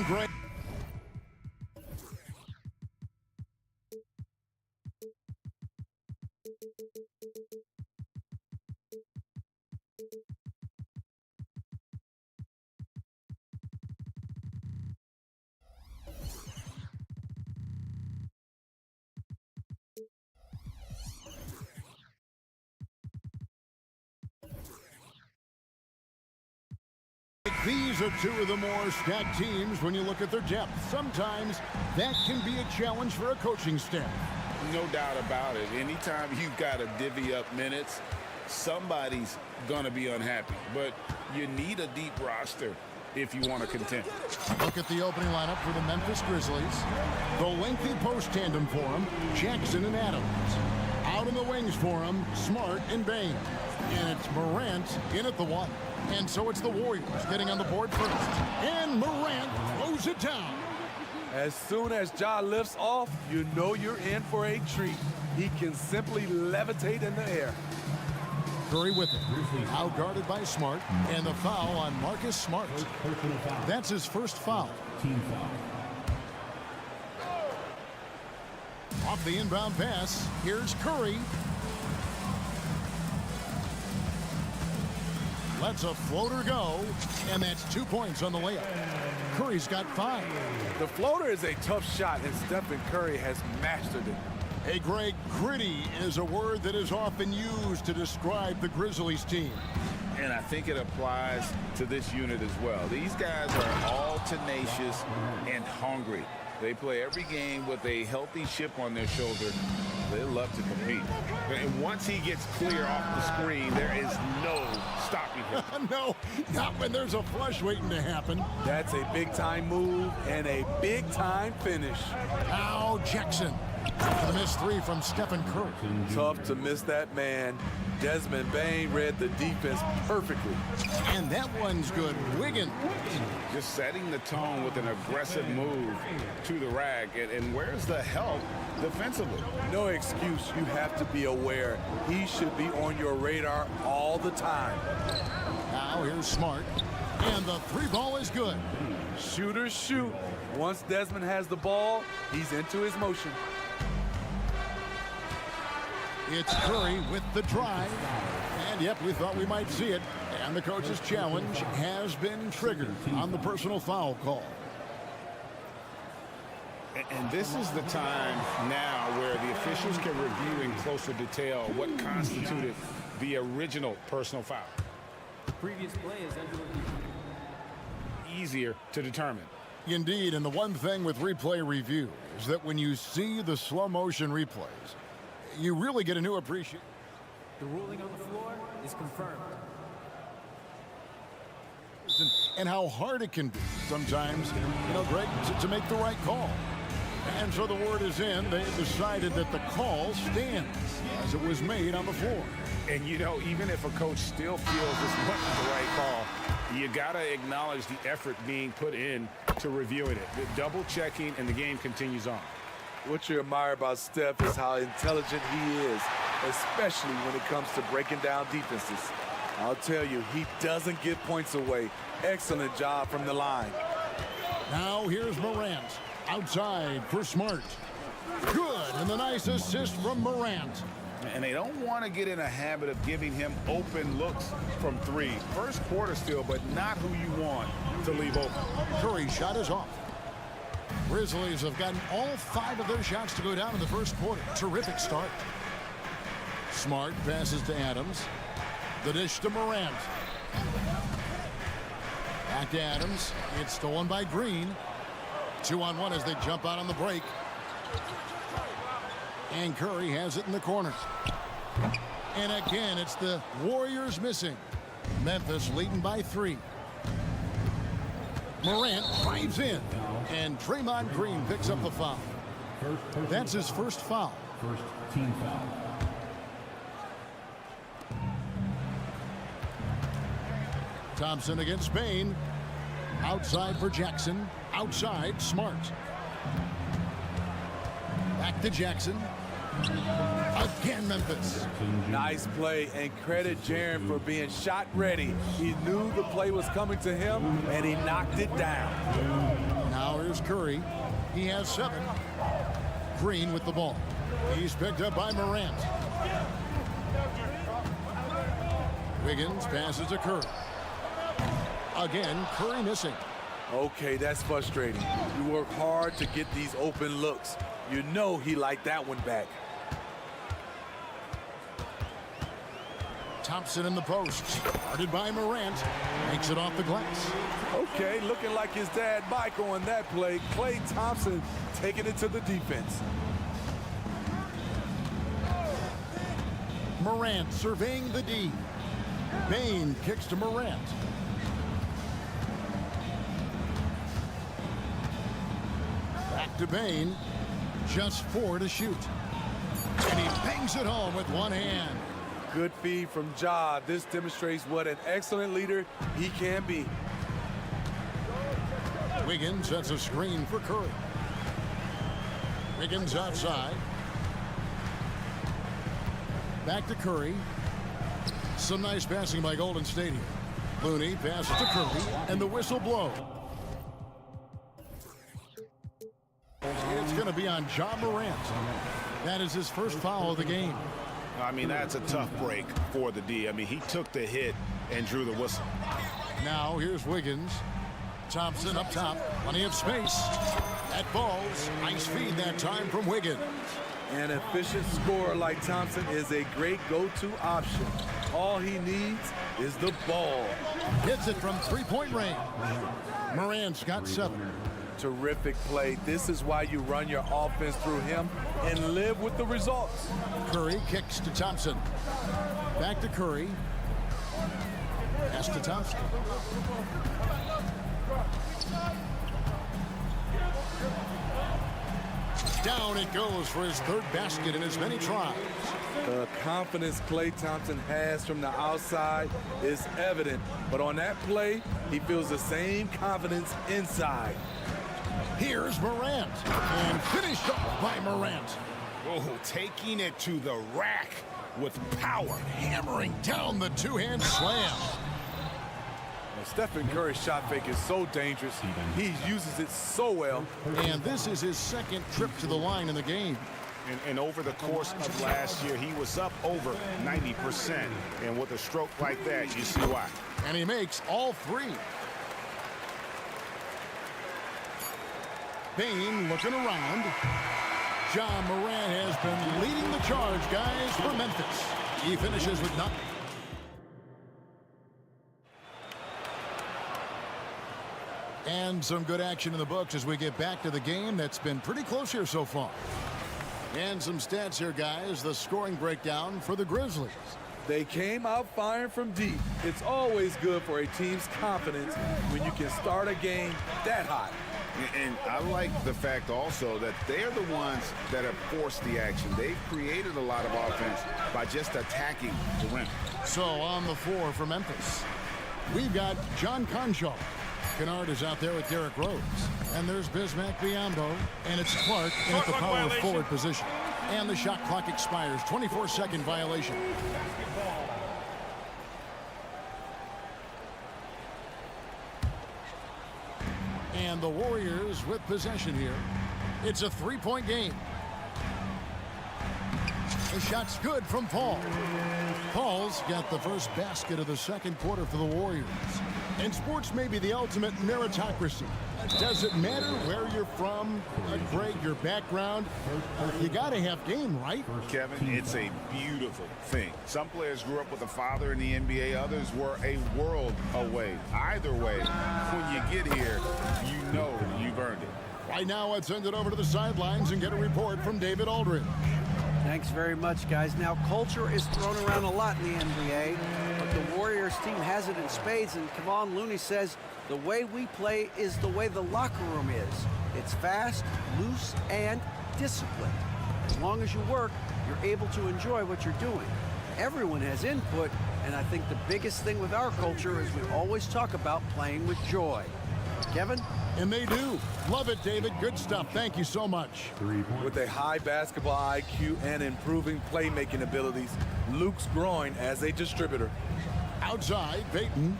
And great. These are two of the more stacked teams when you look at their depth. Sometimes that can be a challenge for a coaching staff. No doubt about it. Anytime you've got to divvy up minutes, somebody's going to be unhappy. But you need a deep roster if you want to contend. Look at the opening lineup for the Memphis Grizzlies. The lengthy post tandem for them, Jackson and Adams. Out in the wings for them, Smart and Bain. And it's Morant in at the one. And so it's the Warriors getting on the board first. And Morant throws it down. As soon as Ja lifts off, you know you're in for a treat. He can simply levitate in the air. Curry with it. Out guarded by Smart. And the foul on Marcus Smart. That's his first foul. Team foul. Off the inbound pass, here's Curry. Lets a floater go, and that's 2 points on the layup. Curry's got 5. The floater is a tough shot, and Stephen Curry has mastered it. Hey, Greg, gritty is a word that is often used to describe the Grizzlies team. And I think it applies to this unit as well. These guys are all tenacious and hungry. They play every game with a healthy chip on their shoulder. They love to compete. And once he gets clear off the screen, there is no stopping him. No, not when there's a flush waiting to happen. That's a big-time move and a big-time finish. Now Jackson. For the missed 3 from Stephen Curry. Tough to miss that man. Desmond Bain read the defense perfectly. And that one's good. Wiggins. Just setting the tone with an aggressive move to the rack. And where's the help defensively? No excuse. You have to be aware. He should be on your radar all the time. Now here's Smart. And the 3 ball is good. Shooters shoot. Once Desmond has the ball, he's into his motion. It's Curry with the drive. And, yep, we thought we might see it. And the coach's challenge has been triggered on the personal foul call. And this is the time now where the officials can review in closer detail what constituted the original personal foul. Previous play is easier to determine. Indeed, and the one thing with replay review is that when you see the slow motion replays, you really get a new appreciation. The ruling on the floor is confirmed. And how hard it can be sometimes, Greg, to make the right call. And so the word is in. They decided that the call stands as it was made on the floor. And, even if a coach still feels this wasn't the right call, you got to acknowledge the effort being put in to reviewing it. The double checking, and the game continues on. What you admire about Steph is how intelligent he is, especially when it comes to breaking down defenses. I'll tell you, he doesn't give points away. Excellent job from the line. Now here's Morant. Outside for Smart. Good, and the nice assist from Morant. And they don't want to get in a habit of giving him open looks from 3. First quarter still, but not who you want to leave open. Curry's shot is off. Grizzlies have gotten all 5 of their shots to go down in the first quarter. Terrific start. Smart passes to Adams. The dish to Morant. Back to Adams. It's stolen by Green. 2-on-1 as they jump out on the break. And Curry has it in the corner. And again, it's the Warriors missing. Memphis leading by 3. Morant drives in. And Draymond Green picks up the foul. That's his first foul. First team foul. Thompson against Bain. Outside for Jackson. Outside, Smart. Back to Jackson. Again, Memphis. Nice play, and credit Jaren for being shot ready. He knew the play was coming to him, and he knocked it down. Now Here's Curry. He has 7. Green with the ball. He's picked up by Morant. Wiggins passes to Curry. Again, Curry missing. Okay, that's frustrating. You work hard to get these open looks. You know he liked that one back. Thompson in the post. Guarded by Morant. Makes it off the glass. Okay, looking like his dad Mike on that play. Klay Thompson taking it to the defense. Morant surveying the D. Bane kicks to Morant. Back to Bane. Just 4 to shoot. And he bangs it home with one hand. Good feed from Ja. This demonstrates what an excellent leader he can be. Wiggins sets a screen for Curry. Wiggins outside. Back to Curry. Some nice passing by Golden State here. Looney passes to Curry, and the whistle blows. It's going to be on Ja Morant. That is his first foul of the game. I mean, that's a tough break for the D. I mean, he took the hit and drew the whistle. Now here's Wiggins. Thompson up top. Plenty of space. That falls. Nice feed that time from Wiggins. An efficient scorer like Thompson is a great go-to option. All he needs is the ball. Hits it from three-point range. Morant's got 7. Terrific play. This is why you run your offense through him and live with the results. Curry kicks to Thompson. Back to Curry. Pass to Thompson. Down it goes for his 3rd basket in as many tries. The confidence Klay Thompson has from the outside is evident, but on that play, he feels the same confidence inside. Here's Morant, and finished off by Morant. Oh, taking it to the rack with power. Hammering down the 2-hand slam. Stephen Curry's shot fake is so dangerous. He uses it so well. And this is his 2nd trip to the line in the game. And over the course of last year, he was up over 90%. And with a stroke like that, you see why. And he makes all 3. Bane looking around. Ja Morant has been leading the charge, guys, for Memphis. He finishes with nothing. And some good action in the books as we get back to the game that's been pretty close here so far. And some stats here, guys. The scoring breakdown for the Grizzlies. They came out firing from deep. It's always good for a team's confidence when you can start a game that hot. And I like the fact also that they're the ones that have forced the action. They've created a lot of offense by just attacking the rim. So on the floor for Memphis, we've got John Concho. Kennard is out there with Derrick Rose. And there's Bismack Biyombo. And it's Clark in at the power forward position. And the shot clock expires. 24-second violation. And the Warriors with possession here. It's a 3-point game. The shot's good from Paul. Paul's got the first basket of the 2nd quarter for the Warriors. And sports may be the ultimate meritocracy. Does it matter where you're from, grade, your background? You got to have game, right? Kevin, it's a beautiful thing. Some players grew up with a father in the NBA. Others were a world away. Either way, when you get here, you know you've earned it. Right now, let's send it over to the sidelines and get a report from David Aldridge. Thanks very much, guys. Now, culture is thrown around a lot in the NBA, but the Warriors team has it in spades, and Kevon Looney says the way we play is the way the locker room is. It's fast, loose, and disciplined. As long as you work, you're able to enjoy what you're doing. Everyone has input, and I think the biggest thing with our culture is we always talk about playing with joy. Kevin? And they do. Love it, David. Good stuff. Thank you so much. With a high basketball IQ and improving playmaking abilities, Luke's growing as a distributor. Outside, Payton.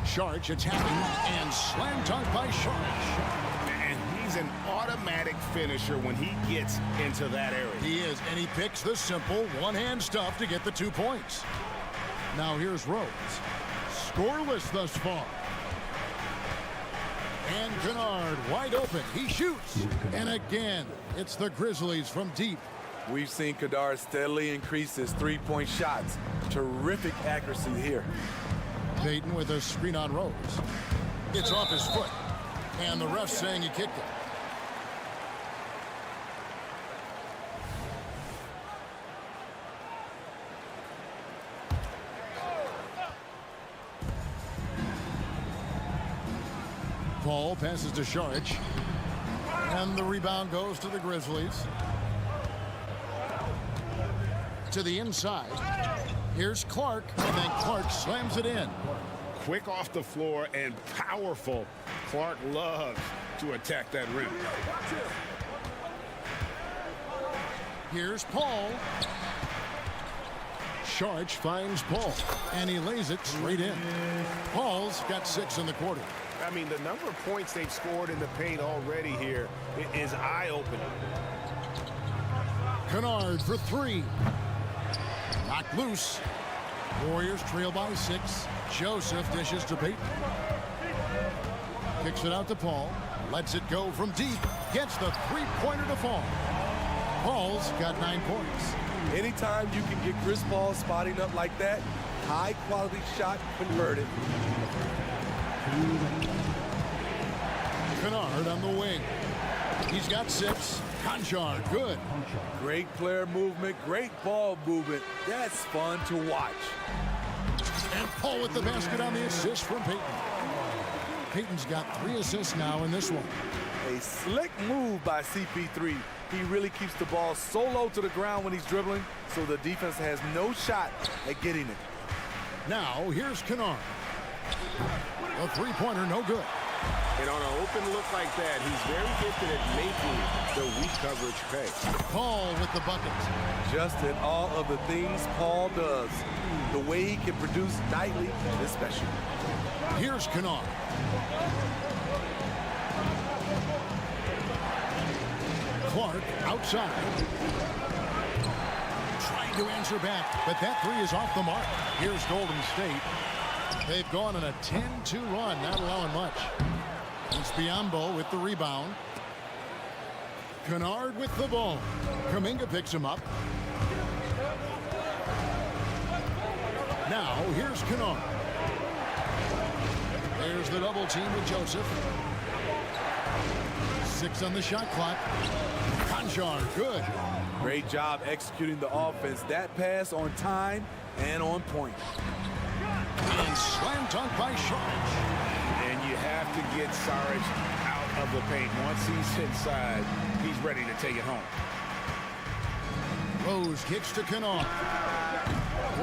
Sharch attacking and slam dunk by Sharch. And he's an automatic finisher when he gets into that area. He is, and he picks the simple one-hand stuff to get the 2 points. Now here's Rose. Scoreless thus far. And Kennard wide open. He shoots. And again, it's the Grizzlies from deep. We've seen Kennard steadily increase his three-point shots. Terrific accuracy here. Payton with a screen on Rose. It's off his foot. And the ref saying he kicked it. Paul passes to Sharch. And the rebound goes to the Grizzlies. To the inside. Here's Clark. And then Clark slams it in. Quick off the floor and powerful. Clark loves to attack that rim. Here's Paul. Sharch finds Paul. And he lays it straight in. Paul's got 6 in the quarter. I mean, the number of points they've scored in the paint already here is eye-opening. Kennard for 3. Knocked loose. Warriors trail by 6. Joseph dishes to Payton. Kicks it out to Paul. Lets it go from deep. Gets the three-pointer to fall. Paul's got 9 points. Anytime you can get Chris Paul spotting up like that, high-quality shot converted. Kennard on the wing. He's got 6. Conchard, good. Great player movement, great ball movement. That's fun to watch. And Paul with the basket on the assist from Payton. Payton's got 3 assists now in this one. A slick move by CP3. He really keeps the ball so low to the ground when he's dribbling, so the defense has no shot at getting it. Now, here's Kennard. A three-pointer, no good. And on an open look like that, he's very gifted at making the weak coverage pay. Paul with the buckets. Just in all of the things Paul does, the way he can produce nightly is special. Here's Kennard. Clark outside. Trying to answer back, but that 3 is off the mark. Here's Golden State. They've gone on a 10-2 run, not allowing much. It's Biyombo with the rebound. Kennard with the ball. Kuminga picks him up. Now, here's Kennard. There's the double team with Joseph. 6 on the shot clock. Conchard, good. Great job executing the offense. That pass on time and on point. And slam dunk by Sharch. And you have to get Saric out of the paint. Once he's inside, he's ready to take it home. Rose kicks to Kennard.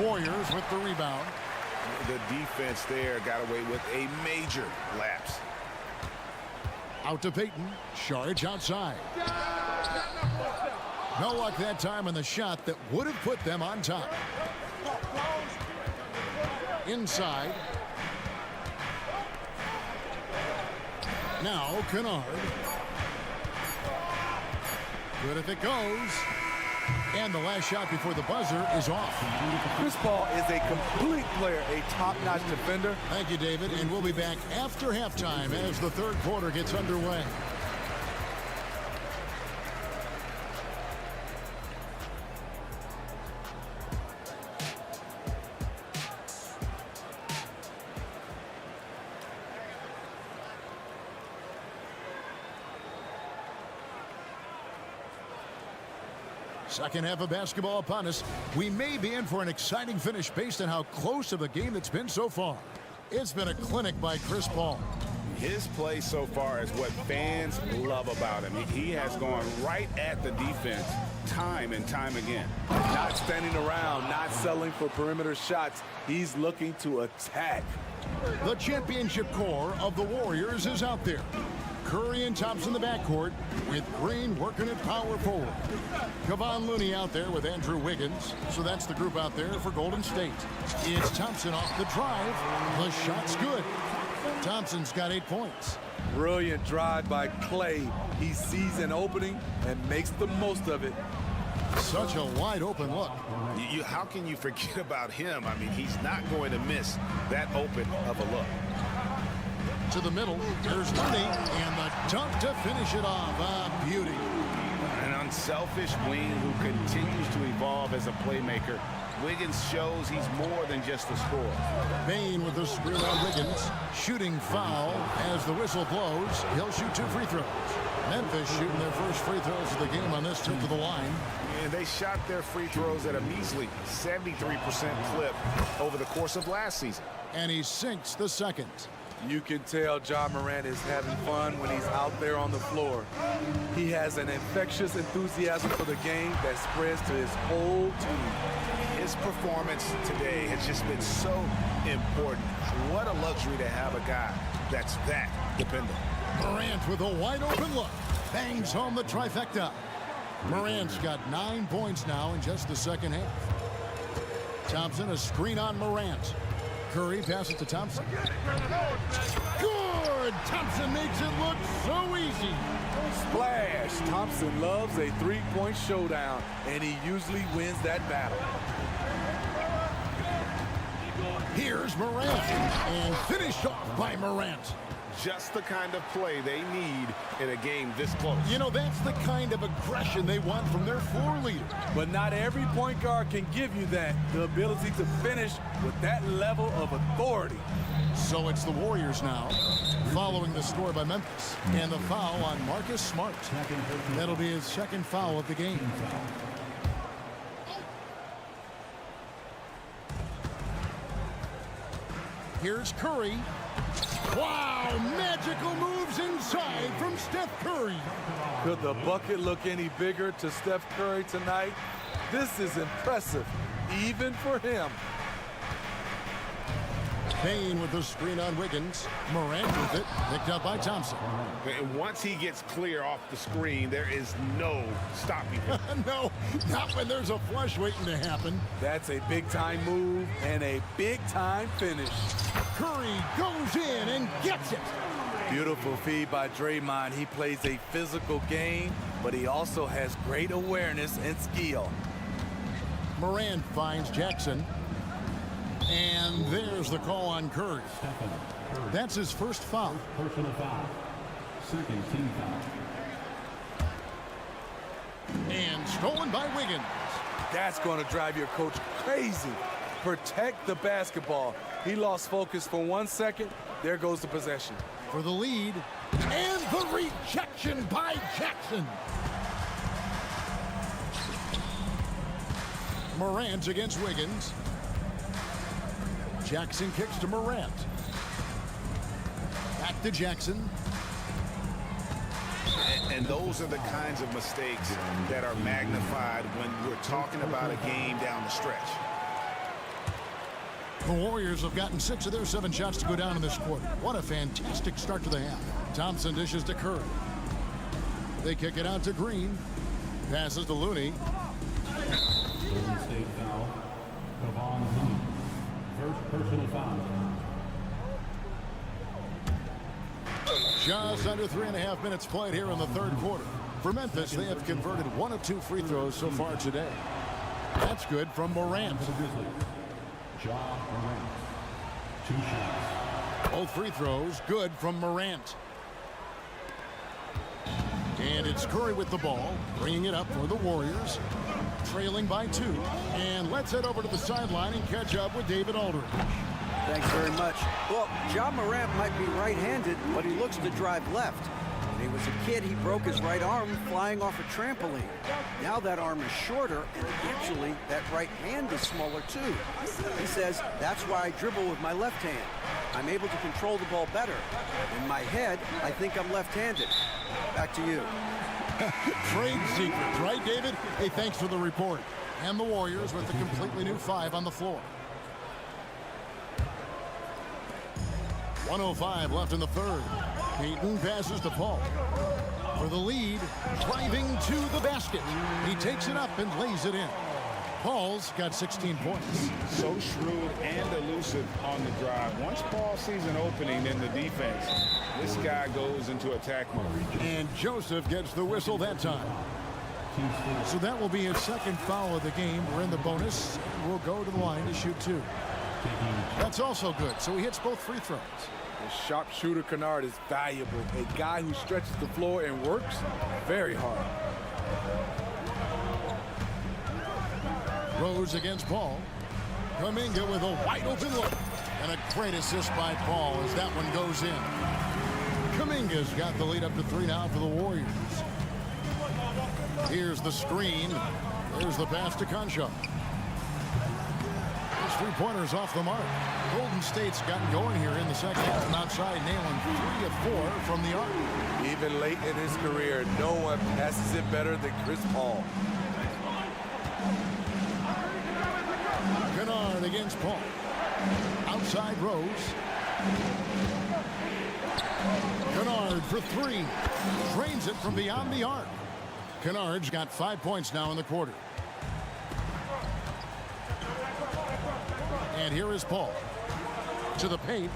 Warriors with the rebound. The defense there got away with a major lapse. Out to Payton. Sharch outside. No luck that time on the shot that would have put them on top. Inside. Now Kennard. Good if it goes. And the last shot before the buzzer is off. Chris Paul is a complete player, a top-notch defender. Thank you, David. And we'll be back after halftime as the third quarter gets underway. Second half of basketball upon us. We may be in for an exciting finish based on how close of a game it's been so far. It's been a clinic by Chris Paul. His play so far is what fans love about him. He has gone right at the defense time and time again. Not standing around, not settling for perimeter shots. He's looking to attack. The championship core of the Warriors is out there. Curry and Thompson in the backcourt with Green working at power forward. Kevon Looney out there with Andrew Wiggins. So that's the group out there for Golden State. It's Thompson off the drive. The shot's good. Thompson's got 8 points. Brilliant drive by Clay. He sees an opening and makes the most of it. Such a wide open look. How can you forget about him? I mean, he's not going to miss that open of a look. To the middle, there's Looney, and the dunk to finish it off. A beauty. An unselfish wing who continues to evolve as a playmaker. Wiggins shows he's more than just a scorer. Bain with the screen on Wiggins. Shooting foul as the whistle blows. He'll shoot 2 free throws. Memphis shooting their first free throws of the game on this trip to the line. And they shot their free throws at a measly 73% clip over the course of last season. And he sinks the second. You can tell Ja Morant is having fun when he's out there on the floor. He has an infectious enthusiasm for the game that spreads to his whole team. His performance today has just been so important. What a luxury to have a guy that's that dependable. Morant with a wide open look. Bangs home the trifecta. Morant's got 9 points now in just the second half. Thompson, a screen on Morant. Curry passes to Thompson. Good! Thompson makes it look so easy. Splash! Thompson loves a three-point showdown, and he usually wins that battle. Here's Morant, and finished off by Morant. Just the kind of play they need in a game this close. You know, that's the kind of aggression they want from their floor leader. But not every point guard can give you that, the ability to finish with that level of authority. So it's the Warriors now, following the score by Memphis. And the foul on Marcus Smart. That'll be his second foul of the game. Here's Curry. Wow, magical moves inside from Steph Curry. Could the bucket look any bigger to Steph Curry tonight? This is impressive, even for him. Bain with the screen on Wiggins. Morant with it, picked up by Thompson. And once he gets clear off the screen, there is no stopping him. No, not when there's a flush waiting to happen. That's a big-time move and a big-time finish. Curry goes in and gets it. Beautiful feed by Draymond. He plays a physical game, but he also has great awareness and skill. Morant finds Jackson. And there's the call on Curry. That's his first foul. Personal foul. Second team foul. And stolen by Wiggins. That's going to drive your coach crazy. Protect the basketball. He lost focus for 1 second. There goes the possession. For the lead. And the rejection by Jackson. Morant against Wiggins. Jackson kicks to Morant. Back to Jackson. And those are the kinds of mistakes that are magnified when we're talking about a game down the stretch. The Warriors have gotten 6 of their 7 shots to go down in this quarter. What a fantastic start to the half. Thompson dishes to Curry. They kick it out to Green. Passes to Looney. Golden State foul. Kevon Looney. First personal foul. Just under 3.5 minutes played here in the third quarter. For Memphis, they have converted 1 of 2 free throws so far today. That's good from Morant. For the Grizzlies. Ja Morant. 2 shots. Both free throws good from Morant. And it's Curry with the ball, bringing it up for the Warriors. Trailing by 2. And let's head over to the sideline and catch up with David Aldridge. Thanks very much. Well, Ja Morant might be right-handed, but he looks to drive left. When he was a kid, he broke his right arm flying off a trampoline. Now that arm is shorter, and actually, that right hand is smaller too. He says, that's why I dribble with my left hand. I'm able to control the ball better. In my head, I think I'm left-handed. Back to you. Trade secrets, right, David? Hey, thanks for the report. And the Warriors with a completely new 5 on the floor. 1:05 left in the third. Peyton passes to Paul. For the lead, driving to the basket. He takes it up and lays it in. Paul's got 16 points. So shrewd and elusive on the drive. Once Paul sees an opening in the defense, this guy goes into attack mode. And Joseph gets the whistle that time. So that will be his second foul of the game. We're in the bonus. We'll go to the line to shoot 2. That's also good. So he hits both free throws. The sharpshooter Kennard is valuable. A guy who stretches the floor and works very hard. Rose against Paul. Kuminga with a wide open look. And a great assist by Paul as that one goes in. Kuminga's got the lead up to 3 now for the Warriors. Here's the screen. There's the pass to Concha. His 3-pointers off the mark. Golden State's gotten going here in the second half from outside, nailing 3 of 4 from the arc. Even late in his career, no one passes it better than Chris Paul. Kennard against Paul. Outside Rose. Kennard for 3. Drains it from beyond the arc. Kennard's got 5 points now in the quarter. And here is Paul. To the paint.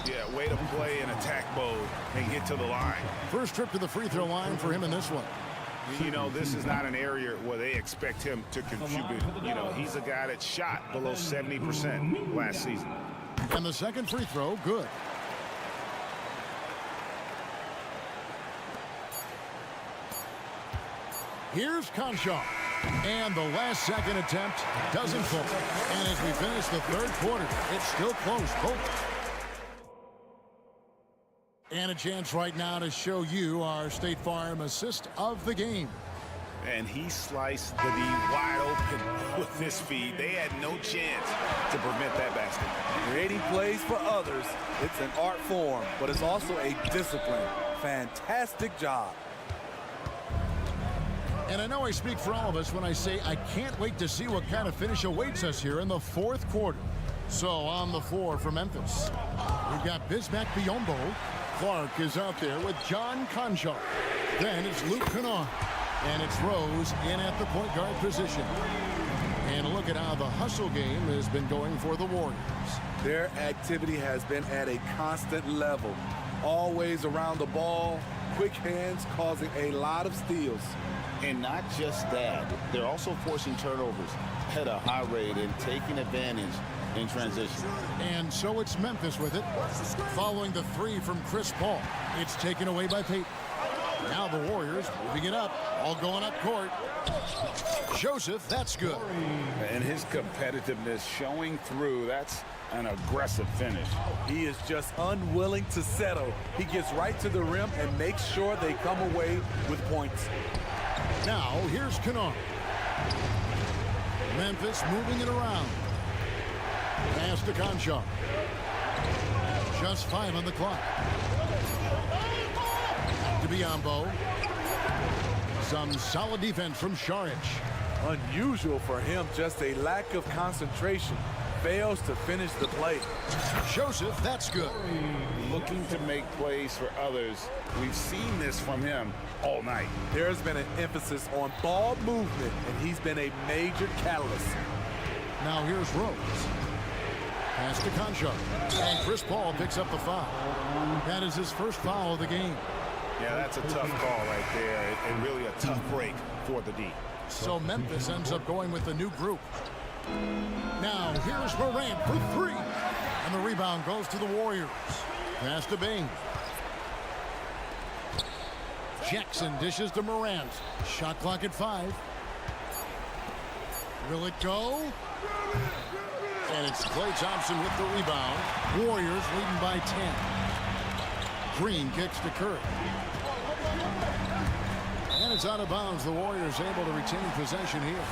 Yeah, way to play in attack mode and get to the line. First trip to the free throw line for him in this one. You know, this is not an area where they expect him to contribute. You know, he's a guy that shot below 70% last season. And the second free throw, good. Here's Concha. And the last second attempt doesn't fall. And as we finish the third quarter, it's still close. Both. And a chance right now to show you our State Farm assist of the game. And he sliced the D wide open with this feed. They had no chance to prevent that basket. Creating plays for others, it's an art form, but it's also a discipline. Fantastic job. And I know I speak for all of us when I say I can't wait to see what kind of finish awaits us here in the fourth quarter. So on the floor for Memphis, we've got Bismack Biyombo. Clark is out there with John Concha. Then it's Luke Kennard. And it's Rose in at the point guard position. And look at how the hustle game has been going for the Warriors. Their activity has been at a constant level. Always around the ball, quick hands causing a lot of steals. And not just that, they're also forcing turnovers at a high rate and taking advantage in transition. And so it's Memphis with it. Following the 3 from Chris Paul. It's taken away by Peyton. Now the Warriors moving it up, all going up court. Joseph, that's good. And his competitiveness showing through. That's an aggressive finish. He is just unwilling to settle. He gets right to the rim and makes sure they come away with points. Now here's Kennard. Memphis moving it around. Pass to Concha. Just 5 on the clock. To Biyombo. Some solid defense from Šarić. Unusual for him, just a lack of concentration. Fails to finish the play. Joseph, that's good. Looking to make plays for others. We've seen this from him all night. There's been an emphasis on ball movement, and he's been a major catalyst. Now here's Rose. Pass to Concha. And Chris Paul picks up the foul. That is his first foul of the game. Yeah, that's a tough call right there, and really a tough break for the D. So Memphis ends up going with the new group. Now here's Morant for 3. And the rebound goes to the Warriors. Pass to Bain. Jackson dishes to Morant. Shot clock at 5. Will it go? And it's Klay Thompson with the rebound. Warriors leading by 10. Green kicks to Curry. And it's out of bounds. The Warriors able to retain possession here.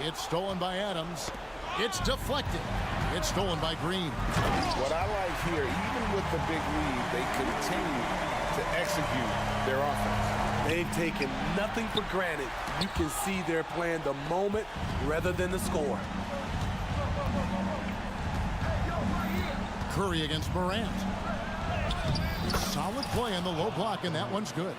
It's stolen by Adams. It's deflected. It's stolen by Green. What I like here, even with the big lead, they continue to execute their offense. They've taken nothing for granted. You can see they're playing the moment rather than the score. Curry against Morant. Solid play on the low block, and that one's good.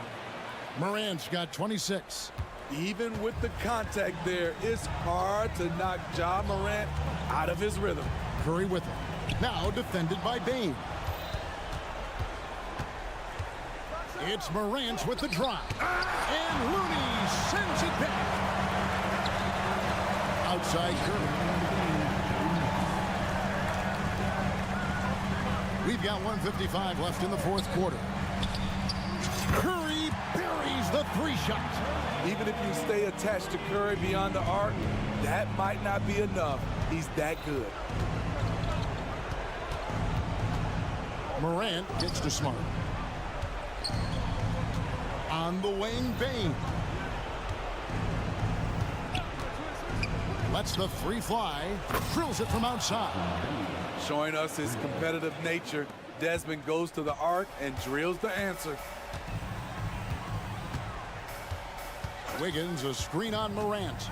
Morant's got 26. Even with the contact there, it's hard to knock Ja Morant out of his rhythm. Curry with it. Now defended by Bane. It's Morant with the drive. And Looney sends it back. Outside Curry. We've got 1:55 left in the fourth quarter. Curry buries the three shot. Even if you stay attached to Curry beyond the arc, that might not be enough. He's that good. Morant gets to Smart. On the wing, Bane. Lets the three fly. Drills it from outside. Showing us his competitive nature, Desmond goes to the arc and drills the answer. Wiggins, a screen on Morant.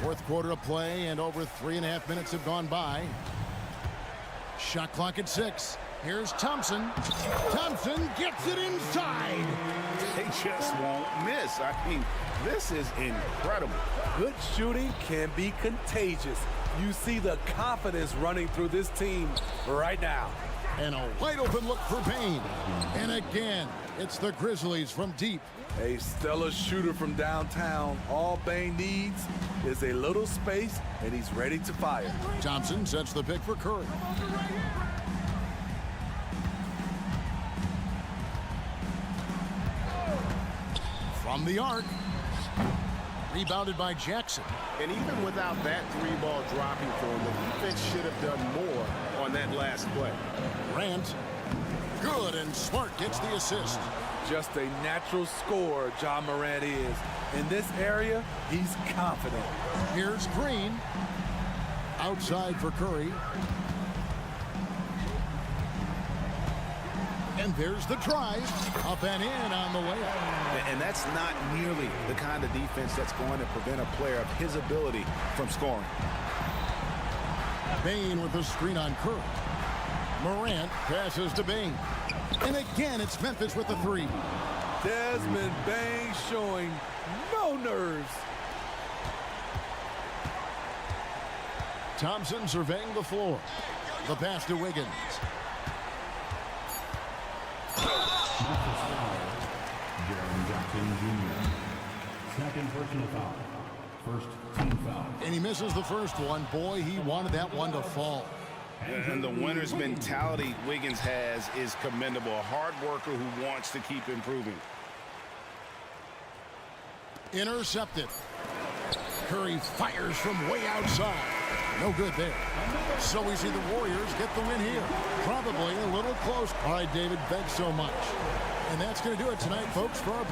Fourth quarter of play, and over 3.5 minutes have gone by. Shot clock at 6. Here's Thompson. Thompson gets it inside. They just won't miss. I mean, this is incredible. Good shooting can be contagious. You see the confidence running through this team right now. And a wide open look for Bane. And again, it's the Grizzlies from deep. A stellar shooter from downtown. All Bane needs is a little space, and he's ready to fire. Thompson sets the pick for Curry. From the arc. Rebounded by Jackson. And even without that three-ball dropping for him, the defense should have done more on that last play. Grant. Good, and Smart gets the assist. Just a natural scorer, Ja Morant is. In this area, he's confident. Here's Green. Outside for Curry. And there's the drive. Up and in on the layup. And that's not nearly the kind of defense that's going to prevent a player of his ability from scoring. Bane with the screen on Curry. Morant passes to Bane. And again, it's Memphis with the three. Desmond Bane showing no nerves. Thompson surveying the floor. The pass to Wiggins. Jaren Jackson Jr. Second personal foul. First team foul. And he misses the first one. Boy, he wanted that one to fall. And the winner's mentality Wiggins has is commendable. A hard worker who wants to keep improving. Intercepted. Curry fires from way outside. No good there. So we see the Warriors get the win here. Probably a little close. All right, David, thanks so much. And that's going to do it tonight, folks, for our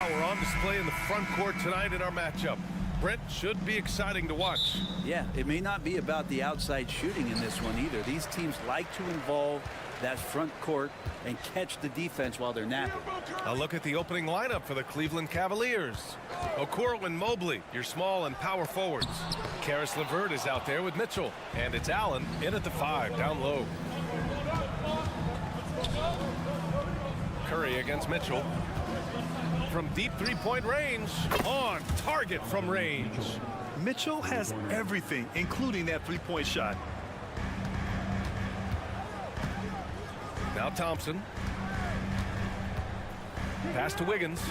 power on display in the front court tonight in our matchup. Brent, should be exciting to watch. Yeah, it may not be about the outside shooting in this one either. These teams like to involve that front court and catch the defense while they're napping. A look at the opening lineup for the Cleveland Cavaliers. Okoro and Mobley, your small and power forwards. Karis LeVert is out there with Mitchell. And it's Allen in at the 5, down low. Curry against Mitchell. From deep three-point range, on target from range. Mitchell has everything, including that three-point shot. Now Thompson. Pass to Wiggins.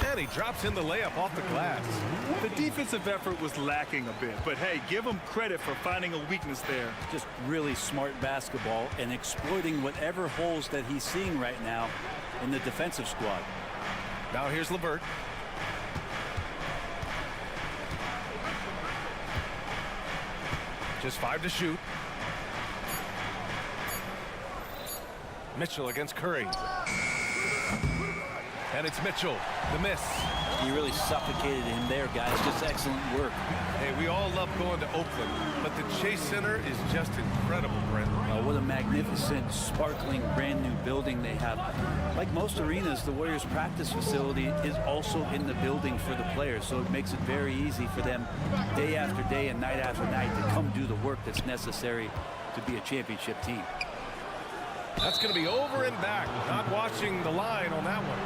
And he drops in the layup off the glass. The defensive effort was lacking a bit, but hey, give him credit for finding a weakness there. Just really smart basketball and exploiting whatever holes that he's seeing right now in the defensive squad. Now here's LeVert. Just 5 to shoot. Mitchell against Curry. And it's Mitchell, the miss. He really suffocated him there, guys. Just excellent work. Hey, we all love going to Oakland, but the Chase Center is just incredible, Brent. What a magnificent, sparkling, brand new building they have. Like most arenas, the Warriors practice facility is also in the building for the players, so it makes it very easy for them day after day and night after night to come do the work that's necessary to be a championship team. That's going to be over and back. Not watching the line on that one.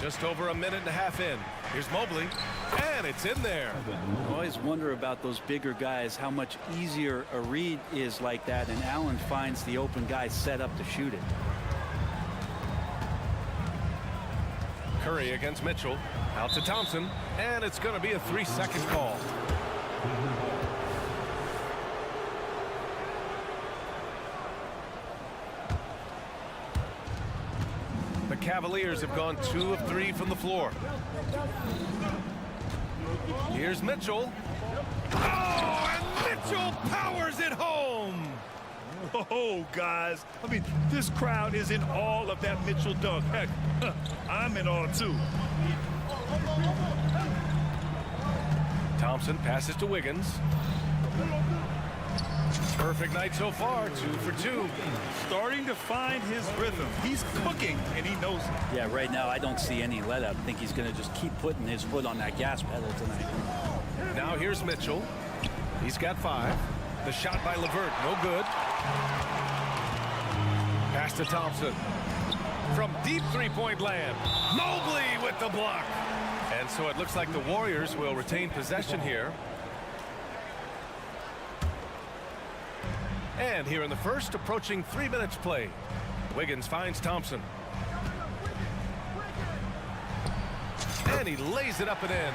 Just over a minute and a half in. Here's Mobley, and it's in there. I always wonder about those bigger guys, how much easier a read is like that, and Allen finds the open guy set up to shoot it. Curry against Mitchell. Out to Thompson, and it's going to be a 3-second call. The Cavaliers have gone 2 of 3 from the floor. Here's Mitchell. Oh, and Mitchell powers it home. Oh, guys. I mean, this crowd is in awe of that Mitchell dunk. Heck, I'm in awe, too. Thompson passes to Wiggins. Perfect night so far, 2 for 2. Starting to find his rhythm. He's cooking, and he knows it. Yeah, right now I don't see any let up. I think he's going to just keep putting his foot on that gas pedal tonight. Now here's Mitchell. He's got 5. The shot by LeVert, no good. Pass to Thompson. From deep three-point land, Mobley with the block. And so it looks like the Warriors will retain possession here. And here in the first, approaching 3 minutes play. Wiggins finds Thompson. And he lays it up and in.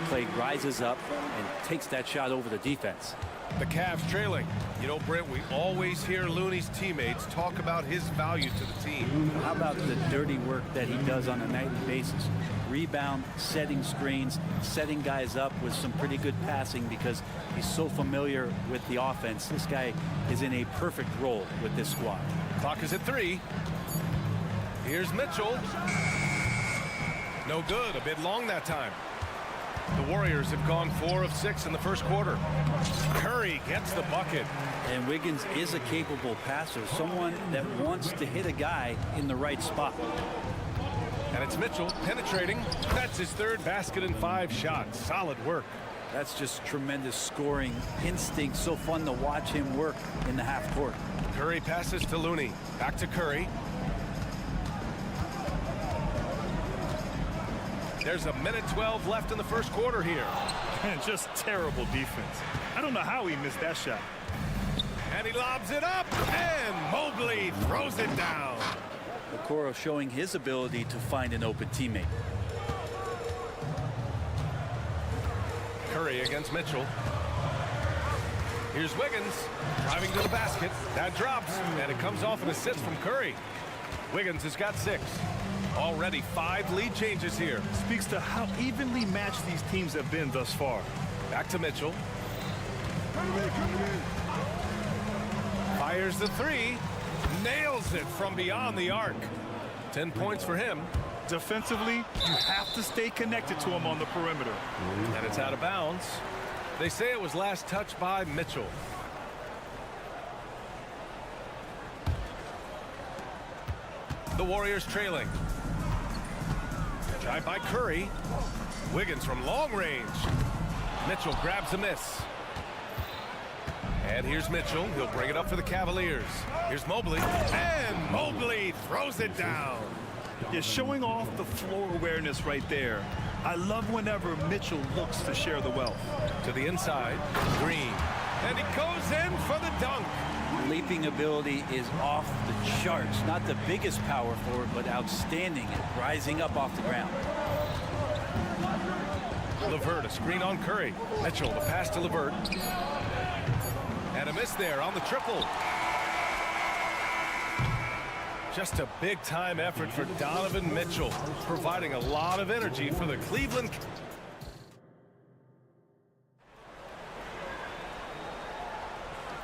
Clay rises up and takes that shot over the defense. The Cavs trailing. You know, Brent, we always hear Looney's teammates talk about his value to the team. How about the dirty work that he does on a nightly basis? Rebound, setting screens, setting guys up with some pretty good passing because he's so familiar with the offense. This guy is in a perfect role with this squad. Clock is at 3. Here's Mitchell. No good. A bit long that time. The Warriors have gone 4 of 6 in the first quarter. Curry gets the bucket. And Wiggins is a capable passer, someone that wants to hit a guy in the right spot. And it's Mitchell penetrating. That's his 3rd basket in 5 shots. Solid work. That's just tremendous scoring instinct. So fun to watch him work in the half court. Curry passes to Looney. Back to Curry. There's a minute 12 left in the first quarter here. And just terrible defense. I don't know how he missed that shot. And he lobs it up, and Mobley throws it down. Okoro showing his ability to find an open teammate. Curry against Mitchell. Here's Wiggins driving to the basket. That drops, and it comes off an assist from Curry. Wiggins has got 6. Already 5 lead changes here. Speaks to how evenly matched these teams have been thus far. Back to Mitchell. Fires the 3. Nails it from beyond the arc. 10 points for him. Defensively, you have to stay connected to him on the perimeter. And it's out of bounds. They say it was last touched by Mitchell. The Warriors trailing. Drive by Curry. Wiggins from long range. Mitchell grabs a miss. And here's Mitchell. He'll bring it up for the Cavaliers. Here's Mobley. And Mobley throws it down. Yeah, showing off the floor awareness right there. I love whenever Mitchell looks to share the wealth. To the inside. Green. And he goes in for the dunk. Leaping ability is off the charts. Not the biggest power forward, but outstanding at rising up off the ground. LeVert, a screen on Curry. Mitchell, the pass to LeVert. And a miss there on the triple. Just a big-time effort for Donovan Mitchell, providing a lot of energy for the Cleveland.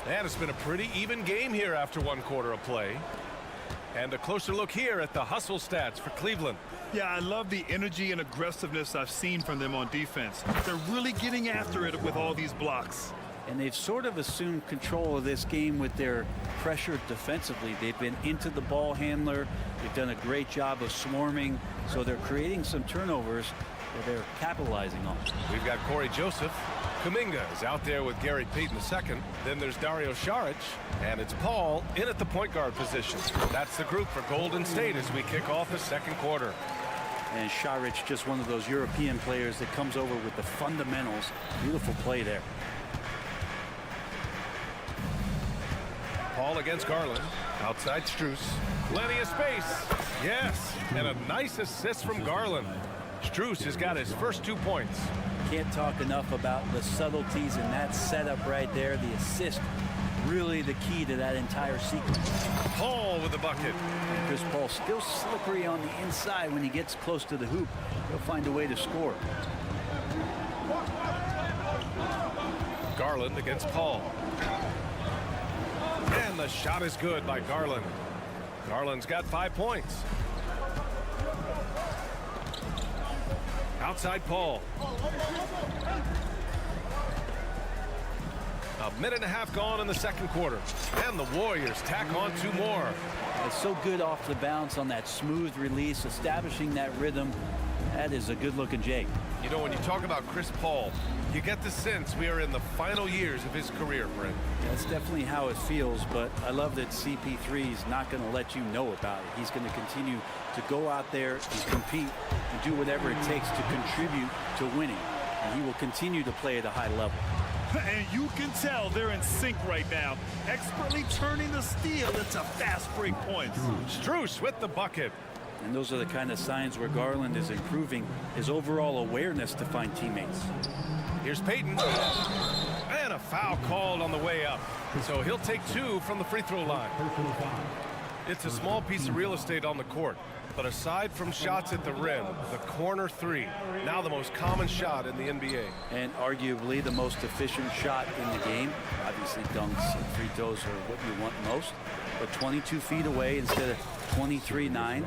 And it's been a pretty even game here after 1 quarter of play. And a closer look here at the hustle stats for Cleveland. Yeah, I love the energy and aggressiveness I've seen from them on defense. They're really getting after it with all these blocks. And they've sort of assumed control of this game with their pressure defensively. They've been into the ball handler. They've done a great job of swarming. So they're creating some turnovers that they're capitalizing on. We've got Corey Joseph. Kuminga is out there with Gary Payton II. Then there's Dario Saric. And it's Paul in at the point guard position. That's the group for Golden State as we kick off the 2nd quarter. And Saric, just one of those European players that comes over with the fundamentals. Beautiful play there. Paul against Garland. Outside Strus. Plenty of space. Yes. And a nice assist from Garland. Strus has got his first 2 points. Can't talk enough about the subtleties in that setup right there. The assist, really the key to that entire sequence. Paul with the bucket. Chris Paul still slippery on the inside. When he gets close to the hoop, he'll find a way to score. Garland against Paul. And the shot is good by Garland. Garland's got 5 points. Outside Paul. A minute and a half gone in the 2nd quarter. And the Warriors tack on 2 more. It's so good off the bounce on that smooth release, establishing that rhythm. That is a good-looking Jake. You know, when you talk about Chris Paul, you get the sense we are in the final years of his career, Brent. That's definitely how it feels, but I love that CP3 is not going to let you know about it. He's going to continue to go out there and compete and do whatever it takes to contribute to winning. And he will continue to play at a high level. And you can tell they're in sync right now, expertly turning the steal into fast break points. Strus with the bucket. And those are the kind of signs where Garland is improving his overall awareness to find teammates. Here's Payton. And a foul called on the way up. So he'll take 2 from the free throw line. It's a small piece of real estate on the court. But aside from shots at the rim, the corner 3, now the most common shot in the NBA. And arguably the most efficient shot in the game. Obviously dunks and free throws are what you want most. But 22 feet away instead of 23-9.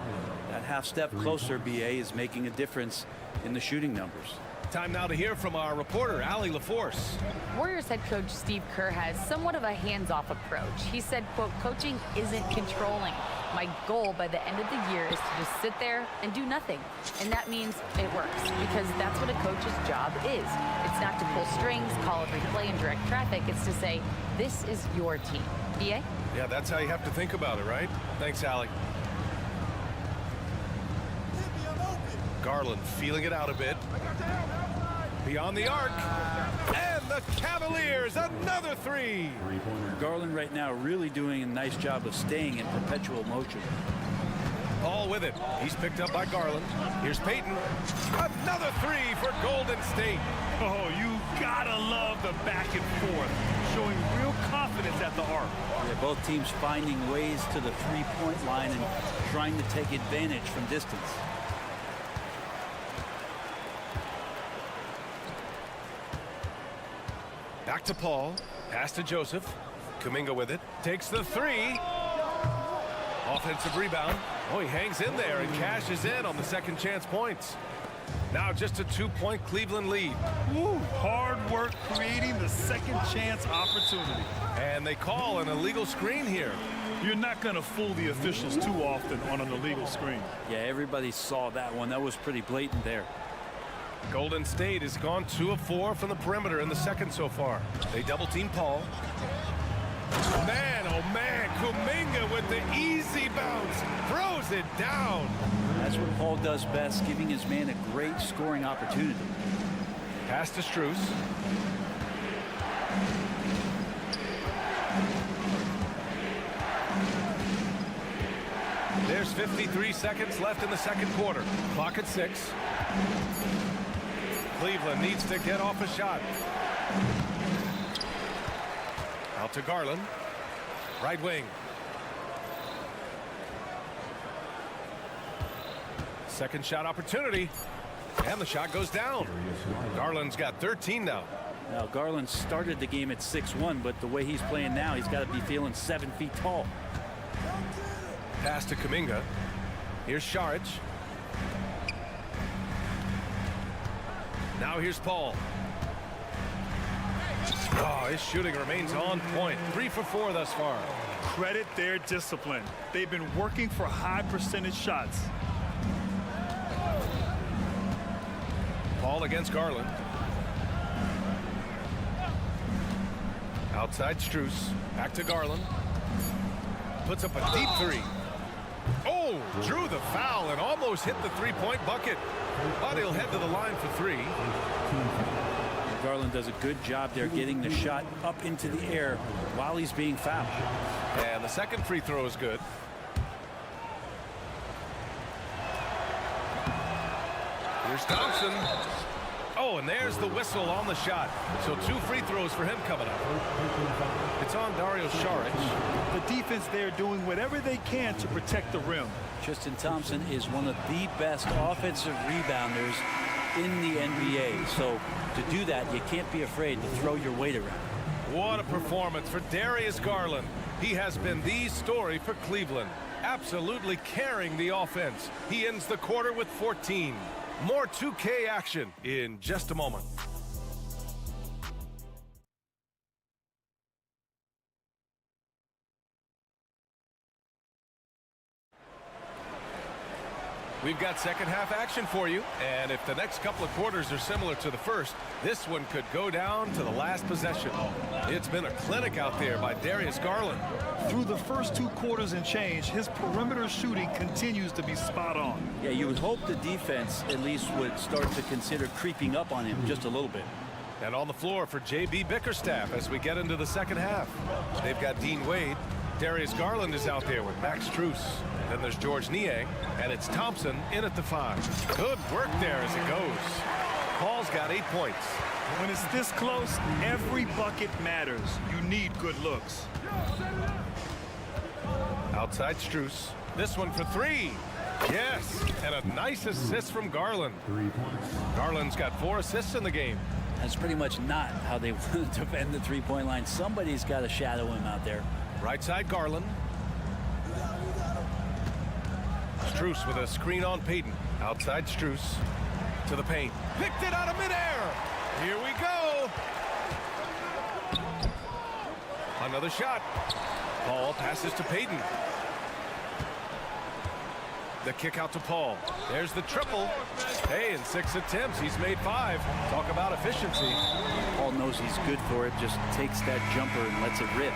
That half step closer, BA, is making a difference in the shooting numbers. Time now to hear from our reporter, Allie LaForce. Warriors head coach Steve Kerr has somewhat of a hands-off approach. He said, quote, coaching isn't controlling. My goal by the end of the year is to just sit there and do nothing. And that means it works, because that's what a coach's job is. It's not to pull strings, call every play, and direct traffic. It's to say, this is your team. BA? Yeah, that's how you have to think about it, right? Thanks, Allie. Garland feeling it out a bit. Beyond the arc. And the Cavaliers, another 3. Garland right now really doing a nice job of staying in perpetual motion. Paul with it. He's picked up by Garland. Here's Payton. Another 3 for Golden State. Oh, you gotta love the back and forth. showing real confidence at the arc. Yeah, both teams finding ways to the three-point line and trying to take advantage from distance. Back to Paul. Pass to Joseph. Kuminga with it. Takes the three. Offensive rebound. Oh, he hangs in there and cashes in on the second chance points. Now just a 2-point Cleveland lead. Woo, hard work creating the second chance opportunity. And they call an illegal screen here. You're not going to fool the officials too often on an illegal screen. Yeah, everybody saw that one. That was pretty blatant there. Golden State has gone 2 of 4 from the perimeter in the second so far. They double team Paul. Man, oh man, Kuminga with the easy bounce. Throws it down. That's what Paul does best, giving his man a great scoring opportunity. Pass to Strus. There's 53 seconds left in the second quarter. Clock at 6. Cleveland needs to get off a shot. Out to Garland. Right wing. Second shot opportunity. And the shot goes down. Garland's got 13 now. Now, Garland started the game at 6'1", but the way he's playing now, he's got to be feeling 7 feet tall. Pass to Kuminga. Here's Saric. Now here's Paul. Oh, his shooting remains on point. 3 for 4 thus far. Credit their discipline. They've been working for high percentage shots. Paul against Garland. Outside Strus. Back to Garland. Puts up a deep three. Oh, drew the foul and almost hit the three-point bucket. But he'll head to the line for 3. Garland does a good job there getting the shot up into the air while he's being fouled. And the second free throw is good. Here's Thompson. Oh, and there's the whistle on the shot. So 2 free throws for him coming up. It's on Dario Saric. The defense there doing whatever they can to protect the rim. Tristan Thompson is one of the best offensive rebounders in the NBA. So to do that, you can't be afraid to throw your weight around. What a performance for Darius Garland. He has been the story for Cleveland, absolutely carrying the offense. He ends the quarter with 14. More 2K action in just a moment. We've got second half action for you, and if the next couple of quarters are similar to the first, this one could go down to the last possession. It's been a clinic out there by Darius Garland. Through the first 2 quarters and change, his perimeter shooting continues to be spot on. Yeah, you would hope the defense at least would start to consider creeping up on him just a little bit. And on the floor for J.B. Bickerstaff as we get into the second half. They've got Dean Wade. Darius Garland is out there with Max Strus. Then there's George Niang, and it's Thompson in at the 5. Good work there as it goes. Paul's got 8 points. When it's this close, every bucket matters. You need good looks. Outside Strus. This one for 3. Yes, and a nice assist from Garland. 3 points. Garland's got 4 assists in the game. That's pretty much not how they want to defend the three-point line. Somebody's got to shadow him out there. Right side Garland. Strus with a screen on Payton. Outside Strus to the paint. Picked it out of midair. Here we go. Another shot. Paul passes to Payton. The kick out to Paul. There's the triple. Hey, in 6 attempts, he's made 5. Talk about efficiency. Paul knows he's good for it, just takes that jumper and lets it rip.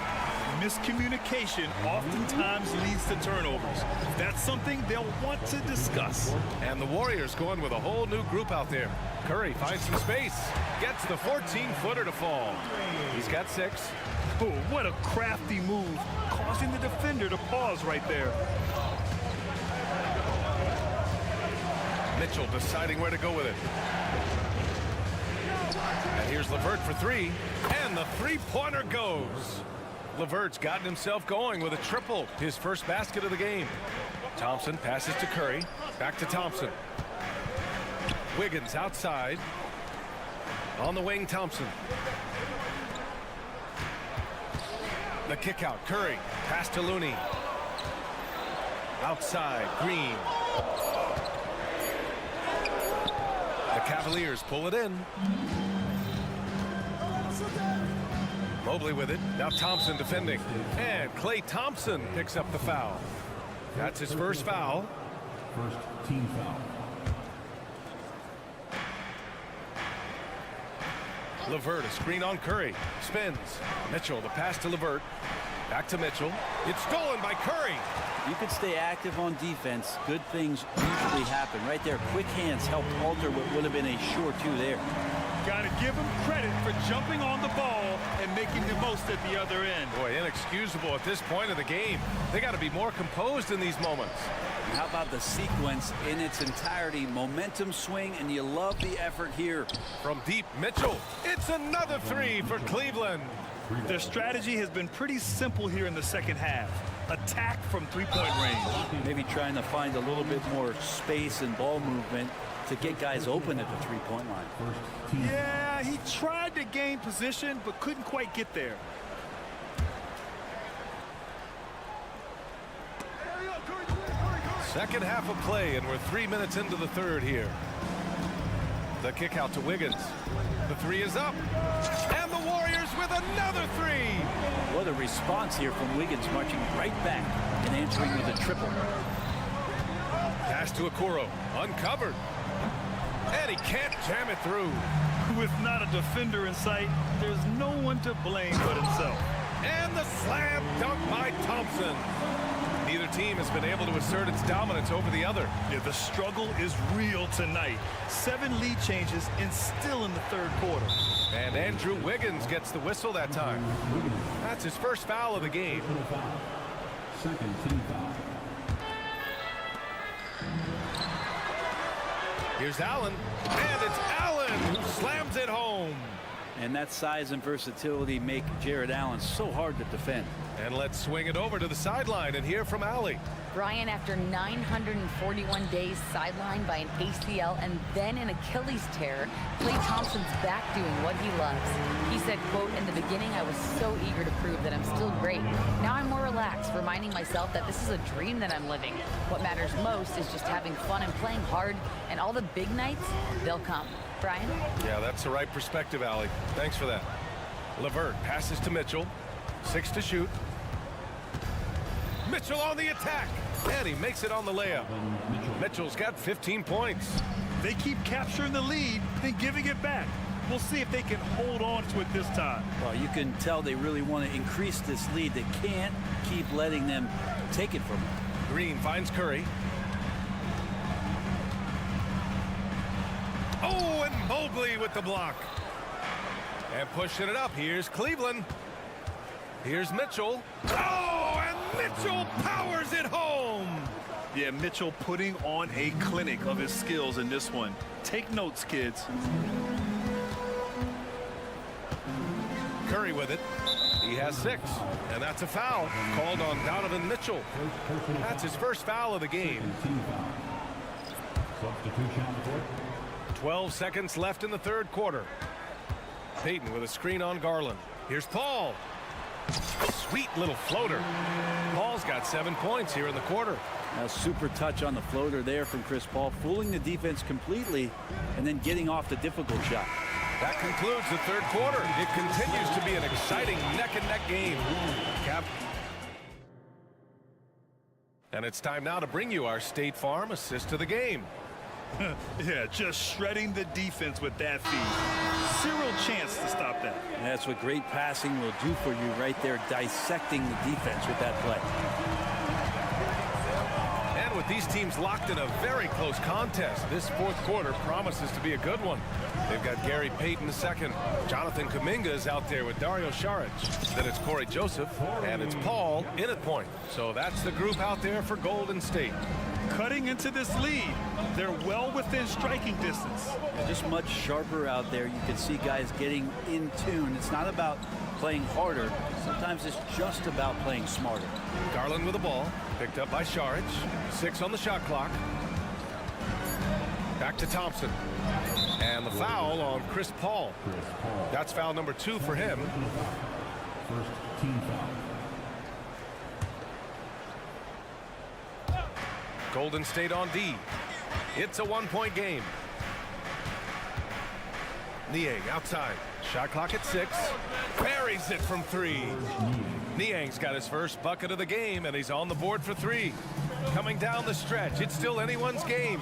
Miscommunication oftentimes leads to turnovers. That's something they'll want to discuss. And the Warriors going with a whole new group out there. Curry finds some space. Gets the 14-footer to fall. He's got 6. Oh, what a crafty move, causing the defender to pause right there. Mitchell deciding where to go with it. And here's LeVert for three, and the three-pointer goes. LeVert's gotten himself going with a triple, his first basket of the game. Thompson passes to Curry, back to Thompson. Wiggins outside. On the wing, Thompson. The kick out, Curry. Pass to Looney. Outside, Green. The Cavaliers pull it in. Mobley with it. Now Thompson defending. And Klay Thompson picks up the foul. That's his first foul. First team foul. LeVert, a screen on Curry. Spins. Mitchell, the pass to LeVert. Back to Mitchell. It's stolen by Curry. You can stay active on defense. Good things usually happen. Right there, quick hands helped alter what would have been a short two there. Got to give him credit for jumping on the ball and making the most at the other end. Boy, inexcusable at this point of the game. They got to be more composed in these moments. How about the sequence in its entirety? Momentum swing, and you love the effort here. From deep, Mitchell. It's another three for Cleveland. Their strategy has been pretty simple here in the second half. Attack from three-point range. Maybe trying to find a little bit more space and ball movement to get guys open at the three-point line. Yeah, he tried to gain position, but couldn't quite get there. Second half of play, and we're 3 minutes into the third here. The kick out to Wiggins. The three is up. And the Warriors with another three. What a response here from Wiggins, marching right back and answering with a triple. Pass to Okoro. Uncovered. And he can't jam it through. With not a defender in sight, there's no one to blame but himself. And the slam dunk by Thompson. Neither team has been able to assert its dominance over the other. Yeah, the struggle is real tonight. 7 lead changes and still in the third quarter. And Andrew Wiggins gets the whistle that time. That's his first foul of the game. Second team foul. Here's Allen, and it's Allen who slams it home. And that size and versatility make Jared Allen so hard to defend. And let's swing it over to the sideline and hear from Allie. Brian, after 941 days sidelined by an ACL and then an Achilles tear, Klay Thompson's back doing what he loves. He said, quote, "In the beginning, I was so eager to prove that I'm still great. Now I'm more relaxed, reminding myself that this is a dream that I'm living. What matters most is just having fun and playing hard, and all the big nights, they'll come." Brian? Yeah, that's the right perspective, Allie. Thanks for that. LeVert passes to Mitchell. 6 to shoot. Mitchell on the attack. And he makes it on the layup. Mitchell's got 15 points. They keep capturing the lead and giving it back. We'll see if they can hold on to it this time. Well, you can tell they really want to increase this lead. They can't keep letting them take it from them. Green finds Curry. Oh, and Mobley with the block. And pushing it up. Here's Cleveland. Here's Mitchell. Oh, and Mitchell powers it home. Yeah, Mitchell putting on a clinic of his skills in this one. Take notes, kids. Curry with it. He has 6. And that's a foul called on Donovan Mitchell. That's his first foul of the game. Substitution on the court. 12 seconds left in the third quarter. Payton with a screen on Garland. Here's Paul. Sweet little floater. Paul's got 7 points here in the quarter. A super touch on the floater there from Chris Paul, fooling the defense completely and then getting off the difficult shot. That concludes the third quarter. It continues to be an exciting neck-and-neck game. And it's time now to bring you our State Farm assist of the game. Yeah, just shredding the defense with that feed. Zero chance to stop that. And that's what great passing will do for you right there, dissecting the defense with that play. And with these teams locked in a very close contest, this fourth quarter promises to be a good one. They've got Gary Payton II. Jonathan Kuminga is out there with Dario Saric. Then it's Corey Joseph, and it's Paul in at point. So that's the group out there for Golden State. cutting into this lead. They're well within striking distance. They're just much sharper out there. You can see guys getting in tune. It's not about playing harder. Sometimes it's just about playing smarter. Garland with the ball. Picked up by Saric. 6 on the shot clock. Back to Thompson. And the foul on Chris Paul. That's foul number 2 for him. First team foul. Golden State on D. It's a 1-point game. Niang outside. Shot clock at 6. Buries it from 3. Niang's got his first bucket of the game, and he's on the board for 3. Coming down the stretch, it's still anyone's game.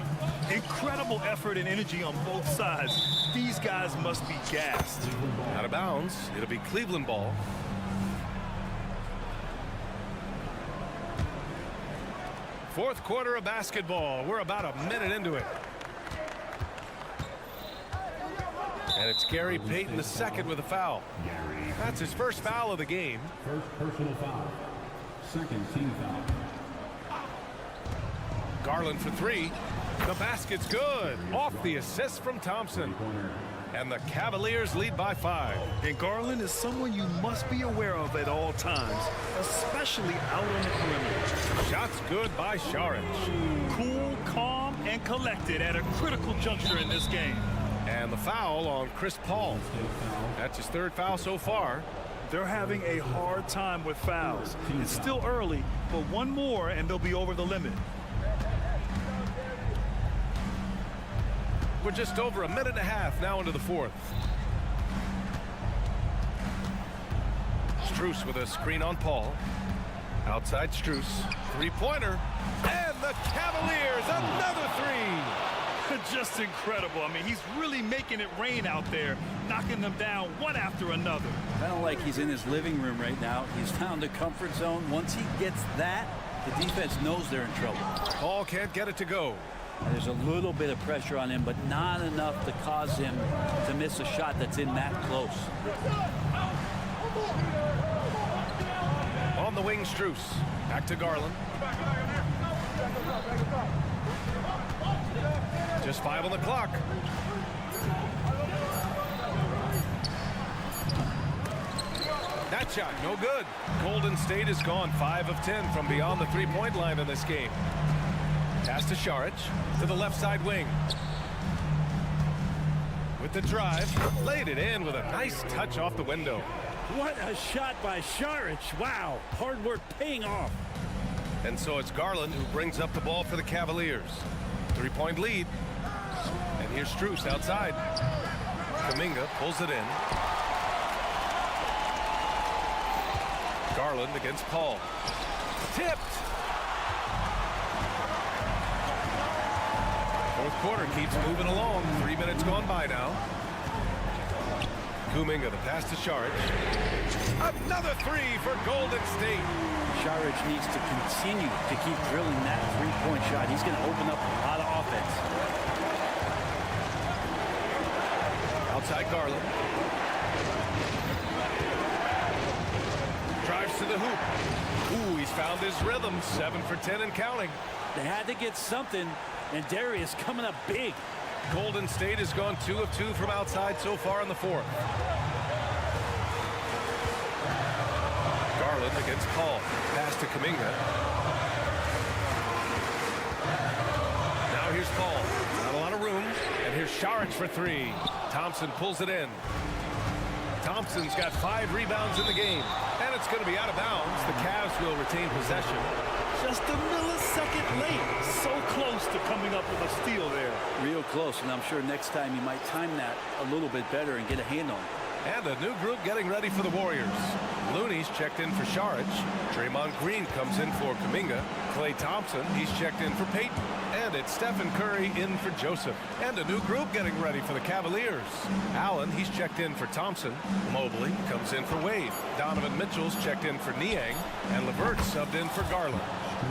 Incredible effort and energy on both sides. These guys must be gassed. Out of bounds. It'll be Cleveland ball. Fourth quarter of basketball. We're about a minute into it. And it's Gary Payton II with a foul. That's his first foul of the game. First personal foul. Second team foul. Garland for 3. The basket's good. Off the assist from Thompson. And the Cavaliers lead by 5. And Garland is someone you must be aware of at all times, especially out on the perimeter. Shots good by Saric. Cool, calm, and collected at a critical juncture in this game. And the foul on Chris Paul. That's his 3rd foul so far. They're having a hard time with fouls. It's still early, but one more and they'll be over the limit. We're just over a minute and a half now into the 4th. Strus with a screen on Paul. Outside Strus. 3-pointer. And the Cavaliers, another 3. Just incredible. I mean, he's really making it rain out there, knocking them down one after another. Kind of like he's in his living room right now. He's found a comfort zone. Once he gets that, the defense knows they're in trouble. Paul can't get it to go. There's a little bit of pressure on him, but not enough to cause him to miss a shot that's in that close. On the wing, Strus. Back to Garland. Just 5 on the clock. That shot, no good. Golden State has gone 5 of 10 from beyond the 3-point line in this game. Pass to Saric to the left side wing. With the drive, laid it in with a nice touch off the window. What a shot by Saric. Wow, hard work paying off. And so it's Garland who brings up the ball for the Cavaliers. 3-point lead. And here's Strus outside. Kuminga pulls it in. Garland against Paul. Tipped. Fourth quarter keeps moving along. 3 minutes gone by now. Kuminga, the pass to Saric. Another 3 for Golden State. Saric needs to continue to keep drilling that 3-point shot. He's going to open up a lot of offense. Outside Garland. Drives to the hoop. Ooh, he's found his rhythm. 7 for 10 and counting. They had to get something, and Darius coming up big. Golden State has gone 2 of 2 from outside so far in the 4th. Garland against Paul. Pass to Kuminga. Now here's Paul. Not a lot of room. And here's Saric for 3. Thompson pulls it in. Thompson's got 5 rebounds in the game. And it's going to be out of bounds. The Cavs will retain possession. Just a millisecond late. So close to coming up with a steal there. Real close, and I'm sure next time you might time that a little bit better and get a hand on it. And a new group getting ready for the Warriors. Looney's checked in for Saric. Draymond Green comes in for Kuminga. Klay Thompson, he's checked in for Payton. And it's Stephen Curry in for Joseph. And a new group getting ready for the Cavaliers. Allen, he's checked in for Thompson. Mobley comes in for Wade. Donovan Mitchell's checked in for Niang. And LeVert subbed in for Garland.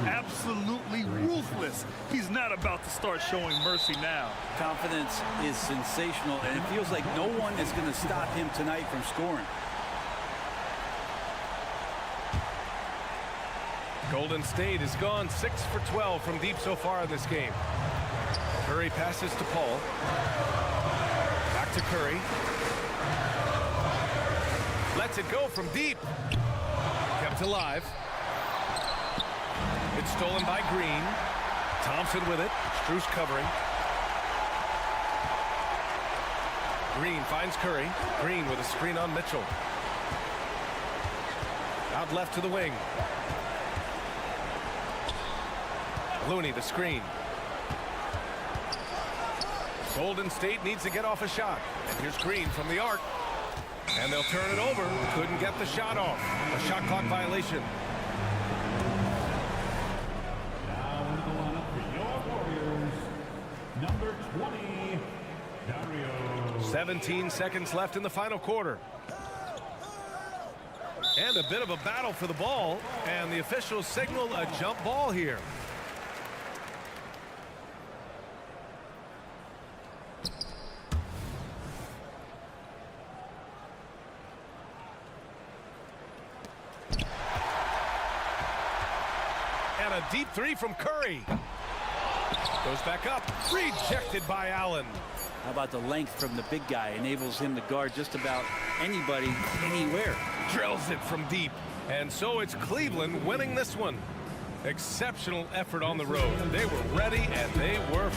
Absolutely ruthless. He's not about to start showing mercy now. Confidence is sensational, and it feels like no one is going to stop him tonight from scoring. Golden State has gone 6 for 12 from deep so far in this game. Curry passes to Paul. Back to Curry. Lets it go from deep. Kept alive. It's stolen by Green. Thompson with it. Strus covering. Green finds Curry. Green with a screen on Mitchell. Out left to the wing. Looney the screen. Golden State needs to get off a shot. And here's Green from the arc. And they'll turn it over. Couldn't get the shot off. A shot clock violation. Now into the lineup for your Warriors, number 20, Dario. 17 seconds left in the final quarter. And a bit of a battle for the ball. And the officials signal a jump ball here. And a deep three from Curry. Goes back up. Rejected by Allen. How about the length from the big guy? Enables him to guard just about anybody, anywhere. Drills it from deep. And so it's Cleveland winning this one. Exceptional effort on the road. They were ready and they were...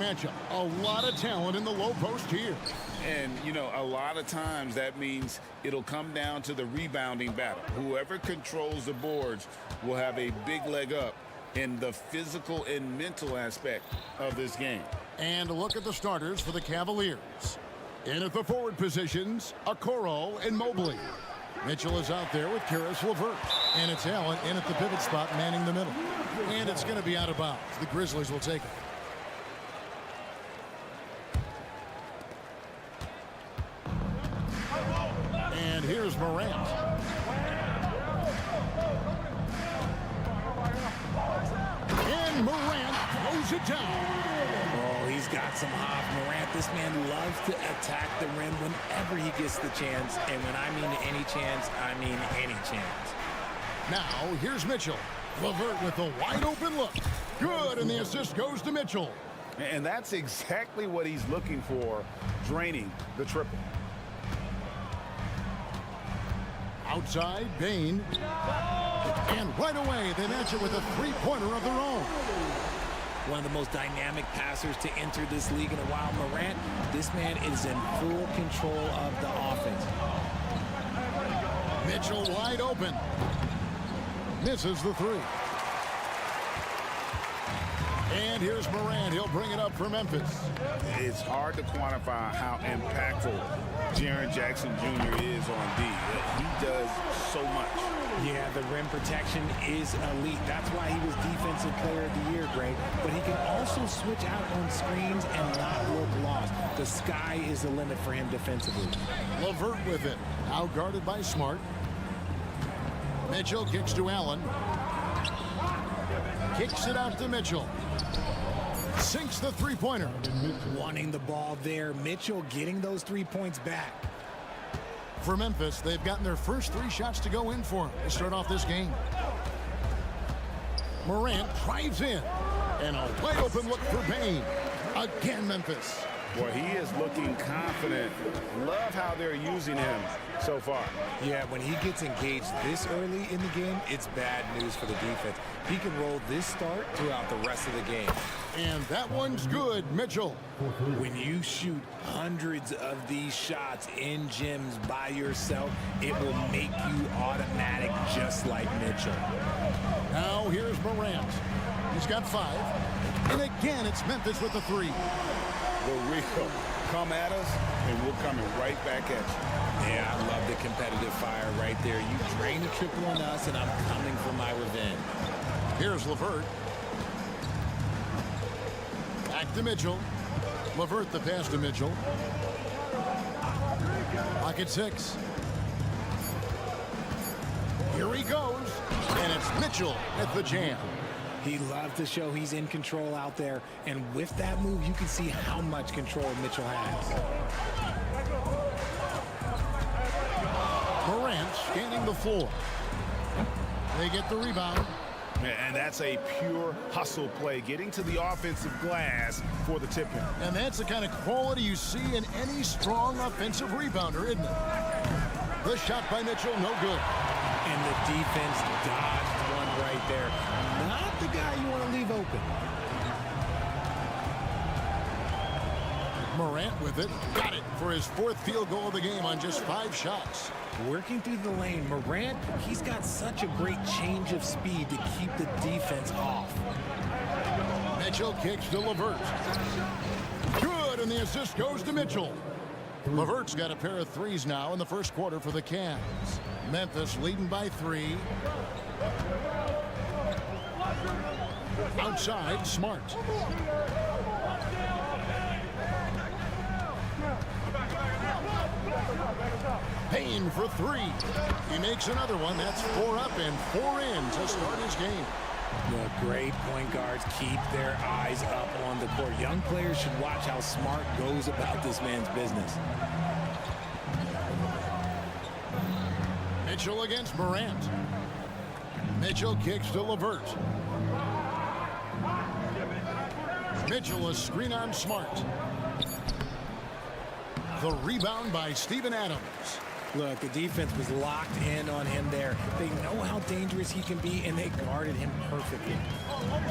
matchup. A lot of talent in the low post here. And, you know, a lot of times that means it'll come down to the rebounding battle. Whoever controls the boards will have a big leg up in the physical and mental aspect of this game. And a look at the starters for the Cavaliers. In at the forward positions, Okoro and Mobley. Mitchell is out there with Caris LeVert. And it's Allen in at the pivot spot, manning the middle. And it's going to be out of bounds. The Grizzlies will take it. And here's Morant. And Morant throws it down. Oh, he's got some hop. Morant, this man loves to attack the rim whenever he gets the chance. And when I mean any chance, I mean any chance. Now, here's Mitchell. LeVert with a wide open look. Good, and the assist goes to Mitchell. And that's exactly what he's looking for, draining the triple. Outside, Bain. And right away, they match it with a three-pointer of their own. One of the most dynamic passers to enter this league in a while. Morant, this man is in full control of the offense. Mitchell wide open. Misses the three. And here's Morant. He'll bring it up for Memphis. It's hard to quantify how impactful Jaren Jackson Jr. is on D. He does so much. Yeah, the rim protection is elite. That's why he was Defensive Player of the Year, Greg. But he can also switch out on screens and not look lost. The sky is the limit for him defensively. LeVert with it. Now guarded by Smart. Mitchell kicks to Allen. Kicks it out to Mitchell. Sinks the three-pointer. Wanting the ball there. Mitchell getting those 3 points back. For Memphis, they've gotten their first 3 shots to go in for him to start off this game. Morant drives in. And a wide open look for Bain. Again, Memphis. Well, he is looking confident. Love how they're using him so far. Yeah, when he gets engaged this early in the game, it's bad news for the defense. He can roll this start throughout the rest of the game. And that one's good, Mitchell. When you shoot hundreds of these shots in gyms by yourself, it will make you automatic just like Mitchell. Now here's Morant. He's got 5. And again, it's Memphis with the 3. We'll come at us, and we're coming right back at you. Yeah, I love the competitive fire right there. You drain the triple on us, and I'm coming for my revenge. Here's LeVert. Back to Mitchell. LeVert the pass to Mitchell. Pocket 6. Here he goes. And it's Mitchell at the jam. He loves to show he's in control out there. And with that move, you can see how much control Mitchell has. Morant scanning the floor. They get the rebound. And that's a pure hustle play, getting to the offensive glass for the tip-in. And that's the kind of quality you see in any strong offensive rebounder, isn't it? The shot by Mitchell, no good. And the defense dodged one right there. Not the guy you want to leave open. Morant with it. Got it for his 4th field goal of the game on just 5 shots. Working through the lane, Morant, he's got such a great change of speed to keep the defense off. Mitchell kicks to LeVert. Good, and the assist goes to Mitchell. LeVert's got a pair of 3s now in the first quarter for the Cavs. Memphis leading by 3. Outside, Smart. Payne for 3. He makes another one. That's 4 up and 4 in to start his game. The great point guards keep their eyes up on the court. Young players should watch how Smart goes about this man's business. Mitchell against Morant. Mitchell kicks to LeVert. Mitchell, a screen on Smart. The rebound by Steven Adams. Look, the defense was locked in on him there. They know how dangerous he can be, and they guarded him perfectly.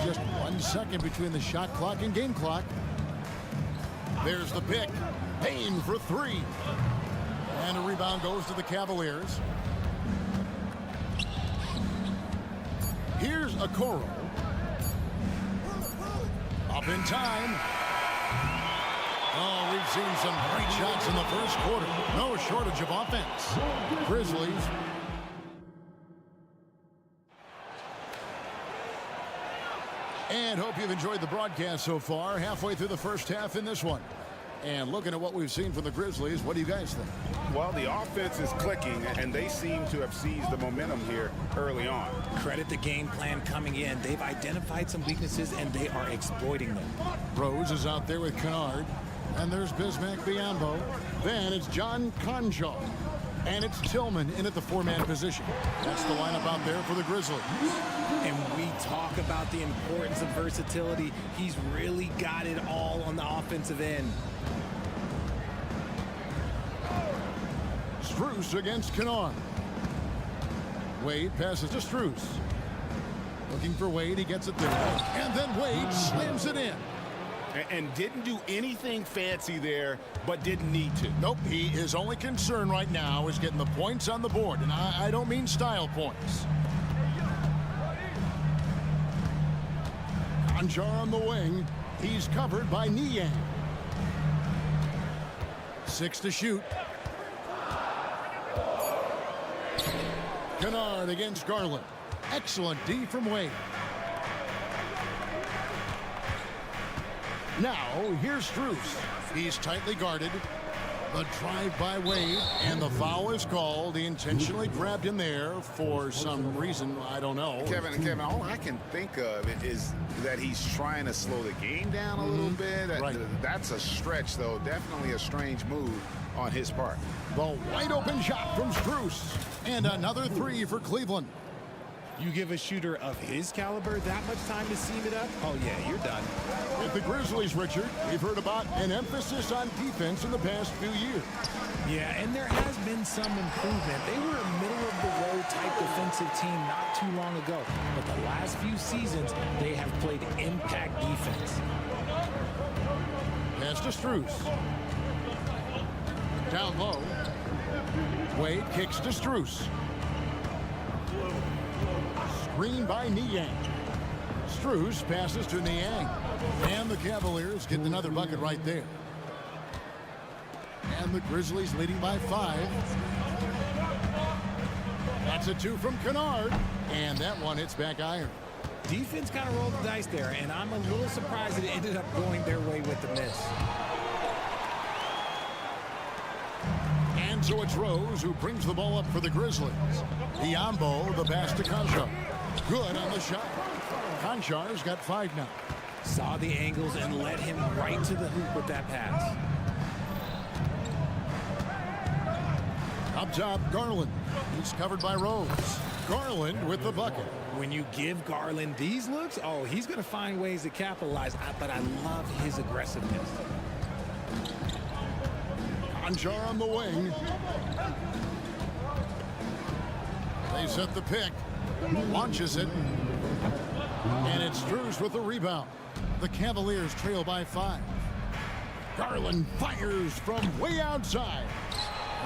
Just 1 second between the shot clock and game clock. There's the pick. Payne for three. And a rebound goes to the Cavaliers. Here's Okoro. Up in time. Oh, we've seen some great shots in the first quarter. No shortage of offense. Grizzlies. And hope you've enjoyed the broadcast so far. Halfway through the first half in this one. And looking at what we've seen from the Grizzlies, what do you guys think? Well, the offense is clicking, and they seem to have seized the momentum here early on. Credit the game plan coming in. They've identified some weaknesses, and they are exploiting them. Rose is out there with Kennard. And there's Bismack Biyombo. Then it's John Conjal. And it's Tillman in at the four-man position. That's the lineup out there for the Grizzlies. And we talk about the importance of versatility. He's really got it all on the offensive end. Strus against Kennard. Wade passes to Strus. Looking for Wade, he gets it there. And then Wade slams it in. And didn't do anything fancy there, but didn't need to. Nope, his only concern right now is getting the points on the board. And I don't mean style points. Conjar on the wing. He's covered by Niang. 6 to shoot. Kennard against Garland. Excellent D from Wade. Now, here's Strus. He's tightly guarded. The drive by Wade, and the foul is called. He intentionally grabbed him there for some reason, I don't know. Kevin, all I can think of is that he's trying to slow the game down a little bit. Right. That's a stretch, though. Definitely a strange move on his part. The wide open shot from Strus. And another three for Cleveland. You give a shooter of his caliber that much time to seam it up? Oh, yeah, you're done. With the Grizzlies, Richard, we've heard about an emphasis on defense in the past few years. Yeah, and there has been some improvement. They were a middle-of-the-road type defensive team not too long ago. But the last few seasons, they have played impact defense. Pass to Strus. Down low. Wade kicks to Strus. Screen by Niang. Strus passes to Niang. And the Cavaliers get another bucket right there. And the Grizzlies leading by 5. That's a 2 from Kennard. And that one hits back iron. Defense kind of rolled the dice there, and I'm a little surprised that it ended up going their way with the miss. And so it's Rose who brings the ball up for the Grizzlies. Biyombo, the pass to Conchar. Good on the shot. Conchar's got 5 now. Saw the angles and led him right to the hoop with that pass. Up top, Garland. He's covered by Rose. Garland with the bucket. When you give Garland these looks, oh, he's going to find ways to capitalize, but I love his aggressiveness. Conchar on the wing. They set the pick. Launches it. And it's Strus with the rebound. The Cavaliers trail by 5. Garland fires from way outside.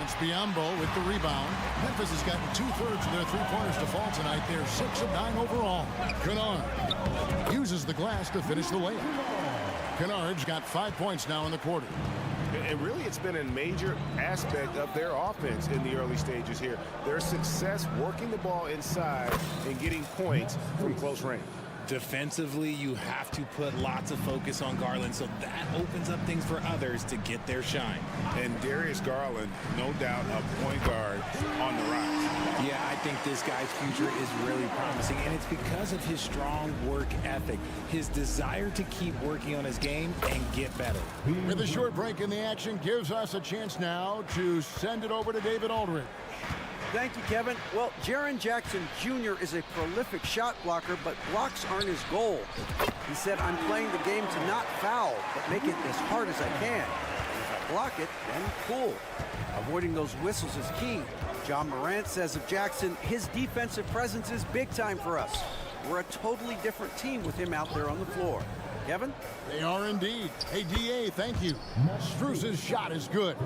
It's Biyombo with the rebound. Memphis has gotten 2/3 of their three-pointers to fall tonight. They're 6 of 9 overall. Kennard uses the glass to finish the layup. Kennard's got 5 points now in the quarter. And really, it's been a major aspect of their offense in the early stages here. Their success working the ball inside and getting points from close range. Defensively, you have to put lots of focus on Garland, so that opens up things for others to get their shine. And Darius Garland, no doubt, a point guard on the rise. Yeah, I think this guy's future is really promising, and it's because of his strong work ethic, his desire to keep working on his game and get better. With a short break in the action gives us a chance now to send it over to David Aldridge. Thank you, Kevin. Well, Jaren Jackson Jr. is a prolific shot blocker, but blocks aren't his goal. He said, I'm playing the game to not foul, but make it as hard as I can. And if I block it, then cool. Avoiding those whistles is key. John Morant says of Jackson, his defensive presence is big time for us. We're a totally different team with him out there on the floor. Kevin? They are indeed. Hey, DA, thank you. Struz's shot is good.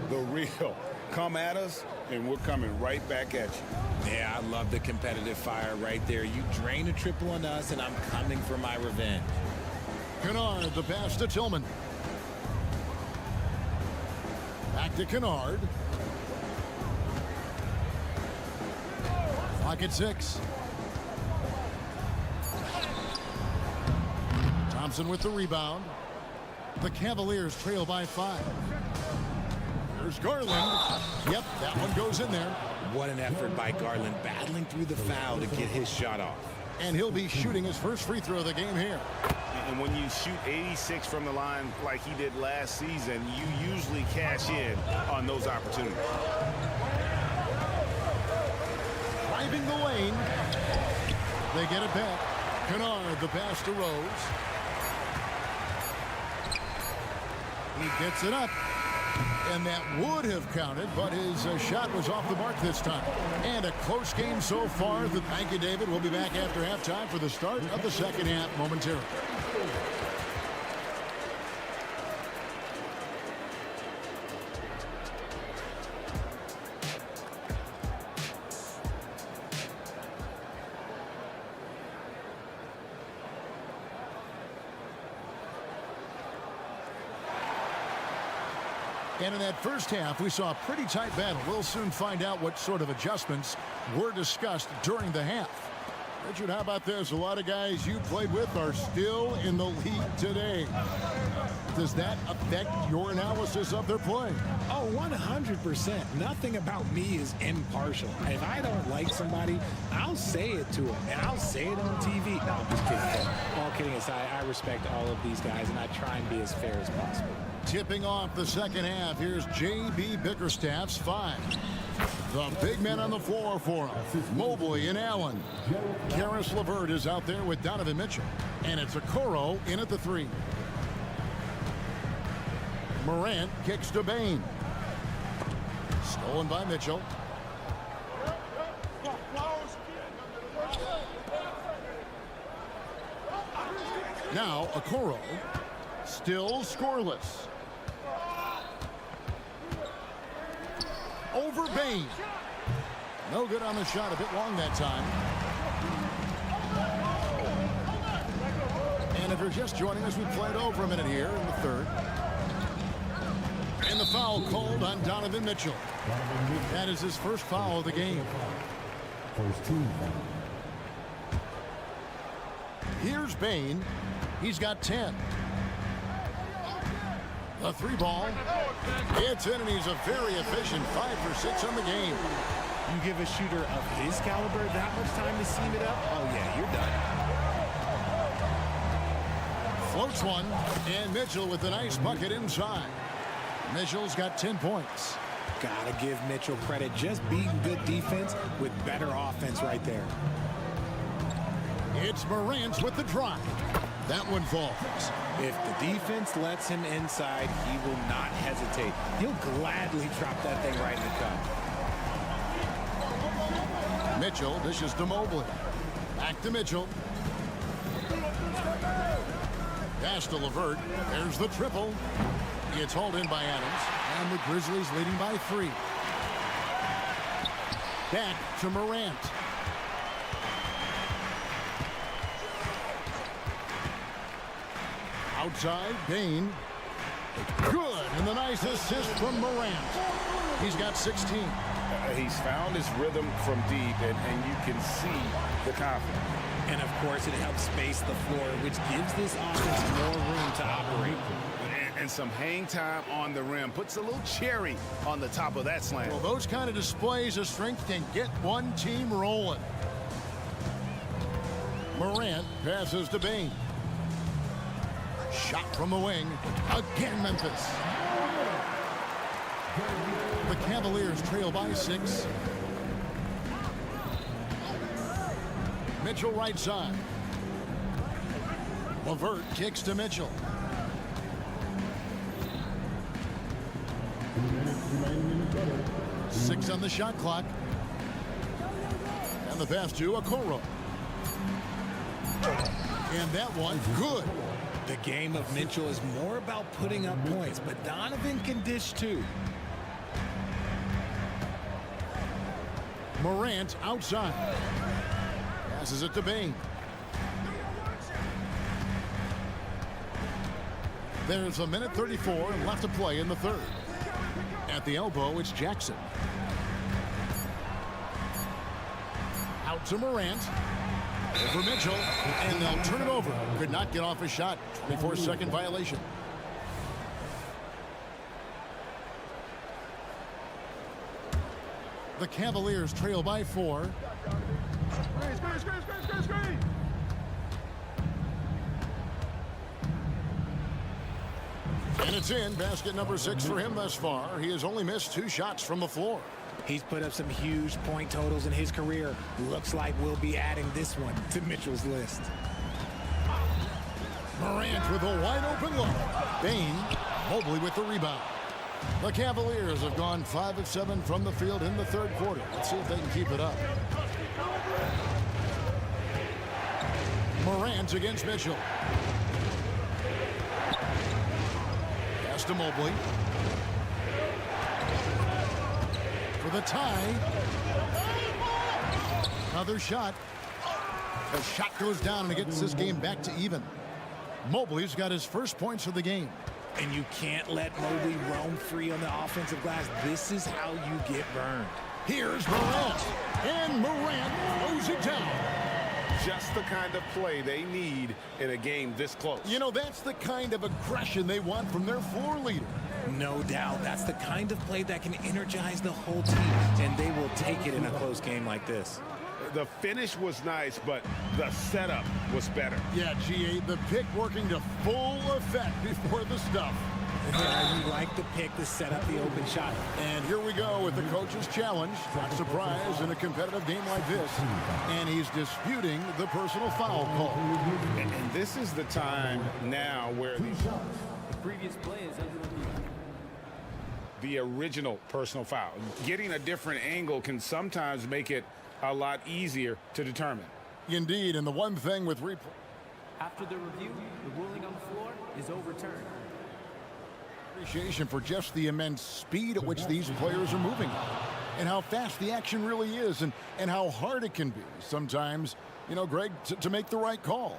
The real. Come at us, and we're coming right back at you. Yeah, I love the competitive fire right there. You drain a triple on us, and I'm coming for my revenge. Kennard, the pass to Tillman. Back to Kennard. Clock at 6. Thompson with the rebound. The Cavaliers trail by 5. There's Garland. Yep, that one goes in there. What an effort by Garland, battling through the foul to get his shot off. And he'll be shooting his first free throw of the game here. And when you shoot 86 from the line like he did last season, you usually cash in on those opportunities. Driving the lane. They get it back. Kennard, the pass to Rose. He gets it up. And that would have counted, but his shot was off the mark this time. And a close game so far. Thank you, David. We'll be back after halftime for the start of the second half momentarily. And in that first half, we saw a pretty tight battle. We'll soon find out what sort of adjustments were discussed during the half. Richard, how about this? A lot of guys you played with are still in the league today. Does that affect your analysis of their play? Oh, 100%. Nothing about me is impartial. If I don't like somebody, I'll say it to them, and I'll say it on TV. No, I'm just kidding. All kidding aside, I respect all of these guys, and I try and be as fair as possible. Tipping off the second half, here's J.B. Bickerstaff's 5. The big men on the floor for him. Mobley and Allen. Karis LeVert is out there with Donovan Mitchell. And it's Okoro in at the 3. Morant kicks to Bain. Stolen by Mitchell. Now Okoro. Still scoreless. Over Bain. No good on the shot. A bit long that time. And if you're just joining us, we played over a minute here in the third. And the foul called on Donovan Mitchell. That is his first foul of the game. First team. Here's Bain. He's got 10. The 3 ball. It's in, and he's a very efficient 5 for 6 on the game. You give a shooter of his caliber that much time to seam it up, oh yeah, you're done. Floats one, and Mitchell with a nice bucket inside. Mitchell's got 10 points. Gotta give Mitchell credit, just beating good defense with better offense right there. It's Morant with the drive. That one falls. If the defense lets him inside, he will not hesitate. He'll gladly drop that thing right in the cup. Mitchell dishes to Mobley. Back to Mitchell. Pass to LeVert. There's the triple. It's hauled in by Adams. And the Grizzlies leading by 3. Back to Morant. Outside, Bain. Good, and the nice assist from Morant. He's got 16. He's found his rhythm from deep, and you can see the confidence. And of course, it helps space the floor, which gives this offense more room to operate. And some hang time on the rim. Puts a little cherry on the top of that slam. Well, those kind of displays of strength can get one team rolling. Morant passes to Bain. Shot from the wing. Again, Memphis. The Cavaliers trail by 6. Mitchell right side. LeVert kicks to Mitchell. 6 on the shot clock. And the pass to Okoro. And that one, good. The game of Mitchell is more about putting up points, but Donovan can dish too. Morant outside. Passes it to Bain. There's a minute 34 left to play in the third. At the elbow, it's Jackson. Out to Morant. Over Mitchell. And they'll turn it over. Could not get off his shot. 24-second violation. The Cavaliers trail by 4. And it's in. Basket number 6 for him thus far. He has only missed 2 shots from the floor. He's put up some huge point totals in his career. Looks like we'll be adding this one to Mitchell's list. Morant with a wide open look. Bain, Mobley with the rebound. The Cavaliers have gone 5 of 7 from the field in the third quarter. Let's see if they can keep it up. Morant against Mitchell. Pass to Mobley. For the tie. Another shot. The shot goes down and it gets this game back to even. Mobley's got his first points of the game. And you can't let Mobley roam free on the offensive glass. This is how you get burned. Here's Morant. And Morant throws it down. Just the kind of play they need in a game this close. You know, that's the kind of aggression they want from their floor leader. No doubt. That's the kind of play that can energize the whole team. And they will take it in a close game like this. The finish was nice, but the setup was better. Yeah, GA, the pick working to full effect before the stuff. Yeah, you like the pick to set up the open shot. And here we go with the coach's challenge. Not surprised in a competitive game like this. And he's disputing the personal foul call. And this is the time now where The previous play is under review. the original personal foul. Getting a different angle can sometimes make it a lot easier to determine. Indeed, and the one thing with replay. After the review, the ruling on the floor is overturned. Appreciation for just the immense speed at which these players are moving and how fast the action really is and how hard it can be sometimes, you know, Greg, to make the right call.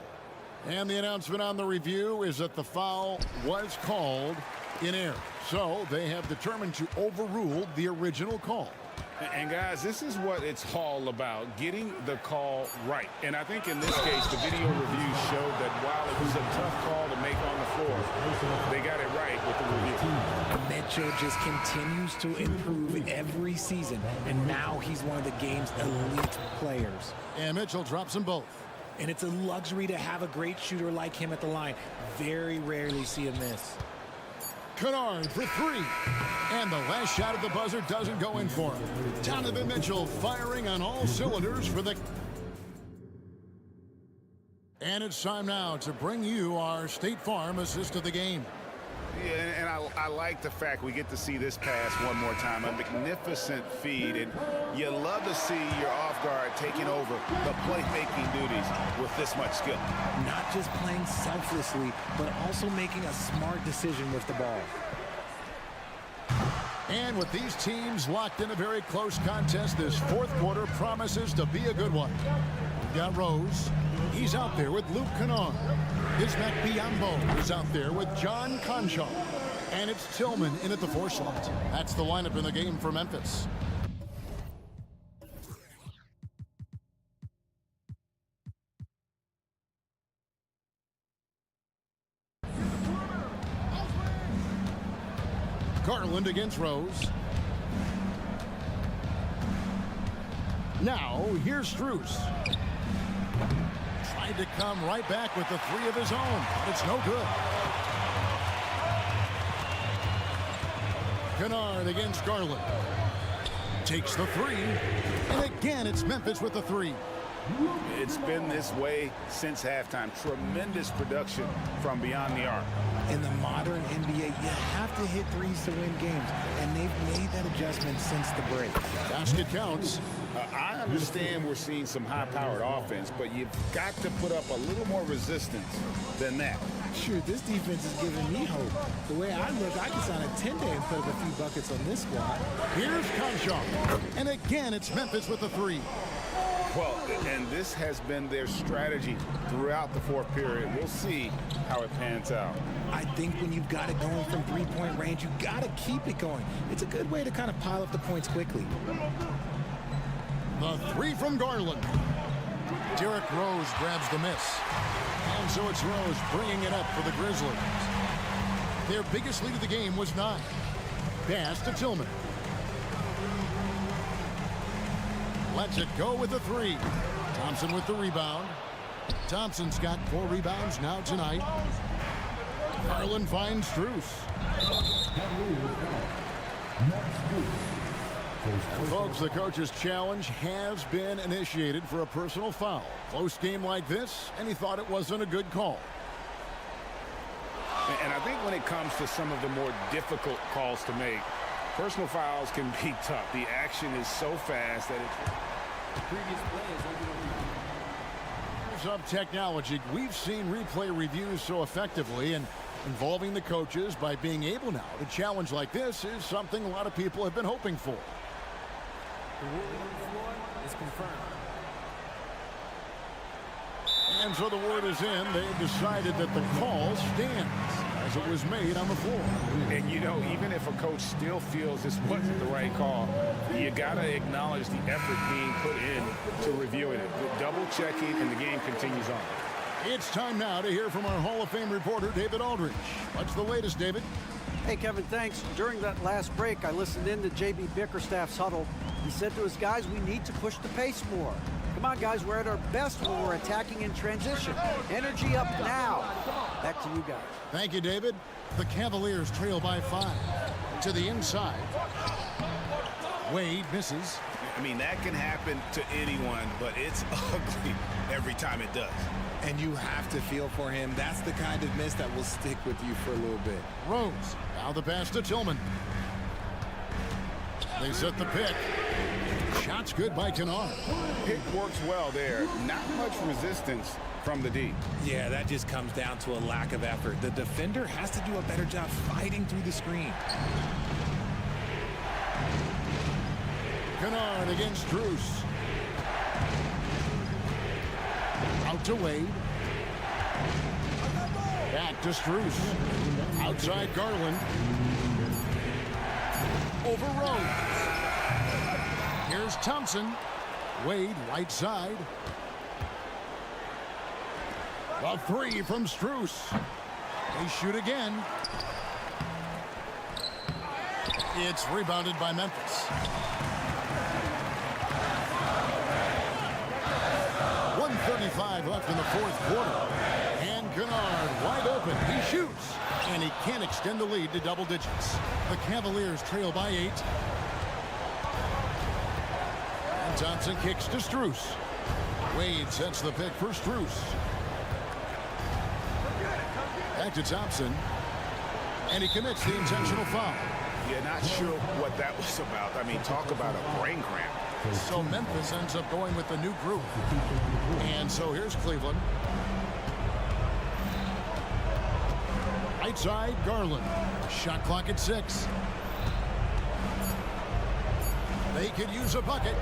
And the announcement on the review is that the foul was called in error. So they have determined to overrule the original call. And guys, this is what it's all about, getting the call right. And I think in this case, the video review showed that while it was a tough call to make on the floor, they got it right with the review. Mitchell just continues to improve every season, and now he's one of the game's elite players. And Mitchell drops them both. And it's a luxury to have a great shooter like him at the line. Very rarely see him miss. Kennard for 3. And the last shot at the buzzer doesn't go in for him. Donovan Mitchell firing on all cylinders for the... And it's time now to bring you our State Farm assist of the game. Yeah, and I like the fact we get to see this pass one more time. A magnificent feed, and you love to see your off guard taking over the playmaking duties with this much skill. Not just playing selflessly, but also making a smart decision with the ball. And with these teams locked in a very close contest, this fourth quarter promises to be a good one. We've got Rose. He's out there with Luke Kennard. Bismack Biyombo is out there with John Conchal. And it's Tillman in at the 4 slot. That's the lineup in the game for Memphis. Garland against Rose. Now, here's Strus. Tried to come right back with the 3 of his own, but it's no good. Kennard against Garland. Takes the 3. And again, it's Memphis with the 3. It's been this way since halftime. Tremendous production from beyond the arc. In the modern NBA, you have to hit threes to win games, and they've made that adjustment since the break. Basket counts. I understand we're seeing some high-powered offense, but you've got to put up a little more resistance than that. Sure, this defense is giving me hope. The way I look, I can sign a 10-day and put up a few buckets on this squad. Here's Conchon. And again, it's Memphis with the three. Well, and this has been their strategy throughout the fourth period. We'll see how it pans out. I think when you've got it going from three-point range, you got to keep it going. It's a good way to kind of pile up the points quickly. The three from Garland. Derrick Rose grabs the miss. And so it's Rose bringing it up for the Grizzlies. Their biggest lead of the game was 9. Pass to Tillman. Lets it go with the three. Thompson with the rebound. Thompson's got 4 rebounds now tonight. Garland finds Strus. Folks, the coach's challenge has been initiated for a personal foul. Close game like this, and he thought it wasn't a good call. And I think when it comes to some of the more difficult calls to make, personal fouls can be tough. The action is so fast that The previous play is over. Of technology, we've seen replay reviews so effectively, and involving the coaches by being able now to challenge like this is something a lot of people have been hoping for. The ruling on the floor is confirmed. And so the word is in. They've decided that the call stands as it was made on the floor. And, you know, even if a coach still feels this wasn't the right call, you got to acknowledge the effort being put in to reviewing it. Double checking, and the game continues on. It's time now to hear from our Hall of Fame reporter, David Aldridge. What's the latest, David? Hey, Kevin, thanks. During that last break, I listened in to J.B. Bickerstaff's huddle. He said to his guys, we need to push the pace more. Come on, guys, we're at our best when we're attacking in transition. Energy up now. Back to you guys. Thank you, David. The Cavaliers trail by 5. To the inside. Wade misses. I mean, that can happen to anyone, but it's ugly every time it does. And you have to feel for him. That's the kind of miss that will stick with you for a little bit. Rose. Now the pass to Tillman. They set the pick. Shot's good by Kennard. Pick works well there. Not much resistance from the D. Yeah, that just comes down to a lack of effort. The defender has to do a better job fighting through the screen. Kennard against Strus. Out to Wade. Back to Strus. Outside Garland. Over Rose. Here's Thompson. Wade right side. The three from Strus. They shoot again. It's rebounded by Memphis. 1:35 left in the fourth quarter. And Kennard wide open. He shoots. And he can't extend the lead to double digits. The Cavaliers trail by 8. And Thompson kicks to Strus. Wade sets the pick for Strus. Back to Thompson. And he commits the intentional foul. Yeah, not sure what that was about. I mean, talk about a brain cramp. So Memphis ends up going with the new group. And so here's Cleveland. Right side, Garland. Shot clock at 6. They could use a bucket.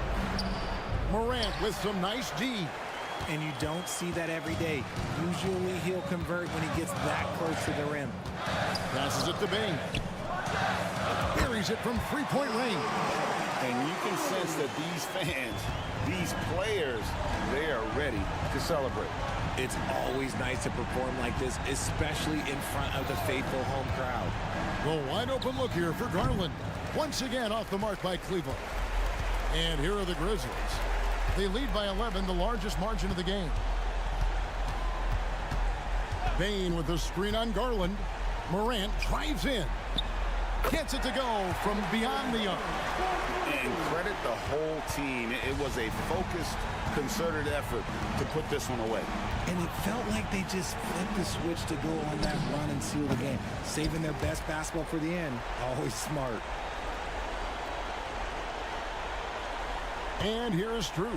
Morant with some nice D. And you don't see that every day. Usually he'll convert when he gets that close to the rim. Passes it to Bain. Buries it from three-point range. And you can sense that these fans, these players, they are ready to celebrate. It's always nice to perform like this, especially in front of the faithful home crowd. The wide open look here for Garland. Once again off the mark by Cleveland. And here are the Grizzlies. They lead by 11, the largest margin of the game. Bain with the screen on Garland. Morant drives in. Gets it to go from beyond the arc. And credit the whole team. It was a focused, concerted effort to put this one away. And it felt like they just flipped the switch to go on that run and seal the game. Saving their best basketball for the end. Always smart. And here's Strus.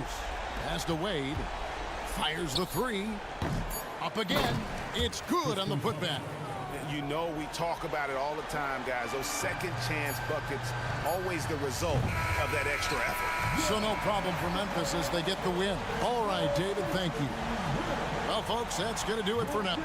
Pass to Wade. Fires the three. Up again. It's good on the putback. You know we talk about it all the time, guys. Those second chance buckets, always the result of that extra effort. So no problem for Memphis as they get the win. All right, David, thank you. Well, folks, that's going to do it for now.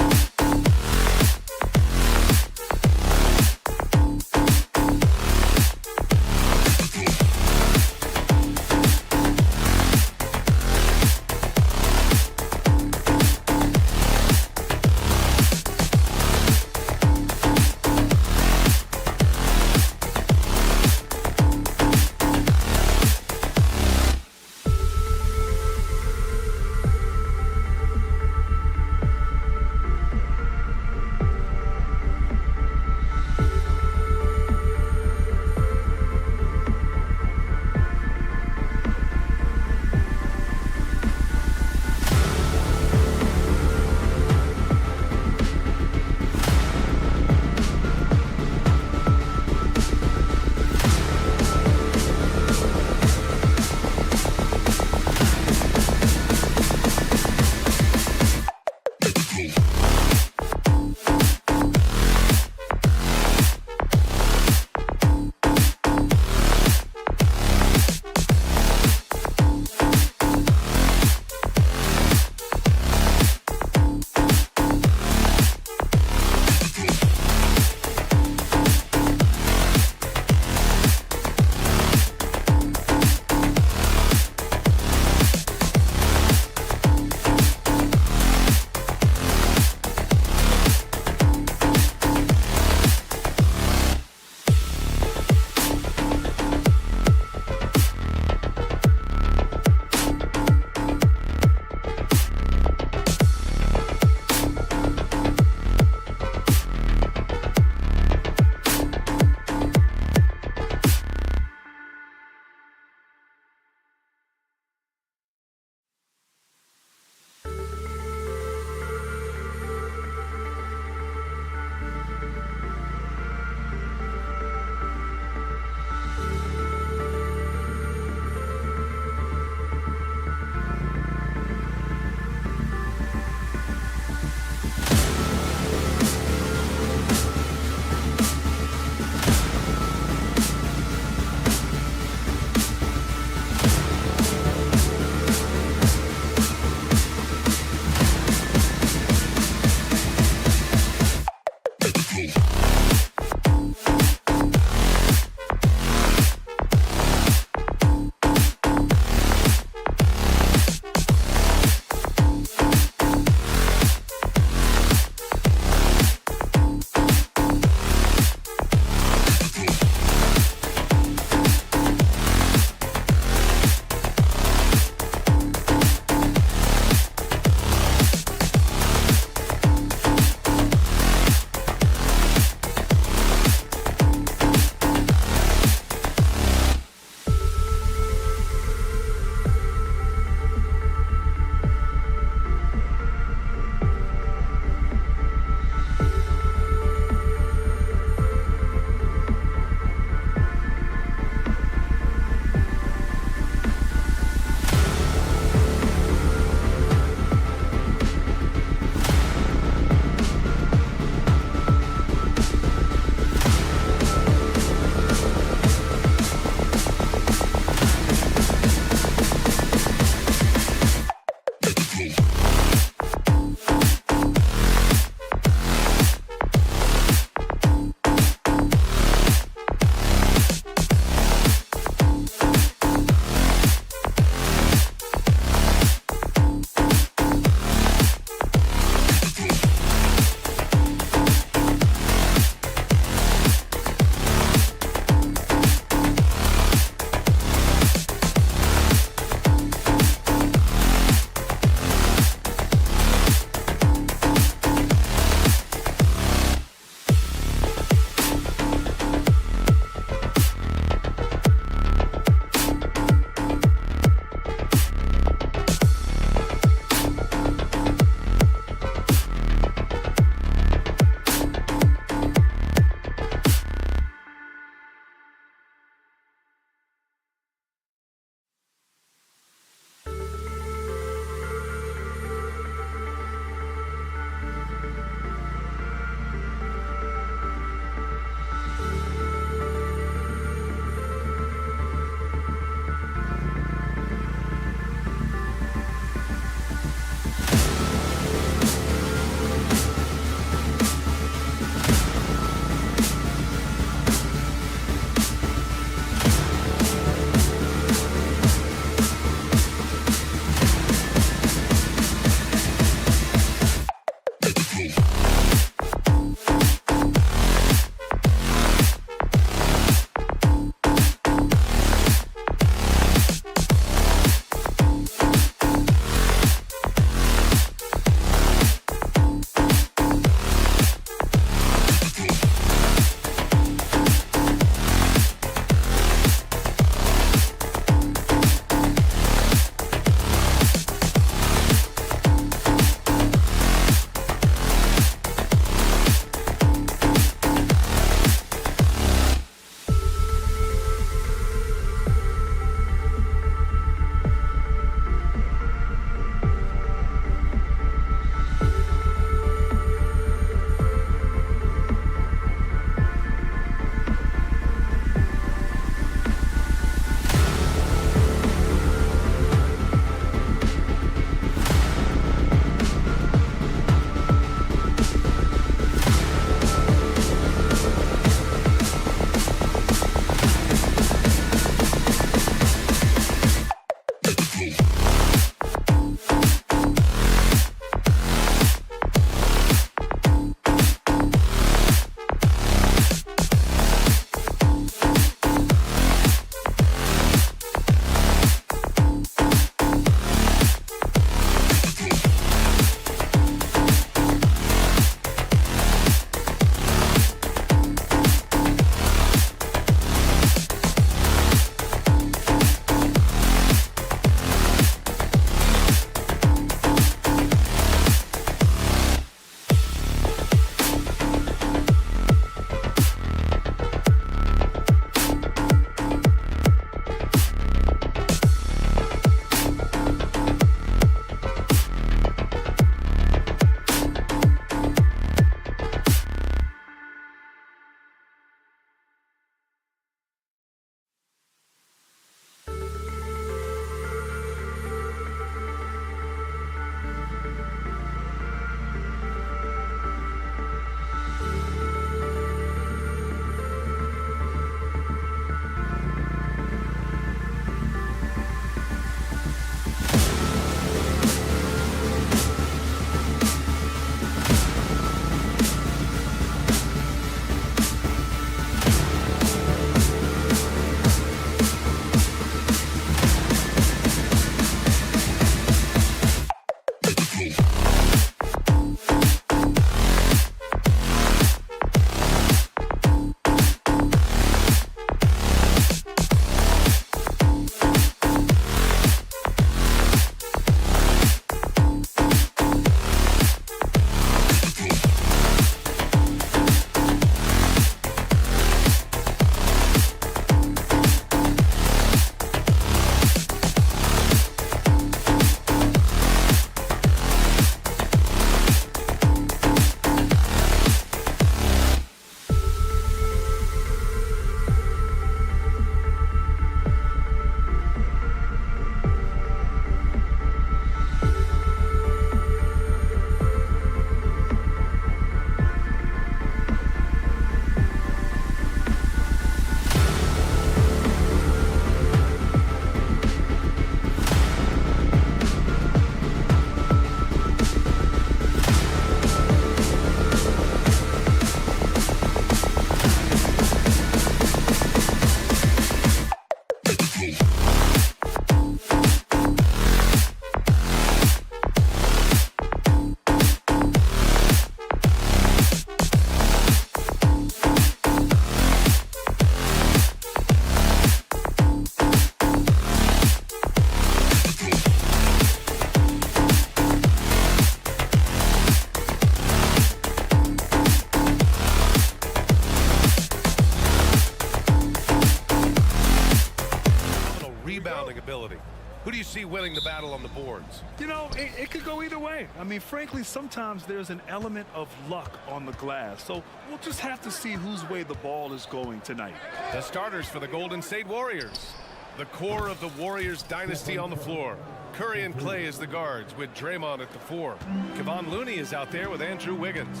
Who do you see winning the battle on the boards? You know, it could go either way. I mean, frankly, sometimes there's an element of luck on the glass. So we'll just have to see whose way the ball is going tonight. The starters for the Golden State Warriors. The core of the Warriors dynasty on the floor. Curry and Clay as the guards with Draymond at the 4. Kevon Looney is out there with Andrew Wiggins.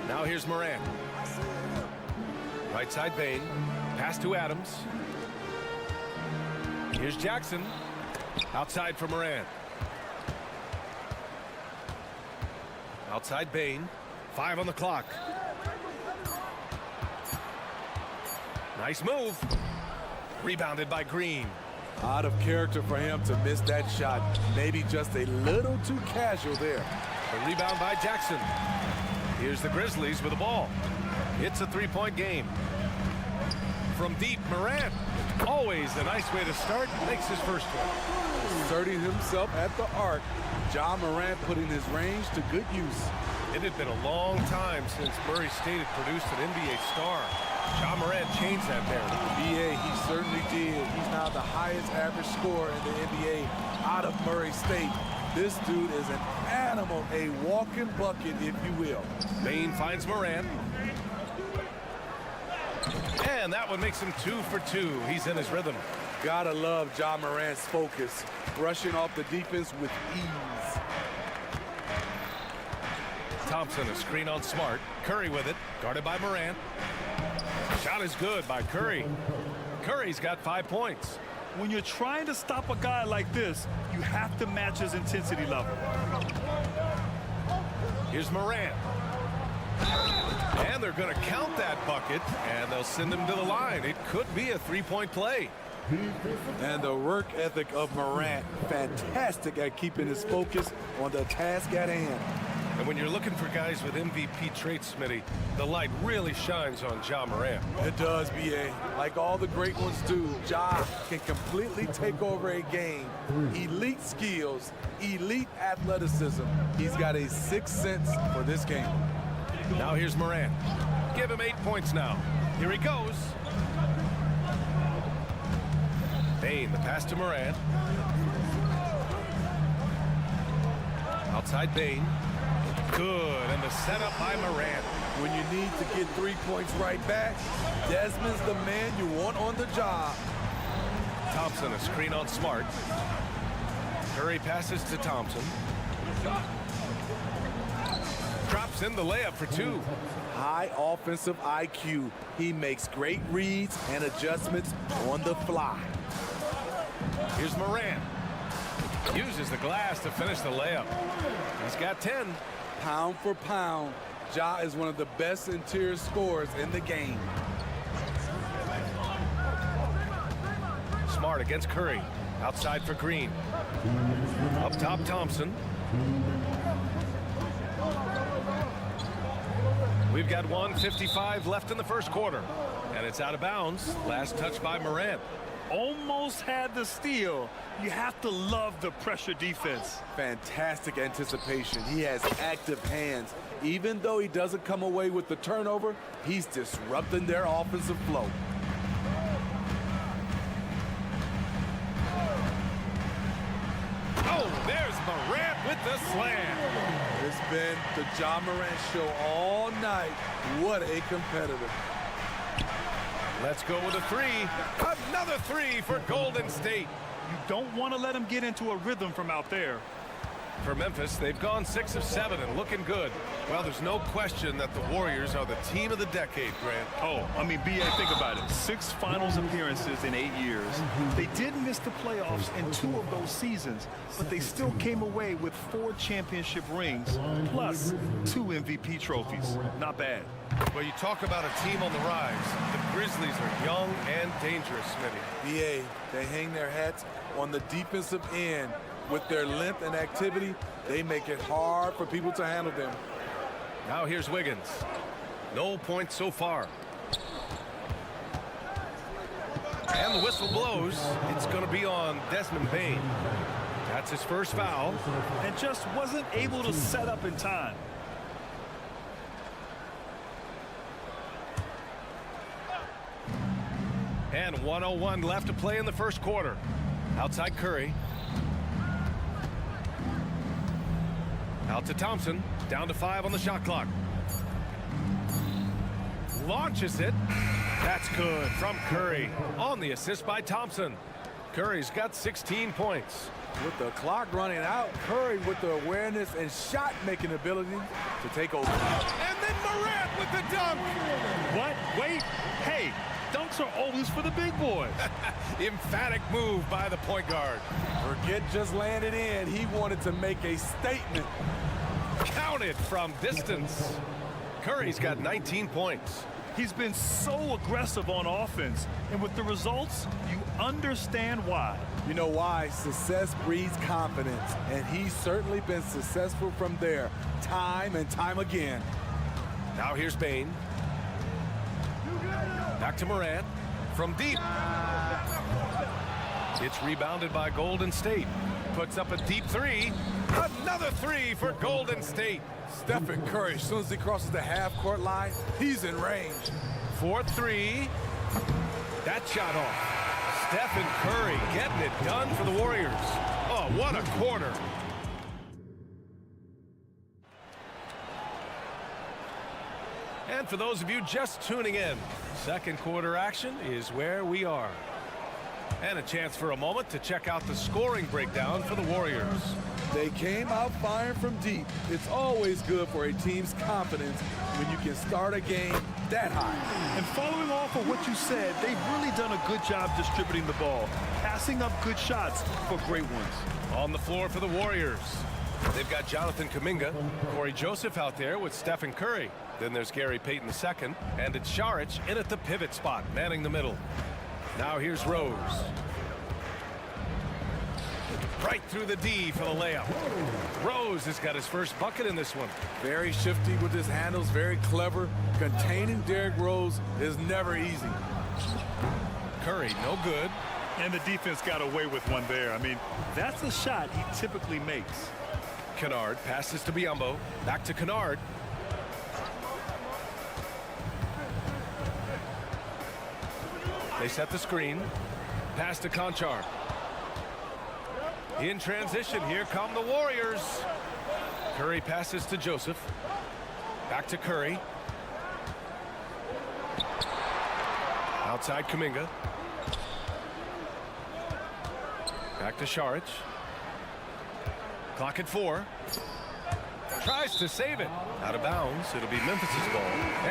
Now here's Morant. Right side Bane. Pass to Adams. Here's Jackson. Outside for Morant. Outside Bane. 5 on the clock. Nice move. Rebounded by Green. Out of character for him to miss that shot. Maybe just a little too casual there. The rebound by Jackson. Here's the Grizzlies with the ball. It's a 3-point game. From deep, Morant. Always a nice way to start. Makes his first one. Asserting himself at the arc. Ja Morant putting his range to good use. It had been a long time since Murray State had produced an NBA star. Ja Morant changed that narrative. BA, he certainly did. He's now the highest average scorer in the NBA out of Murray State. This dude is an animal, a walking bucket, if you will. Bane finds Morant. And that one makes him 2 for 2. He's in his rhythm. Gotta love Ja Morant's focus. Rushing off the defense with ease. Thompson, a screen on Smart. Curry with it, guarded by Morant. Shot is good by Curry. Curry's got 5 points. When you're trying to stop a guy like this, you have to match his intensity level. Here's Morant. And they're going to count that bucket, and they'll send him to the line. It could be a 3-point play. And the work ethic of Morant, fantastic at keeping his focus on the task at hand. And when you're looking for guys with MVP traits, Smitty, the light really shines on Ja Morant. It does, BA. Like all the great ones do, Ja can completely take over a game. Elite skills, elite athleticism. He's got a sixth sense for this game. Now here's Morant. Give him 8 points now. Here he goes. Bane, the pass to Morant. Outside Bane. Good, and the setup by Morant. When you need to get 3 points right back, Desmond's the man you want on the job. Thompson, a screen on Smart. Curry passes to Thompson. Drops in the layup for 2. High offensive IQ. He makes great reads and adjustments on the fly. Here's Morant. Uses the glass to finish the layup. He's got 10. Pound for pound, Ja is one of the best interior scorers in the game. Smart against Curry. Outside for Green. Up top, Thompson. We've got 1:55 left in the first quarter. And it's out of bounds. Last touch by Morant. Almost had the steal. You have to love the pressure defense. Fantastic anticipation. He has active hands. Even though he doesn't come away with the turnover, he's disrupting their offensive flow. Oh, there's Morant with the slam. It's been the Ja Morant show all night. What a competitor. Let's go with a 3. Another 3 for Golden State. You don't want to let him get into a rhythm from out there. For Memphis, they've gone 6 of 7 and looking good. Well, there's no question that the Warriors are the team of the decade, Grant. Oh, I mean, BA, think about it. 6 finals appearances in 8 years. They did miss the playoffs in 2 of those seasons, but they still came away with 4 championship rings, plus 2 MVP trophies. Not bad. Well, you talk about a team on the rise. The Grizzlies are young and dangerous, Smitty. BA, they hang their hats on the defensive end. With their length and activity, they make it hard for people to handle them. Now here's Wiggins. No points so far. And the whistle blows. It's going to be on Desmond Bane. That's his first foul. And just wasn't able to set up in time. And 1:01 left to play in the first quarter. Outside Curry. Out to Thompson. Down to 5 on the shot clock. Launches it. That's good from Curry. On the assist by Thompson. Curry's got 16 points. With the clock running out, Curry with the awareness and shot-making ability to take over. And then Morant with the dunk. What? Wait. Hey, dunks are always for the big boys. Emphatic move by the point guard. Forget just laying it in. He wanted to make a statement. Counted from distance. Curry's got 19 points. He's been so aggressive on offense, and with the results, you understand why. You know why? Success breeds confidence, and he's certainly been successful from there, time and time again. Now here's Bain. Back to Morant. From deep. It's rebounded by Golden State. Puts up a deep three. Another three for Golden State. Stephen Curry, as soon as he crosses the half-court line, he's in range. 4-3. That shot off. Stephen Curry getting it done for the Warriors. Oh, what a quarter. And for those of you just tuning in, second quarter action is where we are. And a chance for a moment to check out the scoring breakdown for the Warriors. They came out firing from deep. It's always good for a team's confidence when you can start a game that high. And following off of what you said, they've really done a good job distributing the ball, passing up good shots for great ones. On the floor for the Warriors, they've got Jonathan Kuminga, Corey Joseph out there with Stephen Curry. Then there's Gary Payton II, and it's Šarić in at the pivot spot, manning the middle. Now here's Rose. Right through the D for the layup. Rose has got his first bucket in this one. Very shifty with his handles, very clever. Containing Derrick Rose is never easy. Curry, no good. And the defense got away with one there. I mean, that's a shot he typically makes. Kennard passes to Biyombo. Back to Kennard. They set the screen. Pass to Conchar. In transition, here come the Warriors. Curry passes to Joseph. Back to Curry. Outside Kuminga. Back to Šarić. Clock at 4. Tries to save it. Out of bounds. It'll be Memphis's ball.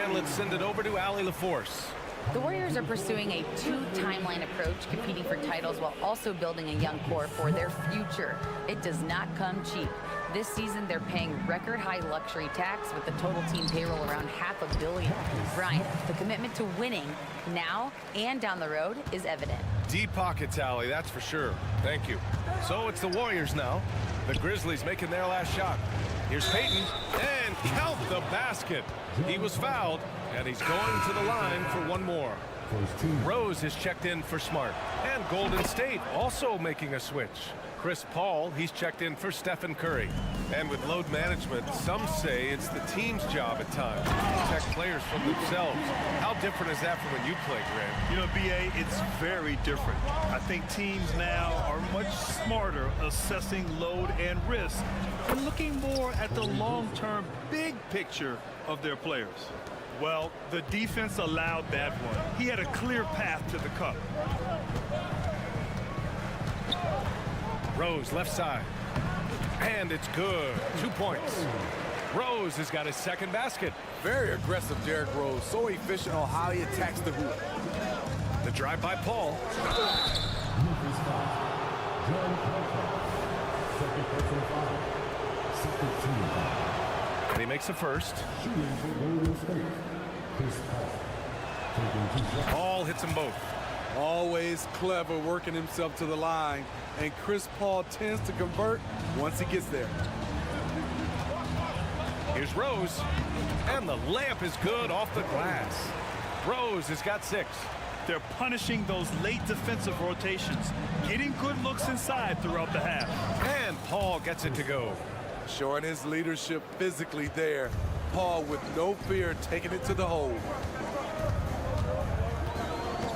And let's send it over to Allie LaForce. The Warriors are pursuing a two-timeline approach, competing for titles while also building a young core for their future. It does not come cheap. This season, they're paying record-high luxury tax with the total team payroll around $500 million. Brian, the commitment to winning now and down the road is evident. Deep pockets, Allie, that's for sure. Thank you. So it's the Warriors now. The Grizzlies making their last shot. Here's Payton, and count the basket. He was fouled, and he's going to the line for one more. Rose is checked in for Smart, and Golden State also making a switch. Chris Paul, he's checked in for Stephen Curry. And with load management, some say it's the team's job at times to protect players from themselves. How different is that from when you played, Grant? You know, B.A., it's very different. I think teams now are much smarter assessing load and risk and looking more at the long-term big picture of their players. Well, the defense allowed that one. He had a clear path to the cup. Rose left side. And it's good. 2 points. Rose has got his second basket. Very aggressive, Derrick Rose. So efficient on how he attacks the hoop. The drive by Paul. And he makes the first. Paul hits them both. Always clever working himself to the line. And Chris Paul tends to convert once he gets there. Here's Rose. And the layup is good off the glass. Rose has got 6. They're punishing those late defensive rotations, getting good looks inside throughout the half. And Paul gets it to go. Showing his leadership physically there. Paul with no fear taking it to the hole.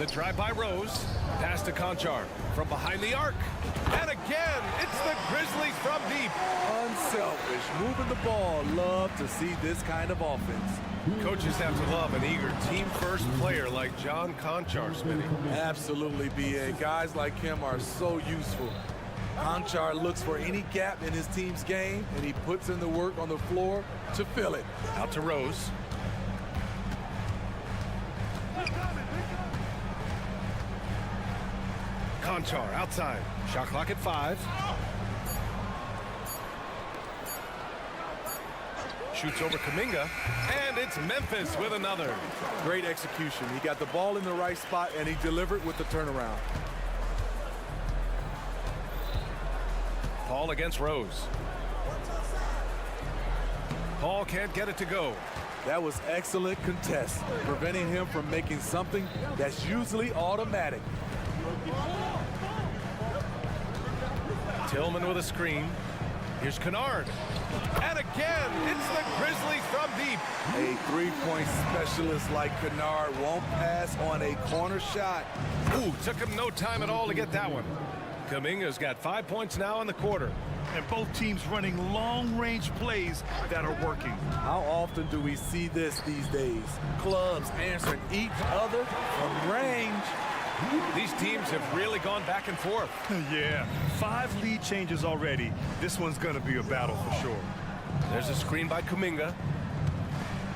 The drive by Rose. Pass to Conchar. From behind the arc. And again, it's the Grizzlies from deep. Unselfish, moving the ball. Love to see this kind of offense. Coaches have to love an eager team-first player like John Conchar, Smitty. Absolutely, B.A. Guys like him are so useful. Conchar looks for any gap in his team's game, and he puts in the work on the floor to fill it. Out to Rose. Conchar outside. Shot clock at 5. Shoots over Kuminga, and it's Memphis with another. Great execution. He got the ball in the right spot, and he delivered with the turnaround. Paul against Rose. Paul can't get it to go. That was excellent contest, preventing him from making something that's usually automatic. Tillman with a screen. Here's Kennard. And again, it's the Grizzlies from deep. A three-point specialist like Kennard won't pass on a corner shot. Ooh, took him no time at all to get that one. Kuminga's got 5 points now in the quarter. And both teams running long-range plays that are working. How often do we see this these days? Clubs answering each other from range. These teams have really gone back and forth. Yeah, 5 lead changes already. This one's going to be a battle for sure. There's a screen by Kuminga.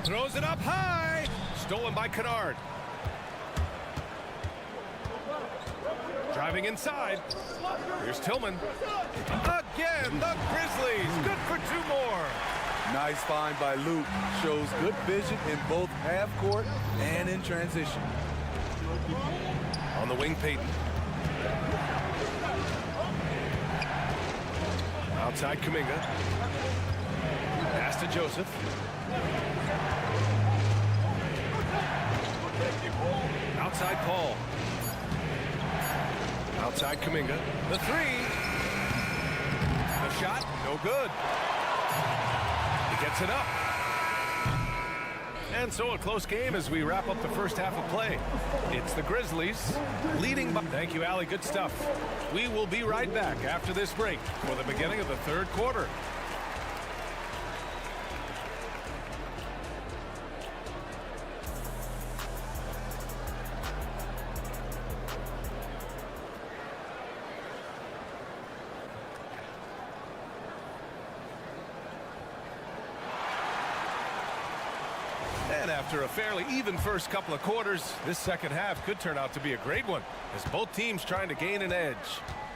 Throws it up high. Stolen by Kennard. Driving inside. Here's Tillman. Again, the Grizzlies. Good for 2 more. Nice find by Luke. Shows good vision in both half court and in transition. On the wing, Payton. Outside Kuminga. Pass to Joseph. Outside Paul. Outside Kuminga. The 3. The shot, no good. He gets it up. And so a close game as we wrap up the first half of play. It's the Grizzlies leading by... Thank you, Allie. Good stuff. We will be right back after this break for the beginning of the third quarter. And after a fairly even first couple of quarters, this second half could turn out to be a great one as both teams trying to gain an edge.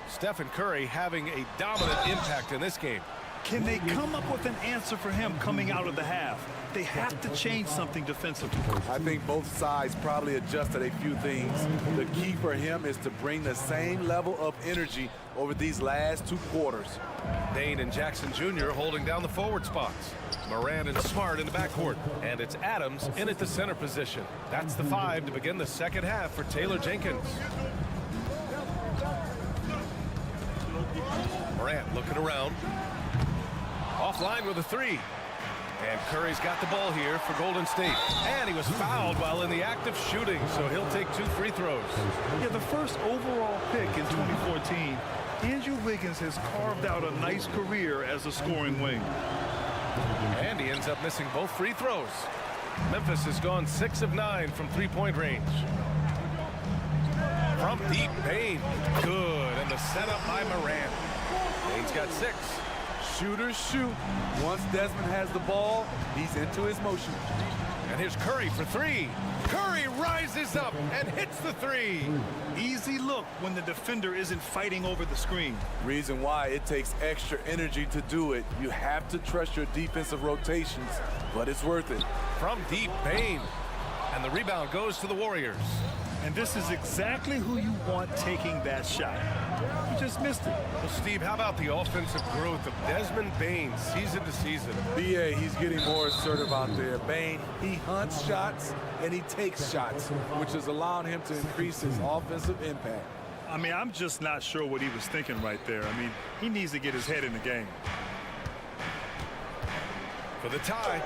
Stephen Curry having a dominant impact in this game. Can they come up with an answer for him coming out of the half? They have to change something defensively. I think both sides probably adjusted a few things. The key for him is to bring the same level of energy over these last 2 quarters. Dane and Jackson Jr. holding down the forward spots. Moran and Smart in the backcourt. And it's Adams in at the center position. That's the 5 to begin the second half for Taylor Jenkins. Morant looking around. Offline with a 3. And Curry's got the ball here for Golden State. And he was fouled while in the act of shooting, so he'll take 2 free throws. Yeah, the first overall pick in 2014, Andrew Wiggins has carved out a nice career as a scoring wing. And he ends up missing both free throws. Memphis has gone 6 of 9 from 3-point range. From deep, Bane. Good, and the setup by Morant. Bane's got 6. Shooters shoot. Once Desmond has the ball, he's into his motion. And here's Curry for 3. Curry rises up and hits the 3. Easy look when the defender isn't fighting over the screen. Reason why it takes extra energy to do it. You have to trust your defensive rotations, but it's worth it. From deep, Bane. And the rebound goes to the Warriors. And this is exactly who you want taking that shot. You just missed it. Well, Steve, how about the offensive growth of Desmond Bane season to season? BA, he's getting more assertive out there. Bane, he hunts shots and he takes shots, which is allowing him to increase his offensive impact. I mean, I'm just not sure what he was thinking right there. I mean, he needs to get his head in the game. For the tie.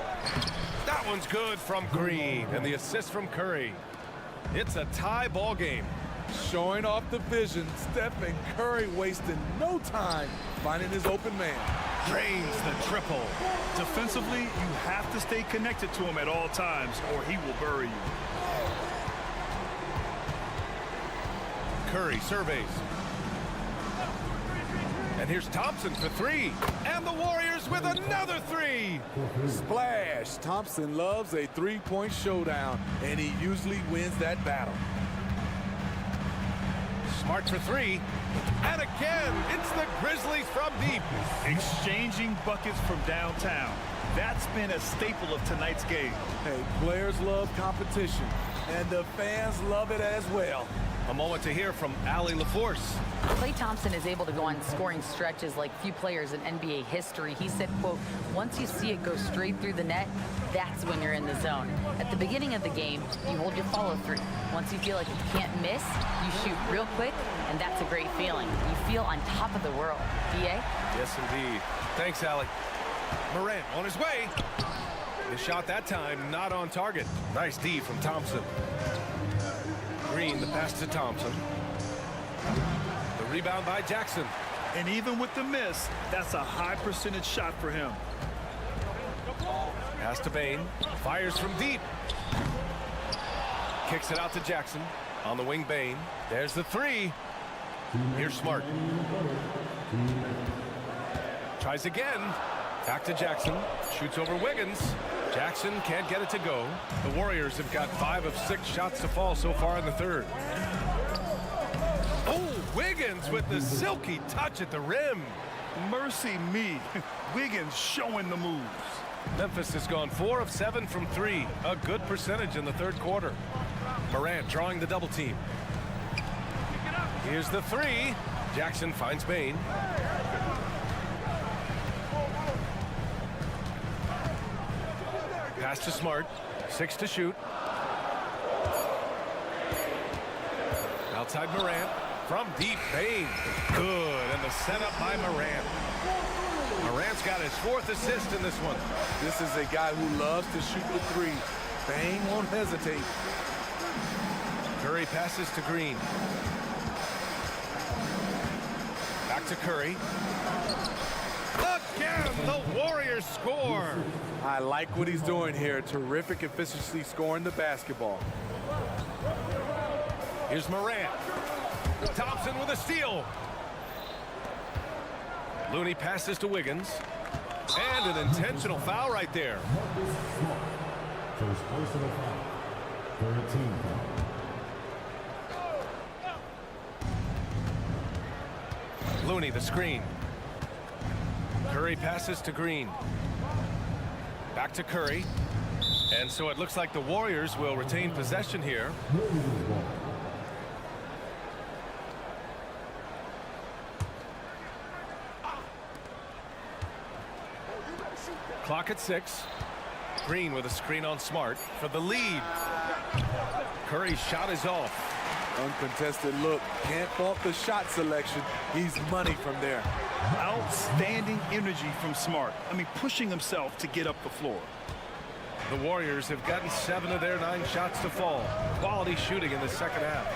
That one's good from Green, and the assist from Curry. It's a tie ball game. Showing off the vision, Stephen Curry wasting no time finding his open man. Drains the triple. Defensively, you have to stay connected to him at all times, or he will bury you. Curry surveys. And here's Thompson for three. And the Warriors with another three. Splash! Thompson loves a three-point showdown, and he usually wins that battle. Smart for three. And again, it's the Grizzlies from deep. Exchanging buckets from downtown. That's been a staple of tonight's game. Hey, players love competition, and the fans love it as well. A moment to hear from Allie LaForce. Klay Thompson is able to go on scoring stretches like few players in NBA history. He said, quote, once you see it go straight through the net, that's when you're in the zone. At the beginning of the game, you hold your follow through. Once you feel like you can't miss, you shoot real quick, and that's a great feeling. You feel on top of the world. D.A.? Yes, indeed. Thanks, Allie. Morant on his way. The shot that time not on target. Nice D from Thompson. Green, the pass to Thompson. The rebound by Jackson. And even with the miss, that's a high percentage shot for him. Pass to Bane. Fires from deep. Kicks it out to Jackson. On the wing, Bane. There's the three. Here's Smart. Tries again. Back to Jackson. Shoots over Wiggins. Jackson can't get it to go. The Warriors have got 5 of 6 shots to fall so far in the third. Oh, Wiggins with the silky touch at the rim. Mercy me. Wiggins showing the moves. Memphis has gone 4 of 7 from 3. A good percentage in the third quarter. Morant drawing the double team. Here's the three. Jackson finds Bane. Pass to Smart. 6 to shoot. Outside Morant. From deep, Bane. Good. And the setup by Morant. Morant's got his 4th assist in this one. This is a guy who loves to shoot the three. Bane won't hesitate. Curry passes to Green. Back to Curry. Again, the Warriors score. I like what he's doing here. Terrific efficiency scoring the basketball. Here's Morant. Thompson with a steal. Looney passes to Wiggins. And an intentional foul right there. First personal foul. 13 foul. Looney, the screen. Curry passes to Green. Back to Curry. And so it looks like the Warriors will retain possession here. Clock at 6. Green with a screen on Smart for the lead. Curry's shot is off. Uncontested look. Can't fault the shot selection. He's money from there. Outstanding energy from Smart. I mean, pushing himself to get up the floor. The Warriors have gotten 7 of their 9 shots to fall. Quality shooting in the second half.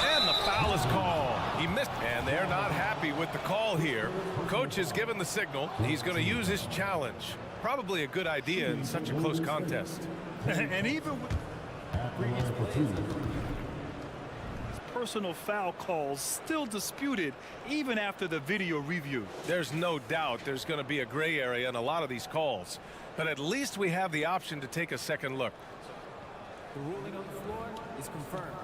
And the foul is called. He missed, and they're not happy with the call here. Coach has given the signal. He's going to use his challenge. Probably a good idea in such a close contest. And even with personal foul calls still disputed even after the video review. There's no doubt there's going to be a gray area in a lot of these calls. But at least we have the option to take a second look. The ruling on the floor is confirmed.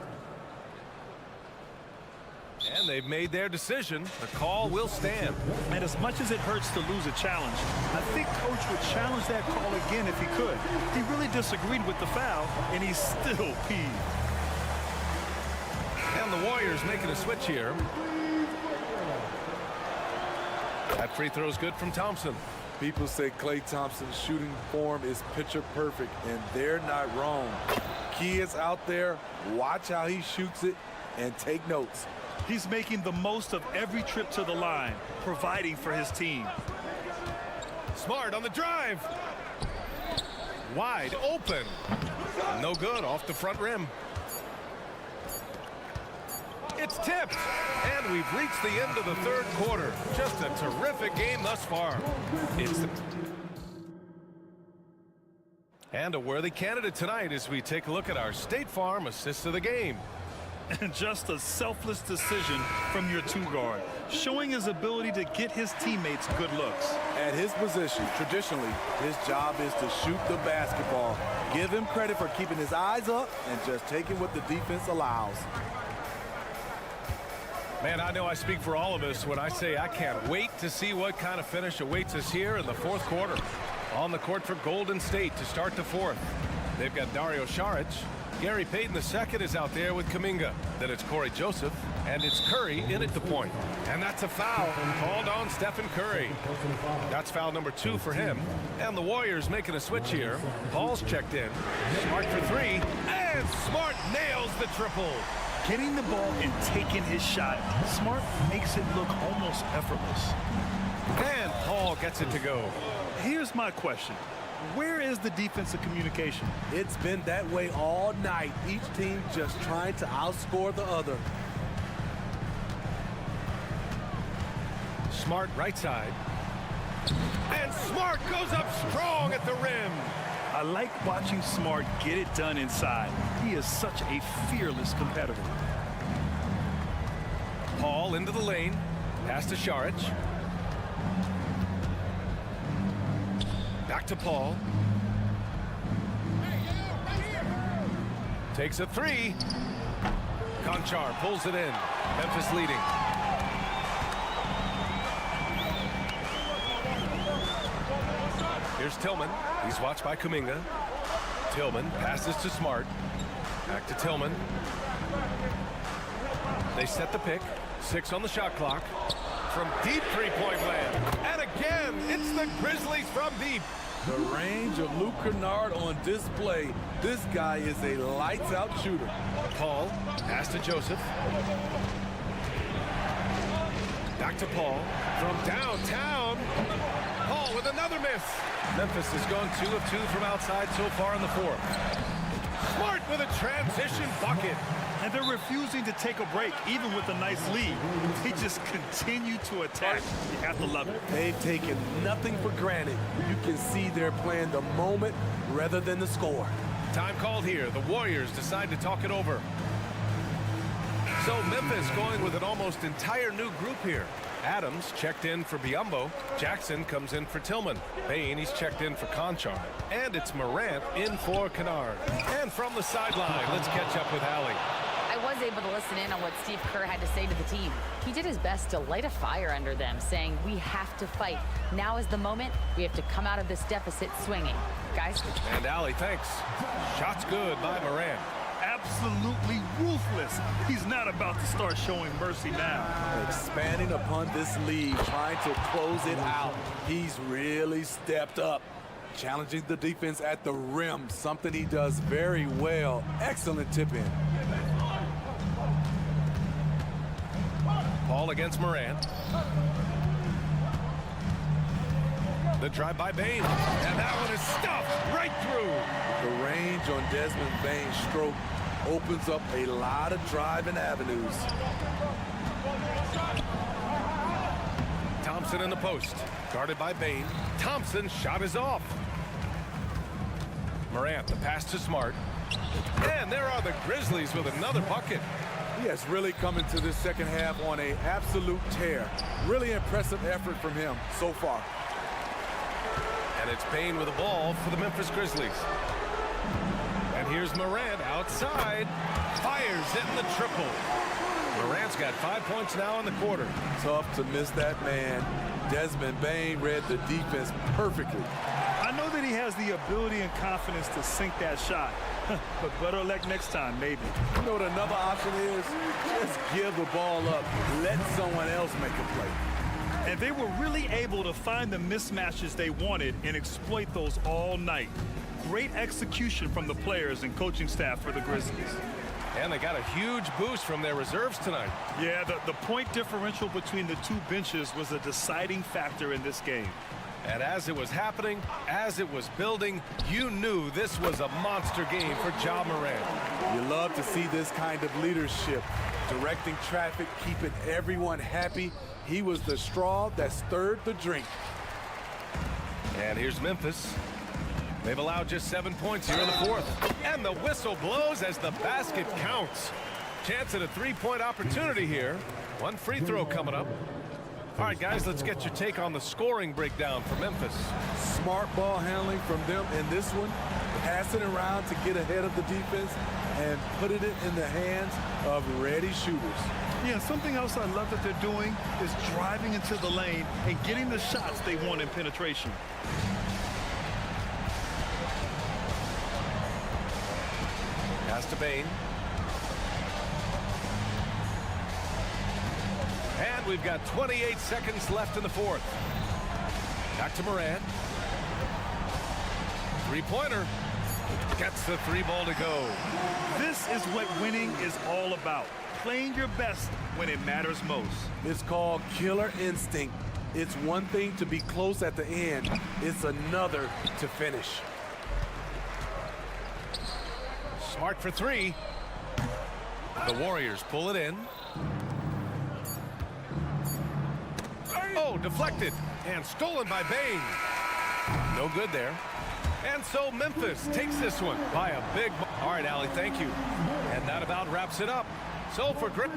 And they've made their decision. The call will stand. And as much as it hurts to lose a challenge, I think Coach would challenge that call again if he could. He really disagreed with the foul, and he's still peeved. And the Warriors making a switch here. That free throw is good from Thompson. People say Klay Thompson's shooting form is picture perfect, and they're not wrong. Kids out there, watch how he shoots it and take notes. He's making the most of every trip to the line, providing for his team. Smart on the drive. Wide open. No good, off the front rim. It's tipped. And we've reached the end of the third quarter. Just a terrific game thus far. And a worthy candidate tonight as we take a look at our State Farm assist of the game. And just a selfless decision from your two-guard, showing his ability to get his teammates good looks. At his position, traditionally, his job is to shoot the basketball. Give him credit for keeping his eyes up and just taking what the defense allows. Man, I know I speak for all of us when I say I can't wait to see what kind of finish awaits us here in the fourth quarter. On the court for Golden State to start the fourth. They've got Dario Saric. Gary Payton II is out there with Kuminga. Then it's Corey Joseph, and it's Curry in at the point. And that's a foul called on Stephen Curry. That's foul number 2 for him. And the Warriors making a switch here. Paul's checked in. Smart for 3, and Smart nails the triple. Getting the ball and taking his shot, Smart makes it look almost effortless. And Paul gets it to go. Here's my question. Where is the defensive communication? It's been that way all night. Each team just trying to outscore the other. Smart right side. And Smart goes up strong at the rim. I like watching Smart get it done inside. He is such a fearless competitor. Paul into the lane. Pass to Saric. Back to Paul. Takes a 3. Conchar pulls it in. Memphis leading. Here's Tillman. He's watched by Kuminga. Tillman passes to Smart. Back to Tillman. They set the pick. 6 on the shot clock. From deep three-point land. And again, it's the Grizzlies from deep. The range of Luke Kennard on display. This guy is a lights-out shooter. Paul, pass to Joseph. Back to Paul. From downtown. Paul with another miss. Memphis has gone 2 of 2 from outside so far in the fourth. Smart with a transition bucket. And they're refusing to take a break, even with a nice lead. They just continue to attack. You have to love it. They've taken nothing for granted. You can see they're playing the moment rather than the score. Time called here. The Warriors decide to talk it over. So Memphis going with an almost entire new group here. Adams checked in for Biyombo. Jackson comes in for Tillman. Bain, he's checked in for Conchar. And it's Morant in for Kennard. And from the sideline, let's catch up with Allie. I was able to listen in on what Steve Kerr had to say to the team. He did his best to light a fire under them, saying, we have to fight. Now is the moment. We have to come out of this deficit swinging. Guys? And Allie, thanks. Shot's good by Morant. Absolutely ruthless. He's not about to start showing mercy now. Expanding upon this lead, trying to close it out. He's really stepped up. Challenging the defense at the rim, something he does very well. Excellent tip-in. Paul against Morant. The drive by Bain. And that one is stuffed right through. The range on Desmond Bain's stroke opens up a lot of driving avenues. Thompson in the post. Guarded by Bain. Thompson's shot is off. Morant, the pass to Smart. And there are the Grizzlies with another bucket. He has really come into this second half on an absolute tear. Really impressive effort from him so far. And it's Bain with the ball for the Memphis Grizzlies. And here's Morant outside. Fires in the triple. Morant's got 5 points now in the quarter. Tough to miss that man. Desmond Bain read the defense perfectly. I know that he has the ability and confidence to sink that shot. But better luck next time, maybe. You know what another option is? Just give the ball up. Let someone else make a play. And they were really able to find the mismatches they wanted and exploit those all night. Great execution from the players and coaching staff for the Grizzlies. And they got a huge boost from their reserves tonight. Yeah, the point differential between the two benches was a deciding factor in this game. And as it was happening, as it was building, you knew this was a monster game for Ja Morant. You love to see this kind of leadership, directing traffic, keeping everyone happy. He was the straw that stirred the drink. And here's Memphis. They've allowed just 7 points here in the fourth. And the whistle blows as the basket counts. Chance at a three-point opportunity here. One free throw coming up. All right, guys, let's get your take on the scoring breakdown for Memphis. Smart ball handling from them in this one. Passing around to get ahead of the defense and putting it in the hands of ready shooters. Yeah, something else I love that they're doing is driving into the lane and getting the shots they want in penetration. Pass to Bain. And we've got 28 seconds left in the fourth. Back to Morant. Three-pointer. Gets the three ball to go. This is what winning is all about. Playing your best when it matters most. It's called killer instinct. It's one thing to be close at the end. It's another to finish. Smart for three. The Warriors pull it in. Oh, deflected and stolen by Bain. No good there. And so Memphis takes this one by a big. All right, Allie, thank you. And that about wraps it up. So for Griff.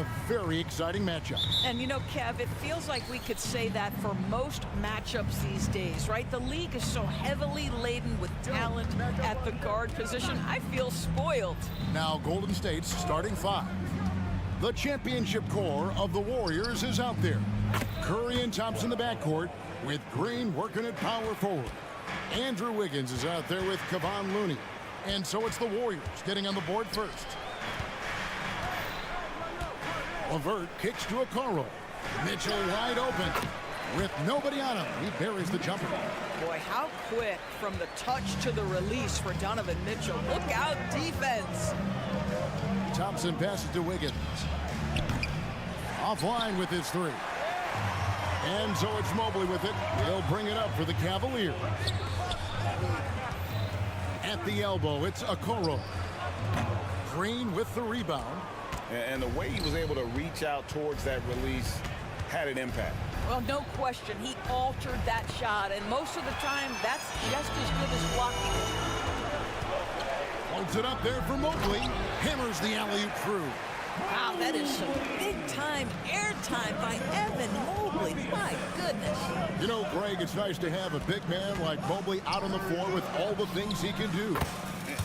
a very exciting matchup. And you know, Kev, it feels like we could say that for most matchups these days, right? The league is so heavily laden with talent at the guard position. I feel spoiled. Now Golden State's starting five. The championship core of the Warriors is out there. Curry and Thompson in the backcourt, with Green working at power forward. Andrew Wiggins is out there with Kevon Looney. And so it's the Warriors getting on the board first. LeVert kicks to Okoro. Mitchell wide open. With nobody on him, he buries the jumper. Boy, how quick from the touch to the release for Donovan Mitchell. Look out, defense. Thompson passes to Wiggins. Offline with his three. And so it's Mobley with it. He'll bring it up for the Cavaliers. At the elbow, it's Okoro. Green with the rebound. And the way he was able to reach out towards that release had an impact. Well, no question. He altered that shot, and most of the time, that's just as good as blocking. Holds it up there for Mobley. Hammers the alley-oop through. Wow, that is some big-time airtime by Evan Mobley. My goodness. You know, Greg, it's nice to have a big man like Mobley out on the floor with all the things he can do.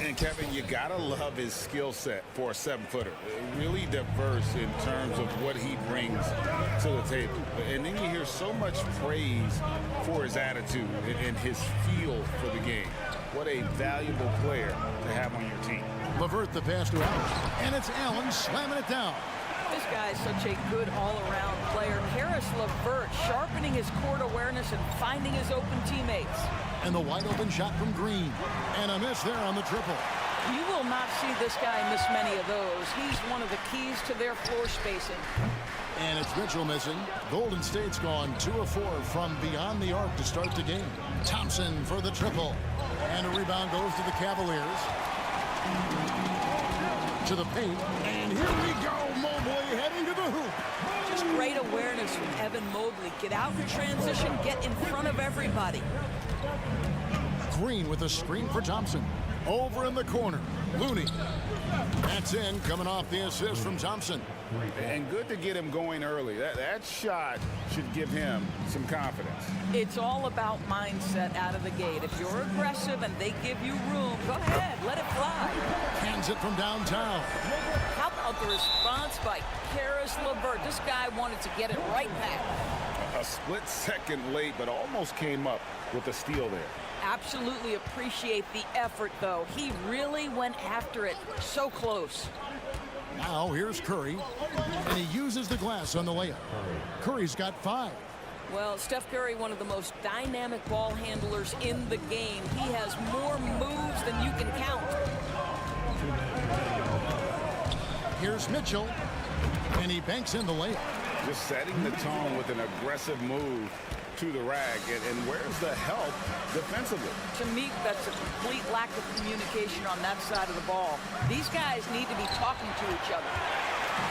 And Kevin, you gotta love his skill set for a 7-footer. Really diverse in terms of what he brings to the table. And then you hear so much praise for his attitude and his feel for the game. What a valuable player to have on your team. LeVert the pass to Allen. And it's Allen slamming it down. This guy is such a good all-around player. Karis LeVert sharpening his court awareness and finding his open teammates. And the wide open shot from Green. And a miss there on the triple. You will not see this guy miss many of those. He's one of the keys to their floor spacing. And it's Mitchell missing. Golden State's gone 2 of 4 from beyond the arc to start the game. Thompson for the triple. And a rebound goes to the Cavaliers. To the paint. And here we go. Mobley heading to the hoop. Just great awareness from Evan Mobley. Get out in transition. Get in front of everybody. Green with a screen for Thompson. Over in the corner. Looney. That's in, coming off the assist from Thompson. And good to get him going early. That shot should give him some confidence. It's all about mindset out of the gate. If you're aggressive and they give you room, go ahead, let it fly. Hands it from downtown. How about the response by Karis LeVert? This guy wanted to get it right back. A split second late, but almost came up with a steal there. Absolutely appreciate the effort, though. He really went after it. So close. Now here's Curry, and he uses the glass on the layup. Curry's got 5. Well, Steph Curry, one of the most dynamic ball handlers in the game. He has more moves than you can count. Here's Mitchell, and he banks in the layup. Just setting the tone with an aggressive move to the rag. And where's the help defensively? To me, that's a complete lack of communication on that side of the ball. These guys need to be talking to each other.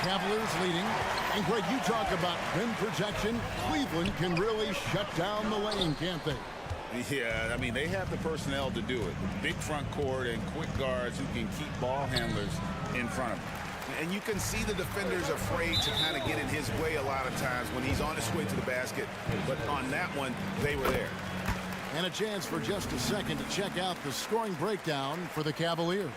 Cavaliers leading. And Greg, you talk about rim protection. Cleveland can really shut down the lane, can't they? Yeah, I mean, they have the personnel to do it. Big front court and quick guards who can keep ball handlers in front of them. And you can see the defenders afraid to kind of get in his way a lot of times when he's on his way to the basket. But on that one, they were there. And a chance for just a second to check out the scoring breakdown for the Cavaliers.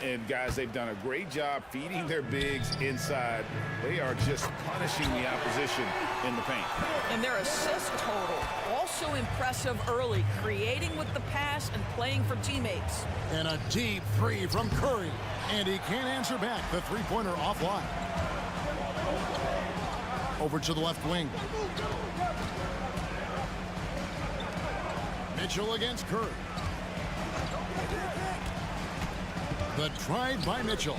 And guys, they've done a great job feeding their bigs inside. They are just punishing the opposition in the paint. And their assist total, also impressive early, creating with the pass and playing for teammates. And a deep 3 from Curry. And he can't answer back. The three-pointer offline. Over to the left wing. Mitchell against Curry. The drive by Mitchell.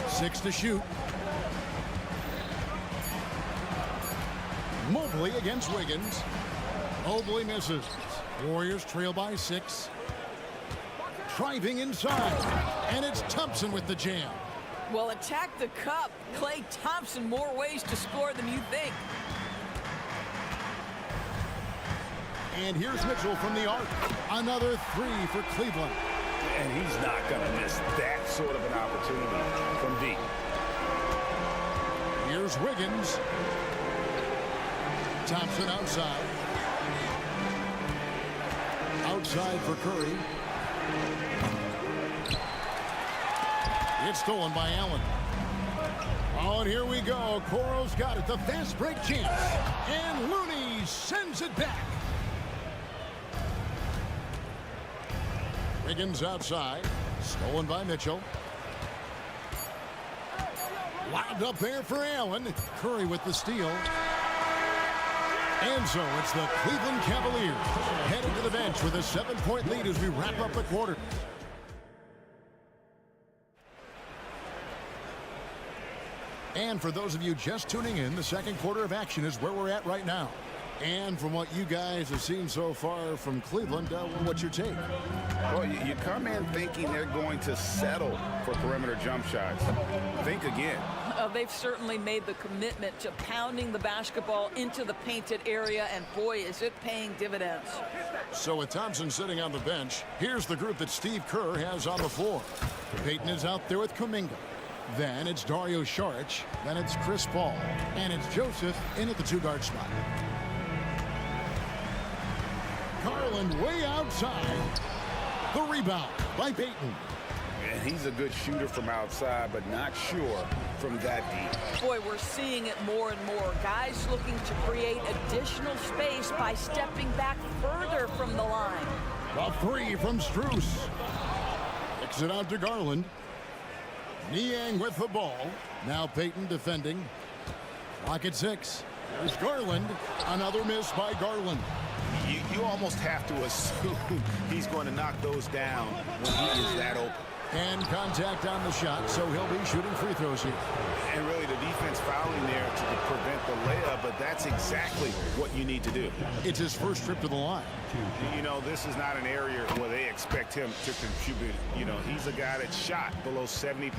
6 to shoot. Mobley against Wiggins. Mobley misses. Warriors trail by 6. Driving inside. And it's Thompson with the jam. Well, attack the cup. Klay Thompson, more ways to score than you think. And here's Mitchell from the arc. Another 3 for Cleveland. And he's not going to miss that sort of an opportunity from deep. Here's Wiggins. Thompson outside. Outside for Curry. It's stolen by Allen. Oh, and here we go. Coro's got it. The fast break chance. And Looney sends it back. Wiggins outside. Stolen by Mitchell. Lobbed up there for Allen. Curry with the steal. And so it's the Cleveland Cavaliers headed to the bench with a 7-point lead as we wrap up the quarter. And for those of you just tuning in, the second quarter of action is where we're at right now. And from what you guys have seen so far from Cleveland, what's your take? Well, you come in thinking they're going to settle for perimeter jump shots. Think again. They've certainly made the commitment to pounding the basketball into the painted area, and boy, is it paying dividends. So with Thompson sitting on the bench, here's the group that Steve Kerr has on the floor. Payton is out there with Kuminga. Then it's Dario Saric. Then it's Chris Paul. And it's Joseph in at the 2-guard spot. Garland way outside. The rebound by Payton. And he's a good shooter from outside, but not sure from that deep. Boy, we're seeing it more and more. Guys looking to create additional space by stepping back further from the line. The 3 from Strus. Kicks it out to Garland. Niang with the ball. Now Payton defending. Clock at 6. There's Garland. Another miss by Garland. You almost have to assume he's going to knock those down when he is that open. And contact on the shot, so he'll be shooting free throws here. And really the defense fouling there to prevent the layup, but that's exactly what you need to do. It's his first trip to the line. You know, this is not an area where they expect him to contribute. You know, he's a guy that shot below 70%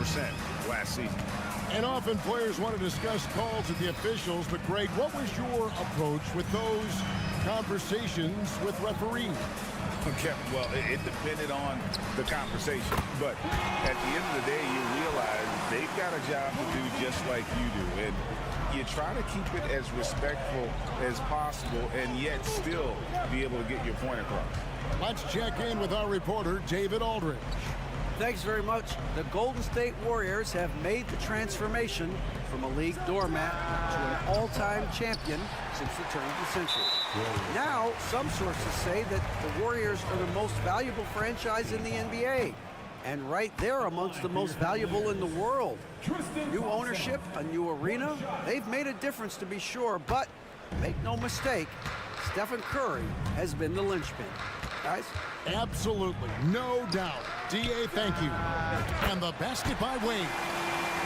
last season. And often players want to discuss calls with the officials, but Greg, what was your approach with those conversations with referees? Okay, well, it depended on the conversation. But at the end of the day, you realize they've got a job to do just like you do. And you try to keep it as respectful as possible and yet still be able to get your point across. Let's check in with our reporter, David Aldridge. Thanks very much. The Golden State Warriors have made the transformation from a league doormat to an all-time champion since the turn of the century. Now, some sources say that the Warriors are the most valuable franchise in the NBA, and right there amongst the most valuable in the world. New ownership, a new arena, they've made a difference to be sure, but make no mistake, Stephen Curry has been the linchpin. Guys? Absolutely, no doubt. D.A., thank you. And the basket by Wade.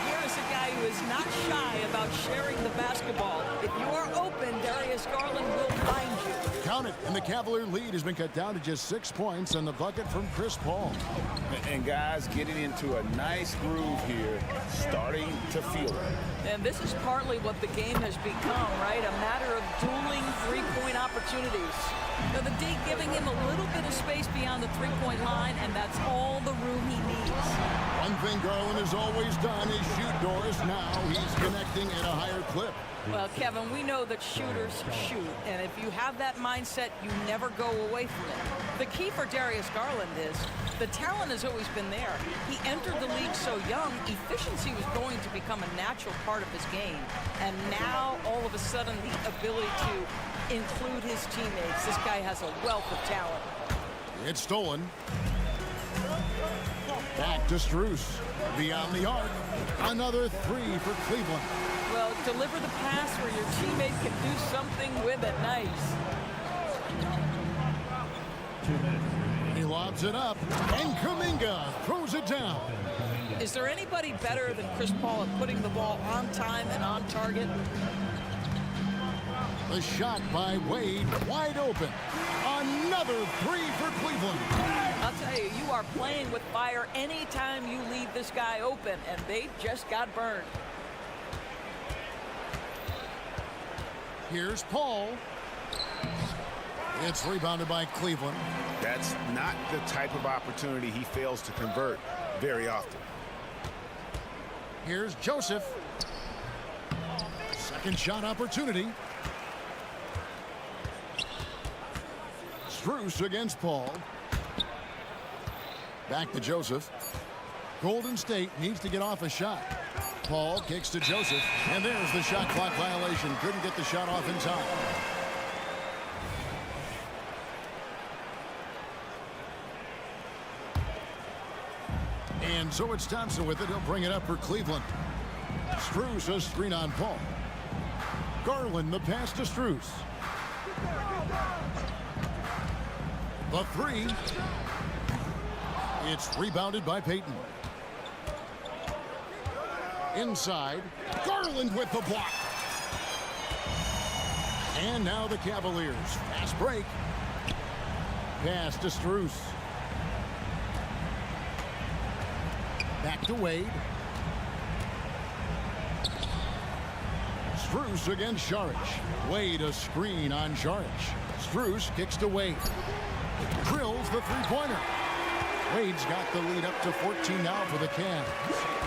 Here is a guy who is not shy about sharing the basketball. If you are open, Darius Garland will find you. Count it, and the Cavalier lead has been cut down to just 6 points and the bucket from Chris Paul. And guys getting into a nice groove here, starting to feel it. And this is partly what the game has become, right? A matter of dueling three-point opportunities. Now, the D giving him a little bit of space beyond the three-point line, and that's all the room he needs. One thing Garland has always done is shoot doors. Now he's connecting at a higher clip. Well, Kevin, we know that shooters shoot, and if you have that mindset, you never go away from it. The key for Darius Garland is the talent has always been there. He entered the league so young, efficiency was going to become a natural part of his game. And now, all of a sudden, the ability to include his teammates. This guy has a wealth of talent. It's stolen. Back to Strus. Beyond the arc. Another 3 for Cleveland. Well, deliver the pass where your teammate can do something with it. Nice. He lobs it up, and Kuminga throws it down. Is there anybody better than Chris Paul at putting the ball on time and on target? The shot by Wade, wide open. Another 3 for Cleveland. I'll tell you, you are playing with fire anytime you leave this guy open, and they just got burned. Here's Paul. It's rebounded by Cleveland. That's not the type of opportunity he fails to convert very often. Here's Joseph. Second shot opportunity. Strus against Paul. Back to Joseph. Golden State needs to get off a shot. Paul kicks to Joseph, and there's the shot clock violation. Couldn't get the shot off in time. And so it's Thompson with it. He'll bring it up for Cleveland. Strus a screen on Paul. Garland the pass to Strus. The three. It's rebounded by Payton. Inside. Garland with the block. And now the Cavaliers. Fast break. Pass to Strus. Back to Wade. Strus against Šarić. Wade a screen on Šarić. Strus kicks to Wade. Drills the three-pointer. Wade's got the lead up to 14 now for the Cavs.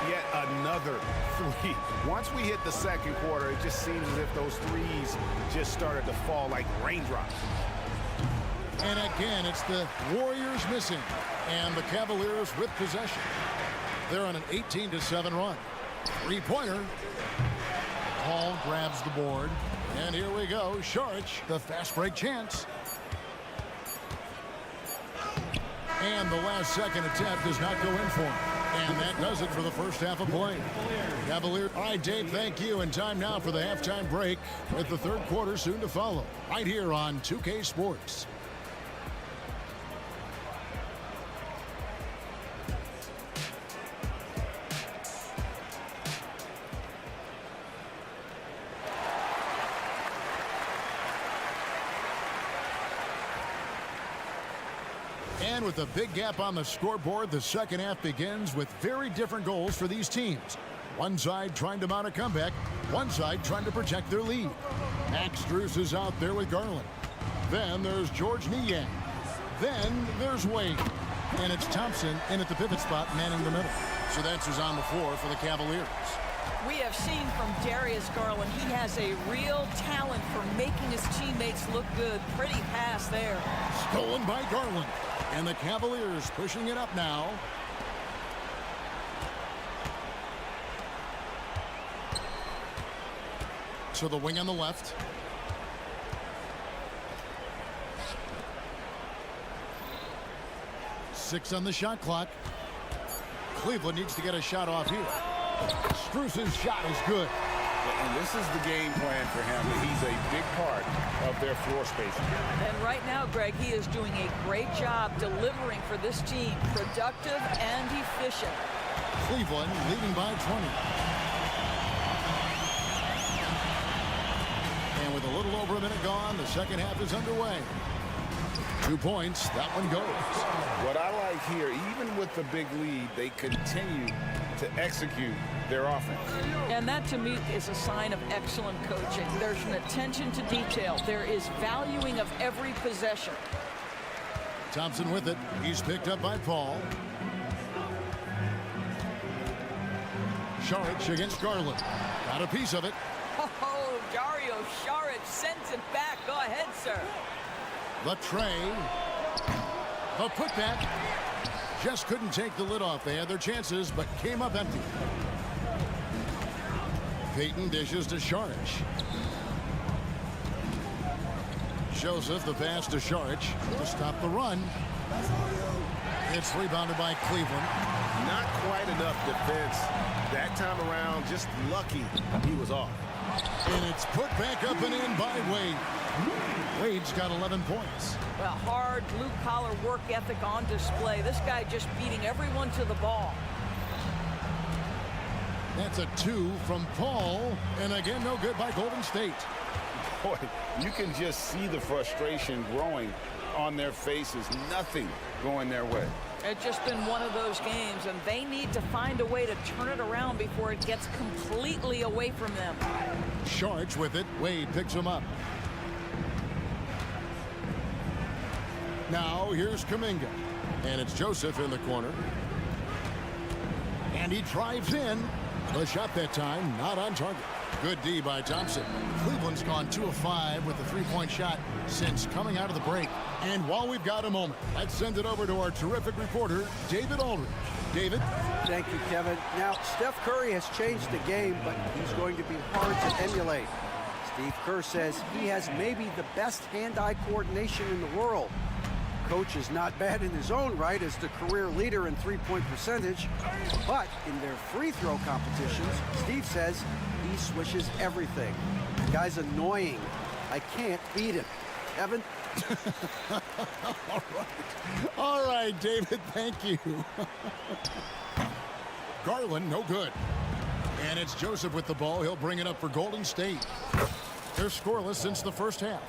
Yet another three. Once we hit the second quarter, it just seems as if those threes just started to fall like raindrops. And again, it's the Warriors missing, and the Cavaliers with possession. They're on an 18-7 run. Three-pointer. Paul grabs the board. And here we go. Šarić, the fast break chance. And the last second attempt does not go in for him. And that does it for the first half of play. Cavaliers. All right, Dave, thank you. And time now for the halftime break with the third quarter soon to follow. Right here on 2K Sports. And with a big gap on the scoreboard, the second half begins with very different goals for these teams. One side trying to mount a comeback, one side trying to protect their lead. Max Strus is out there with Garland. Then there's George Niang. Then there's Wade. And it's Thompson in at the pivot spot, manning the middle. So that's who's on the floor for the Cavaliers. We have seen from Darius Garland, he has a real talent for making his teammates look good. Pretty pass there. Stolen by Garland. And the Cavaliers pushing it up now. So the wing on the left. Six on the shot clock. Cleveland needs to get a shot off here. Strus's shot is good. And this is the game plan for him. He's a big part of their floor spacing. And right now, Greg, he is doing a great job delivering for this team. Productive and efficient. Cleveland leading by 20. And with a little over a minute gone, the second half is underway. 2 points, that one goes. What I like here, even with the big lead, they continue to execute their offense. And that, to me, is a sign of excellent coaching. There's an attention to detail. There is valuing of every possession. Thompson with it. He's picked up by Paul. Šarić against Garland. Got a piece of it. Oh, Dario Šarić sends it back. Go ahead, sir. The tray. The putback. Just couldn't take the lid off. They had their chances, but came up empty. Payton dishes to Šarić. Joseph, the pass to Šarić to stop the run. It's rebounded by Cleveland. Not quite enough defense that time around. Just lucky he was off. And it's put back up and in by Wade. Wade's got 11 points. Well, hard blue-collar work ethic on display. This guy just beating everyone to the ball. That's a 2 from Paul. And again, no good by Golden State. Boy, you can just see the frustration growing on their faces. Nothing going their way. It's just been one of those games, and they need to find a way to turn it around before it gets completely away from them. Šarić with it. Wade picks him up. Now here's Kuminga. And it's Joseph in the corner. And he drives in. The shot that time not on target. Good D by Thompson. Cleveland's gone 2 of 5 with the three-point shot since coming out of the break. And while we've got a moment, let's send it over to our terrific reporter, David Aldridge. David? Thank you, Kevin. Now, Steph Curry has changed the game, but he's going to be hard to emulate. Steve Kerr says he has maybe the best hand-eye coordination in the world. Coach is not bad in his own right as the career leader in three-point percentage, but in their free throw competitions, Steve says he swishes everything. The guy's annoying. I can't beat him. Evan? All right, David, thank you. Garland, no good. And it's Joseph with the ball. He'll bring it up for Golden State. They're scoreless since the first half.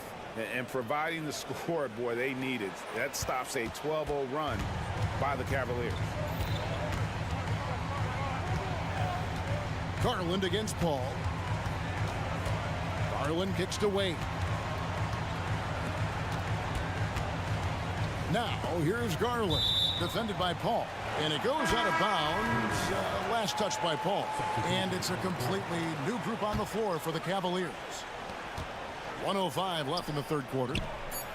And providing the score, boy, they needed. That stops a 12-0 run by the Cavaliers. Garland against Paul. Garland kicks to Wade. Now, here's Garland, defended by Paul. And it goes out of bounds. Last touch by Paul. And it's a completely new group on the floor for the Cavaliers. 1:05 left in the third quarter.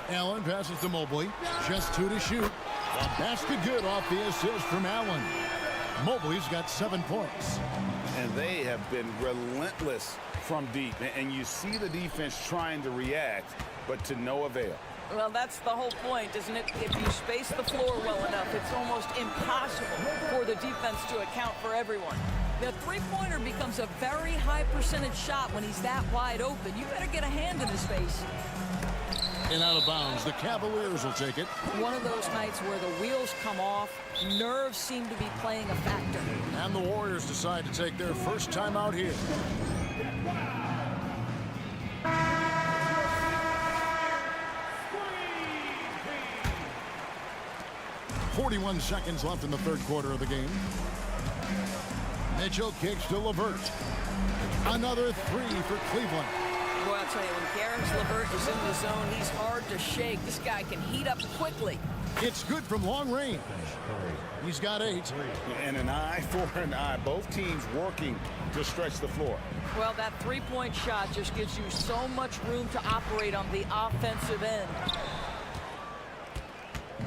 Allen passes to Mobley. Just 2 to shoot. A basket good off the assist from Allen. Mobley's got 7 points. And they have been relentless from deep. And you see the defense trying to react, but to no avail. Well, that's the whole point, isn't it? If you space the floor well enough, it's almost impossible for the defense to account for everyone. The three-pointer becomes a very high percentage shot when he's that wide open. You better get a hand in his face. And out of bounds, the Cavaliers will take it. One of those nights where the wheels come off, nerves seem to be playing a factor. And the Warriors decide to take their first time out here. .41 seconds left in the third quarter of the game. Mitchell kicks to LeVert. Another 3 for Cleveland. Boy, I'll tell you, when Karis LeVert is in the zone, he's hard to shake. This guy can heat up quickly. It's good from long range. He's got 8. And an eye for an eye. Both teams working to stretch the floor. Well, that three-point shot just gives you so much room to operate on the offensive end.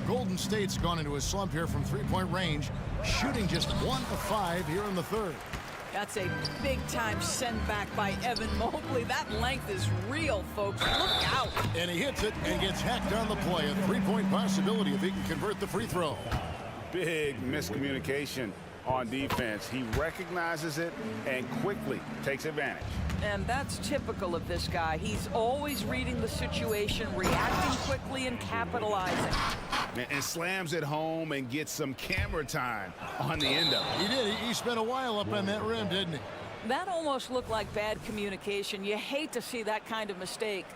Golden State's gone into a slump here from three-point range, shooting just 1 of 5 here in the third. That's a big-time send back by Evan Mobley. That length is real, folks. Look out. And he hits it and gets hacked on the play. A three-point possibility if he can convert the free throw. Big miscommunication on defense. He recognizes it and quickly takes advantage. And that's typical of this guy. He's always reading the situation, reacting quickly, and capitalizing. And slams it home and gets some camera time on the end of it. He did. He spent a while up on that rim, didn't he? That almost looked like bad communication. You hate to see that kind of mistake.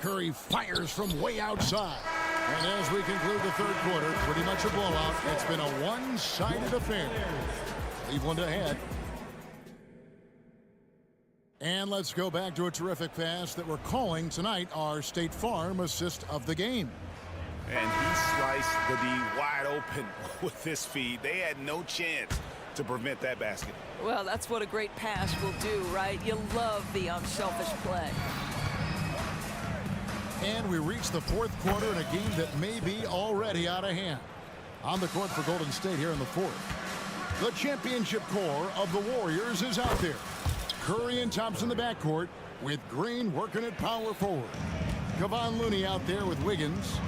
Curry fires from way outside. And as we conclude the third quarter, pretty much a blowout. It's been a one-sided affair. Cleveland ahead. And let's go back to a terrific pass that we're calling tonight our State Farm assist of the game. And he sliced the D wide open with this feed. They had no chance to prevent that basket. Well, that's what a great pass will do, right? You love the unselfish play. And we reach the fourth quarter in a game that may be already out of hand. On the court for Golden State here in the fourth. The championship core of the Warriors is out there. Curry and Thompson in the backcourt with Green working at power forward. Kevon Looney out there with Wiggins.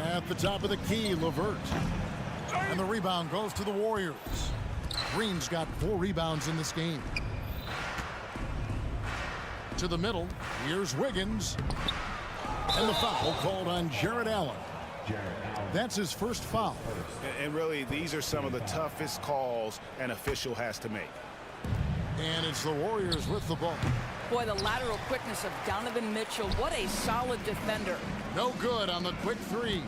At the top of the key, LeVert. And the rebound goes to the Warriors. Green's got 4 rebounds in this game. To the middle, here's Wiggins. And the foul called on Jarrett Allen. That's his first foul. And really, these are some of the toughest calls an official has to make. And it's the Warriors with the ball. Boy, the lateral quickness of Donovan Mitchell. What a solid defender. No good on the quick 3.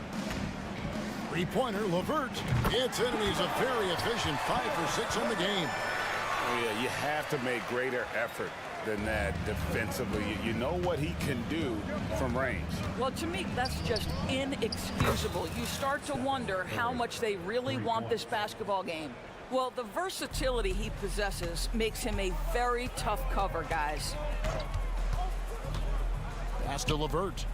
Three-pointer, LeVert. It's in, and he's a very efficient 5 for 6 in the game. Oh, yeah, you have to make greater effort than that defensively. You know what he can do from range. Well, to me, that's just inexcusable. You start to wonder how much they really want this basketball game. Well, the versatility he possesses makes him a very tough cover, guys. Pass to LeVert.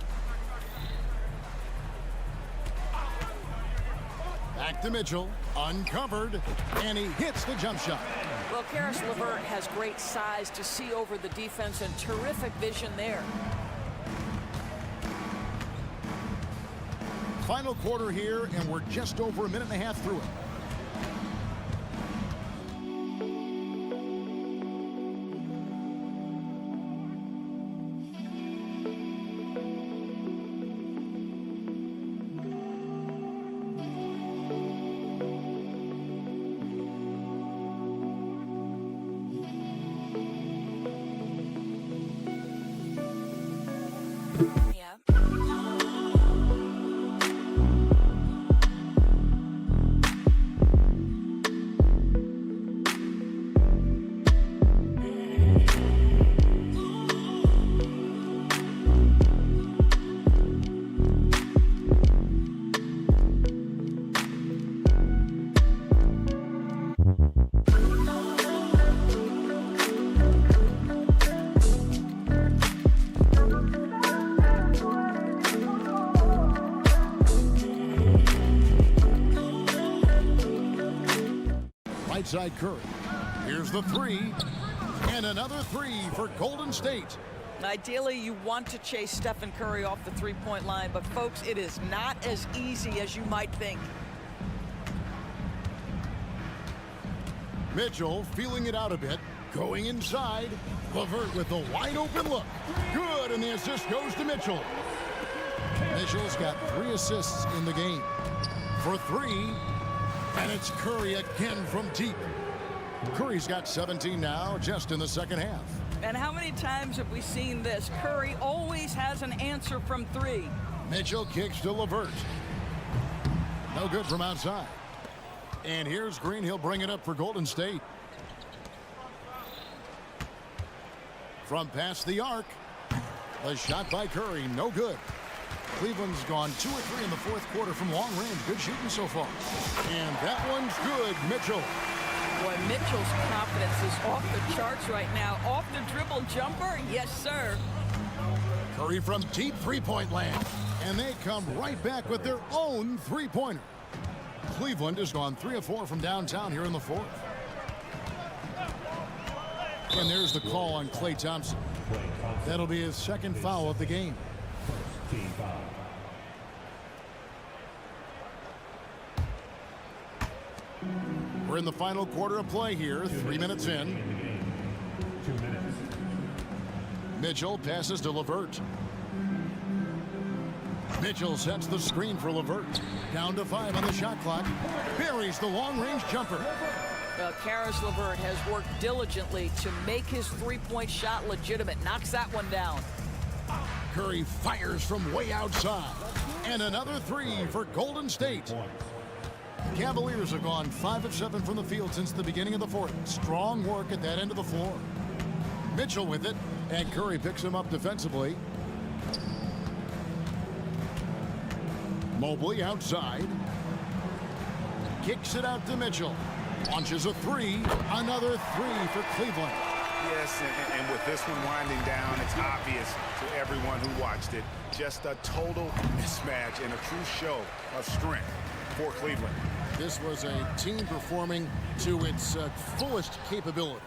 Back to Mitchell, uncovered, and he hits the jump shot. Well, Caris LeVert has great size to see over the defense and terrific vision there. Final quarter here, and we're just over a minute and a half through it. Side Curry. Here's the three, and another three for Golden State. Ideally, you want to chase Stephen Curry off the three-point line, but folks, it is not as easy as you might think. Mitchell feeling it out a bit, going inside. LeVert with the wide open look. Good, and the assist goes to Mitchell. Mitchell's got 3 assists in the game. For 3, and it's Curry again from deep. Curry's got 17 now, just in the second half. And how many times have we seen this? Curry always has an answer from 3. Mitchell kicks to LeVert. No good from outside. And here's Green. He'll bring it up for Golden State. From past the arc. The shot by Curry, no good. Cleveland's gone 2 or 3 in the fourth quarter from long range. Good shooting so far. And that one's good, Mitchell. Boy, Mitchell's confidence is off the charts right now. Off the dribble jumper, yes, sir. Curry from deep three-point land. And they come right back with their own three-pointer. Cleveland has gone 3 of 4 from downtown here in the fourth. And there's the call on Klay Thompson. That'll be his second foul of the game. We're in the final quarter of play here, 3 minutes in. 2 minutes. Mitchell passes to LeVert. Mitchell sets the screen for LeVert. Down to 5 on the shot clock. Buries the long-range jumper. Caris LeVert has worked diligently to make his three-point shot legitimate. Knocks that one down. Curry fires from way outside. And another 3 for Golden State. The Cavaliers have gone 5 of 7 from the field since the beginning of the fourth. Strong work at that end of the floor. Mitchell with it, and Curry picks him up defensively. Mobley outside. Kicks it out to Mitchell. Launches a 3. Another 3 for Cleveland. Yes, and with this one winding down, it's obvious to everyone who watched it. Just a total mismatch and a true show of strength for Cleveland. This was a team performing to its fullest capability.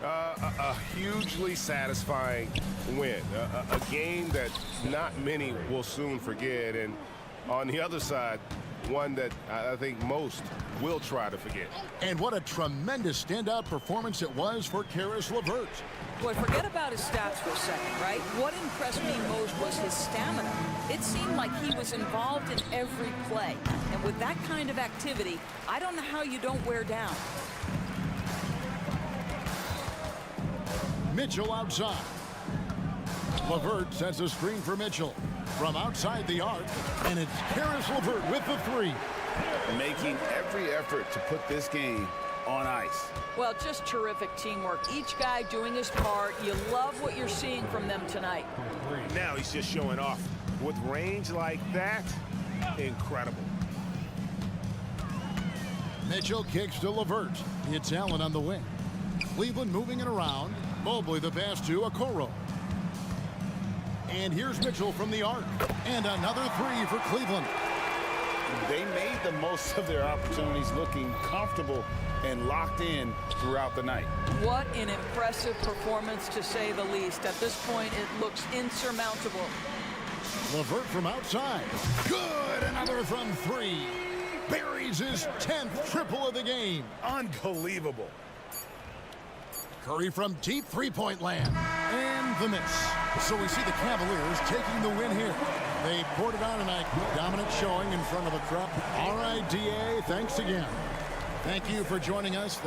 A hugely satisfying win. A game that not many will soon forget. And on the other side, one that I think most will try to forget. And what a tremendous standout performance it was for Caris LeVert. Boy, forget about his stats for a second, right? What impressed me most was his stamina. It seemed like he was involved in every play. And with that kind of activity, I don't know how you don't wear down. Mitchell outside. LeVert sets a screen for Mitchell. From outside the arc, and it's Caris LeVert with the 3. Making every effort to put this game on ice. Well, just terrific teamwork. Each guy doing his part. You love what you're seeing from them tonight. Now he's just showing off. With range like that, incredible. Mitchell kicks to LeVert. It's Allen on the wing. Cleveland moving it around. Mobley the pass to Okoro. And here's Mitchell from the arc. And another three for Cleveland. They made the most of their opportunities, looking comfortable and locked in throughout the night. What an impressive performance, to say the least. At this point, it looks insurmountable. LeVert from outside. Good. Another from three. Buries his 10th triple of the game. Unbelievable. Curry from deep three-point land. And the miss. So we see the Cavaliers taking the win here. They poured it on tonight. Dominant showing in front of a crowd. All right, DA, thanks again. Thank you for joining us.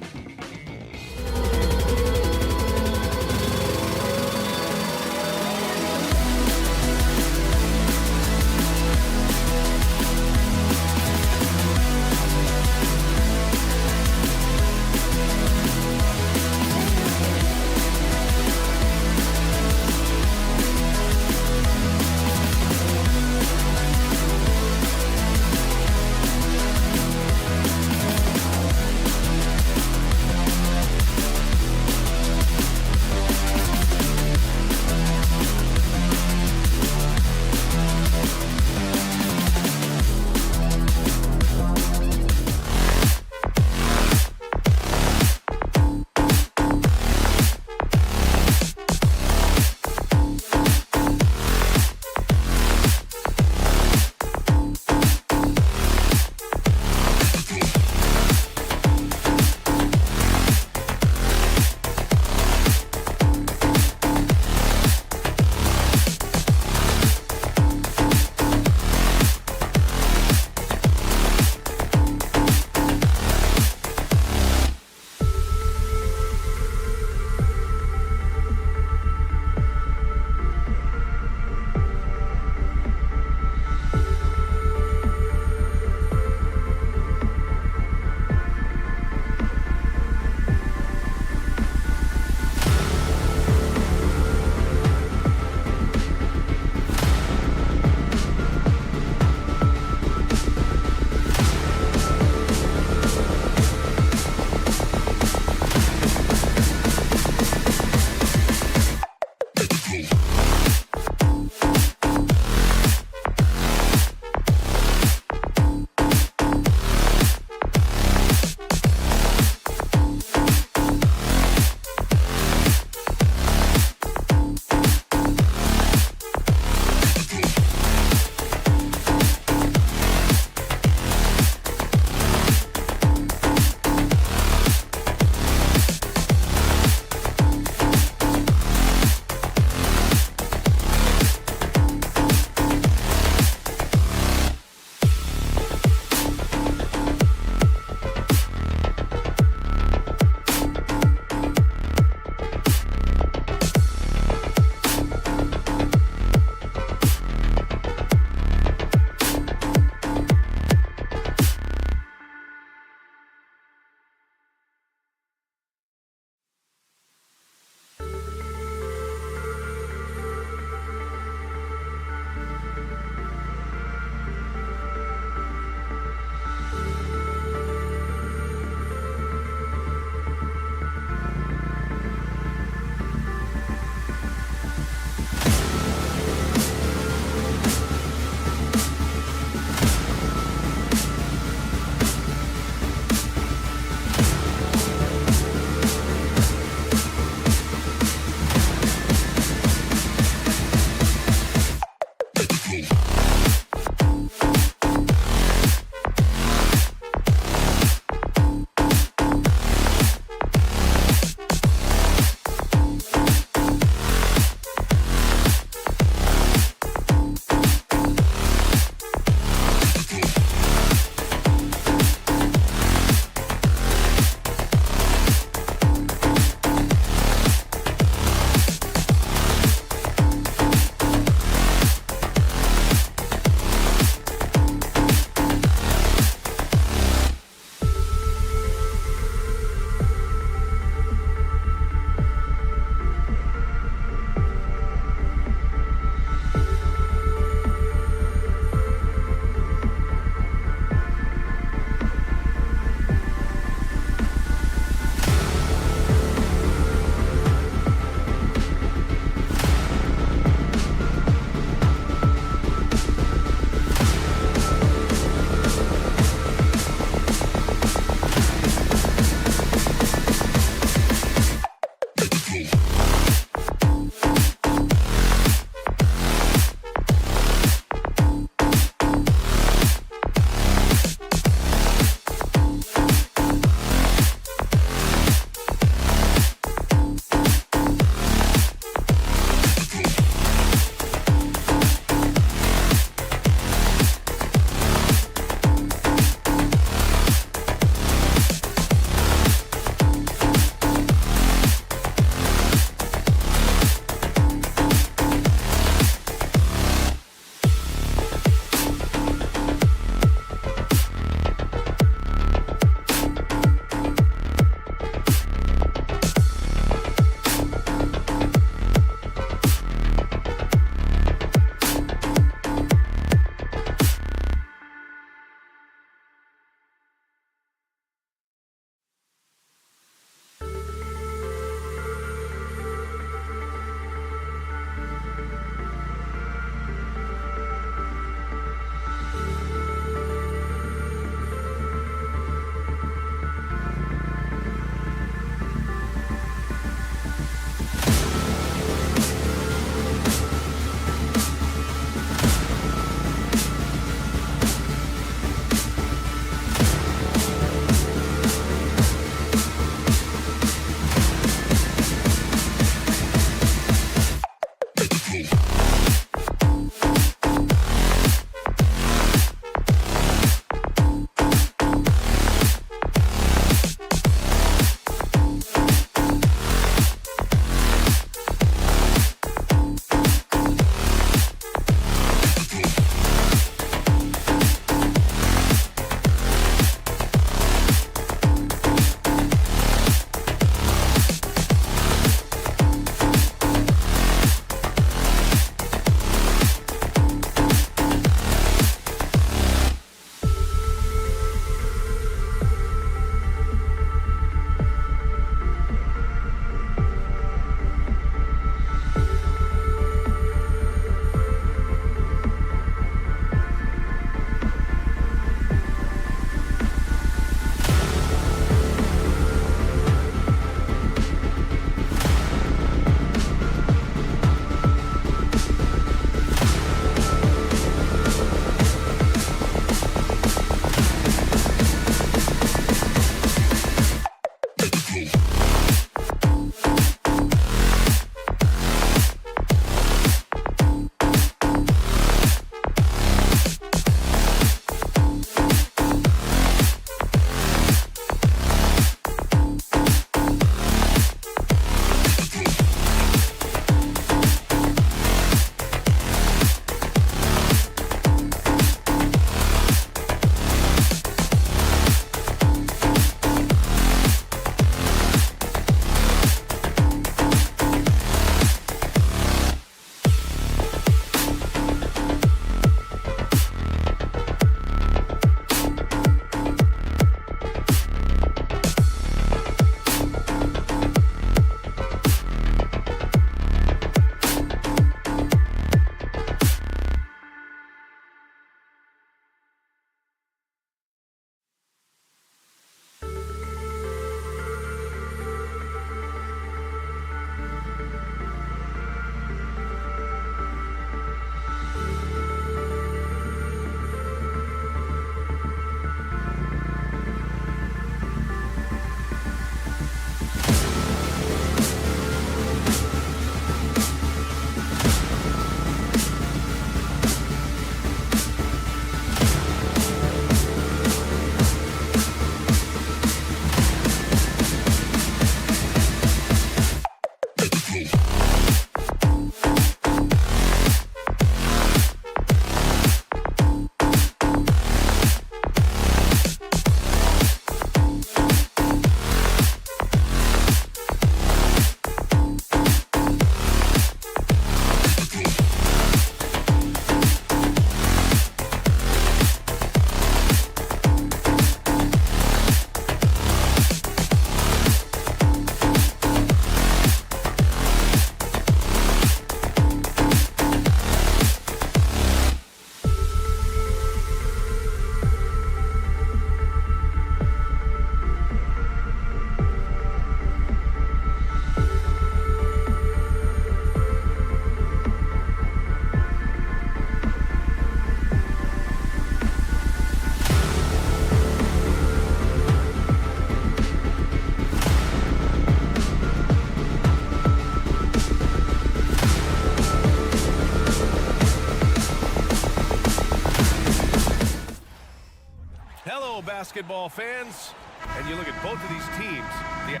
basketball fans, and you look at both of these teams. The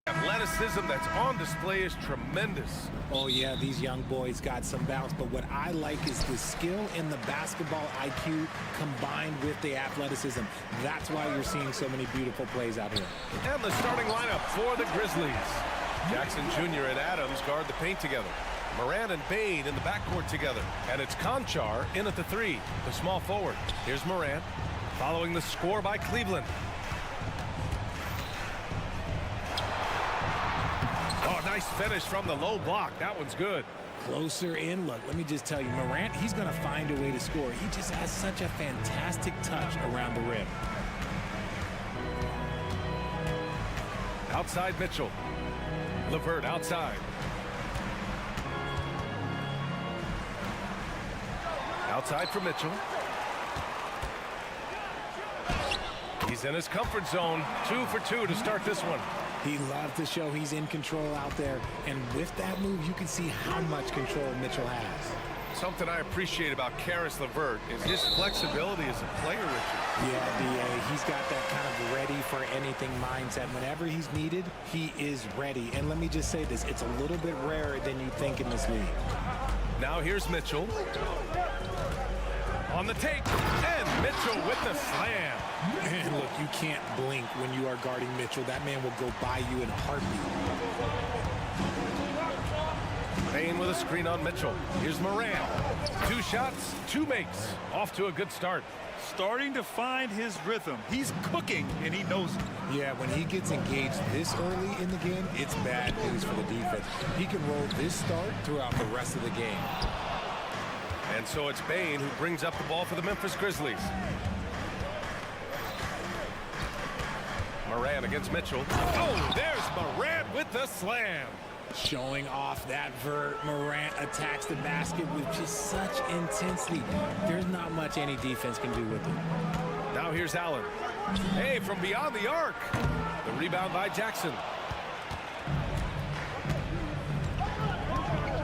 athleticism that's on display is tremendous. Oh yeah, these young boys got some bounce, but what I like is the skill and the basketball IQ combined with the athleticism. That's why you're seeing so many beautiful plays out here. And the starting lineup for the Grizzlies. Jackson Jr. and Adams guard the paint together. Moran and Bain in the backcourt together. And it's Conchar in at the 3, the small forward. Here's Moran, following the score by Cleveland. Oh, nice finish from the low block. That one's good. Closer in. Look, let me just tell you, Morant, he's going to find a way to score. He just has such a fantastic touch around the rim. Outside Mitchell. LeVert outside. Outside for Mitchell. He's in his comfort zone. 2 for 2 to start this one. He loves to show he's in control out there. And with that move, you can see how much control Mitchell has. Something I appreciate about Karis LeVert is his flexibility as a player, Richard. Yeah, D.A., he's got that kind of ready-for-anything mindset. Whenever he's needed, he is ready. And let me just say this, it's a little bit rarer than you think in this league. Now here's Mitchell. On the take, and Mitchell with the slam. Man, look, you can't blink when you are guarding Mitchell. That man will go by you in a heartbeat. Bain with a screen on Mitchell. Here's Moran. 2 shots, 2 makes. Off to a good start. Starting to find his rhythm. He's cooking, and he knows it. Yeah, when he gets engaged this early in the game, it's bad news for the defense. He can roll this start throughout the rest of the game. And so it's Bain who brings up the ball for the Memphis Grizzlies. Moran against Mitchell. Oh, there's Moran with the slam. Showing off that vert. Morant attacks the basket with just such intensity. There's not much any defense can do with it. Now here's Allen. Hey, from beyond the arc. The rebound by Jackson.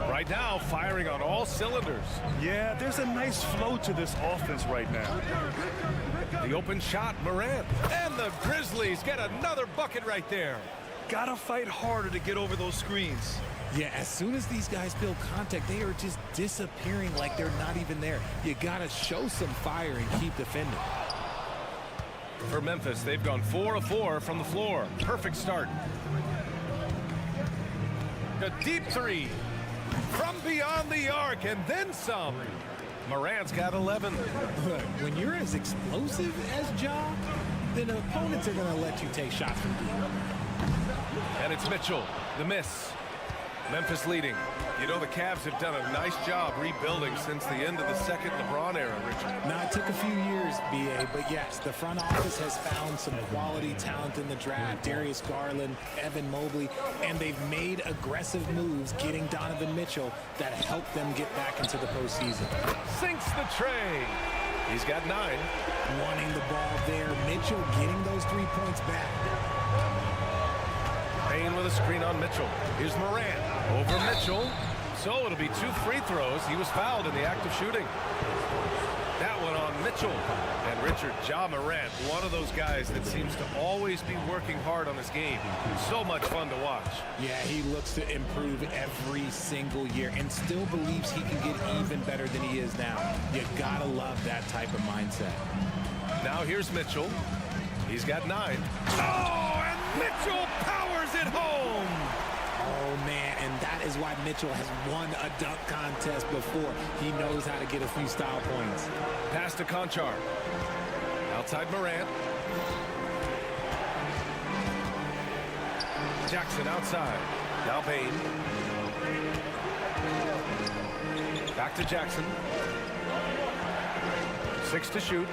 Right now, firing on all cylinders. Yeah, there's a nice flow to this offense right now. The open shot, Moran. And the Grizzlies get another bucket right there. Gotta fight harder to get over those screens. Yeah, as soon as these guys build contact, they are just disappearing like they're not even there. You gotta show some fire and keep defending. For Memphis, they've gone 4 of 4 from the floor. Perfect start. A deep 3 from beyond the arc, and then some. Morant's got 11. Look, when you're as explosive as Ja, then opponents are gonna let you take shots from deep. And it's Mitchell, the miss. Memphis leading. You know, the Cavs have done a nice job rebuilding since the end of the second LeBron era, Richard. Now, it took a few years, B.A., but yes, the front office has found some quality talent in the draft. Darius Garland, Evan Mobley, and they've made aggressive moves getting Donovan Mitchell that helped them get back into the postseason. Sinks the tray. He's got 9. Wanting the ball there. Mitchell getting those 3 points back. Bain with a screen on Mitchell. Here's Moran over Mitchell. So it'll be 2 free throws. He was fouled in the act of shooting. That one on Mitchell. And Richard, Ja Morant, one of those guys that seems to always be working hard on his game. So much fun to watch. Yeah, he looks to improve every single year and still believes he can get even better than he is now. You gotta love that type of mindset. Now here's Mitchell. He's got 9. Oh, and Mitchell powers it home. Oh, man, and that is why Mitchell has won a dunk contest before. He knows how to get a few style points. Pass to Conchar. Outside Morant. Jackson outside. Now Bain. Back to Jackson. 6 to shoot.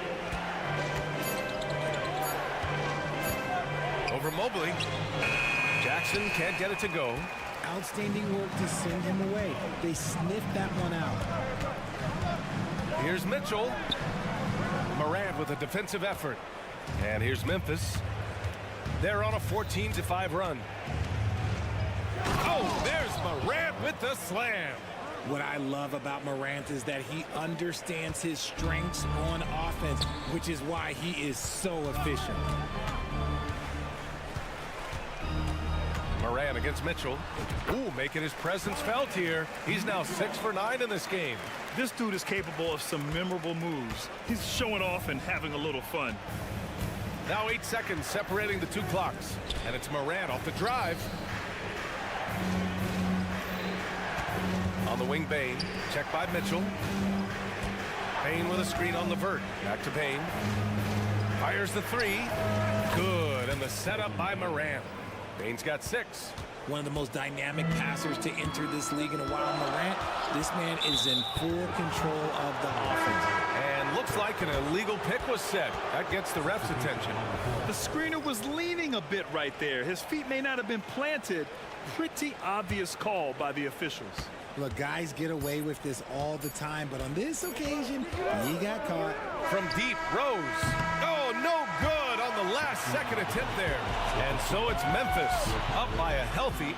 Over Mobley. Jackson can't get it to go. Outstanding work to send him away. They sniffed that one out. Here's Mitchell. Morant with a defensive effort. And here's Memphis. They're on a 14-5 run. Oh, there's Morant with the slam. What I love about Morant is that he understands his strengths on offense, which is why he is so efficient. Morant against Mitchell. Ooh, making his presence felt here. He's now 6 for 9 in this game. This dude is capable of some memorable moves. He's showing off and having a little fun. Now 8 seconds separating the two clocks. And it's Morant off the drive. On the wing, Bane. Check by Mitchell. Bane with a screen on Levert. Back to Bane. Fires the three. Good. And the setup by Morant. Bane's got 6. One of the most dynamic passers to enter this league in a while, Morant. This man is in full control of the offense. And looks like an illegal pick was set. That gets the ref's attention. The screener was leaning a bit right there. His feet may not have been planted. Pretty obvious call by the officials. Look, guys get away with this all the time, but on this occasion, he got caught. From deep, Rose. Oh, no good on the last second attempt there. And so it's Memphis up by a healthy.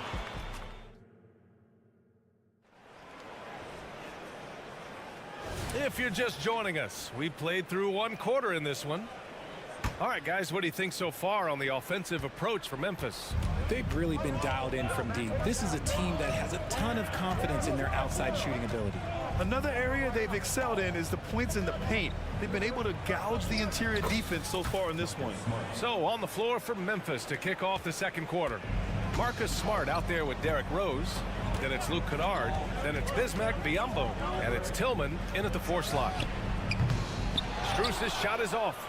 If you're just joining us, we played through 1 quarter in this one. All right, guys, what do you think so far on the offensive approach for Memphis? They've really been dialed in from deep. This is a team that has a ton of confidence in their outside shooting ability. Another area they've excelled in is the points in the paint. They've been able to gouge the interior defense so far in this one. So on the floor for Memphis to kick off the second quarter. Marcus Smart out there with Derrick Rose. Then it's Luke Kennard. Then it's Bismack Biyombo. And it's Tillman in at the 4 slot. Strus's shot is off.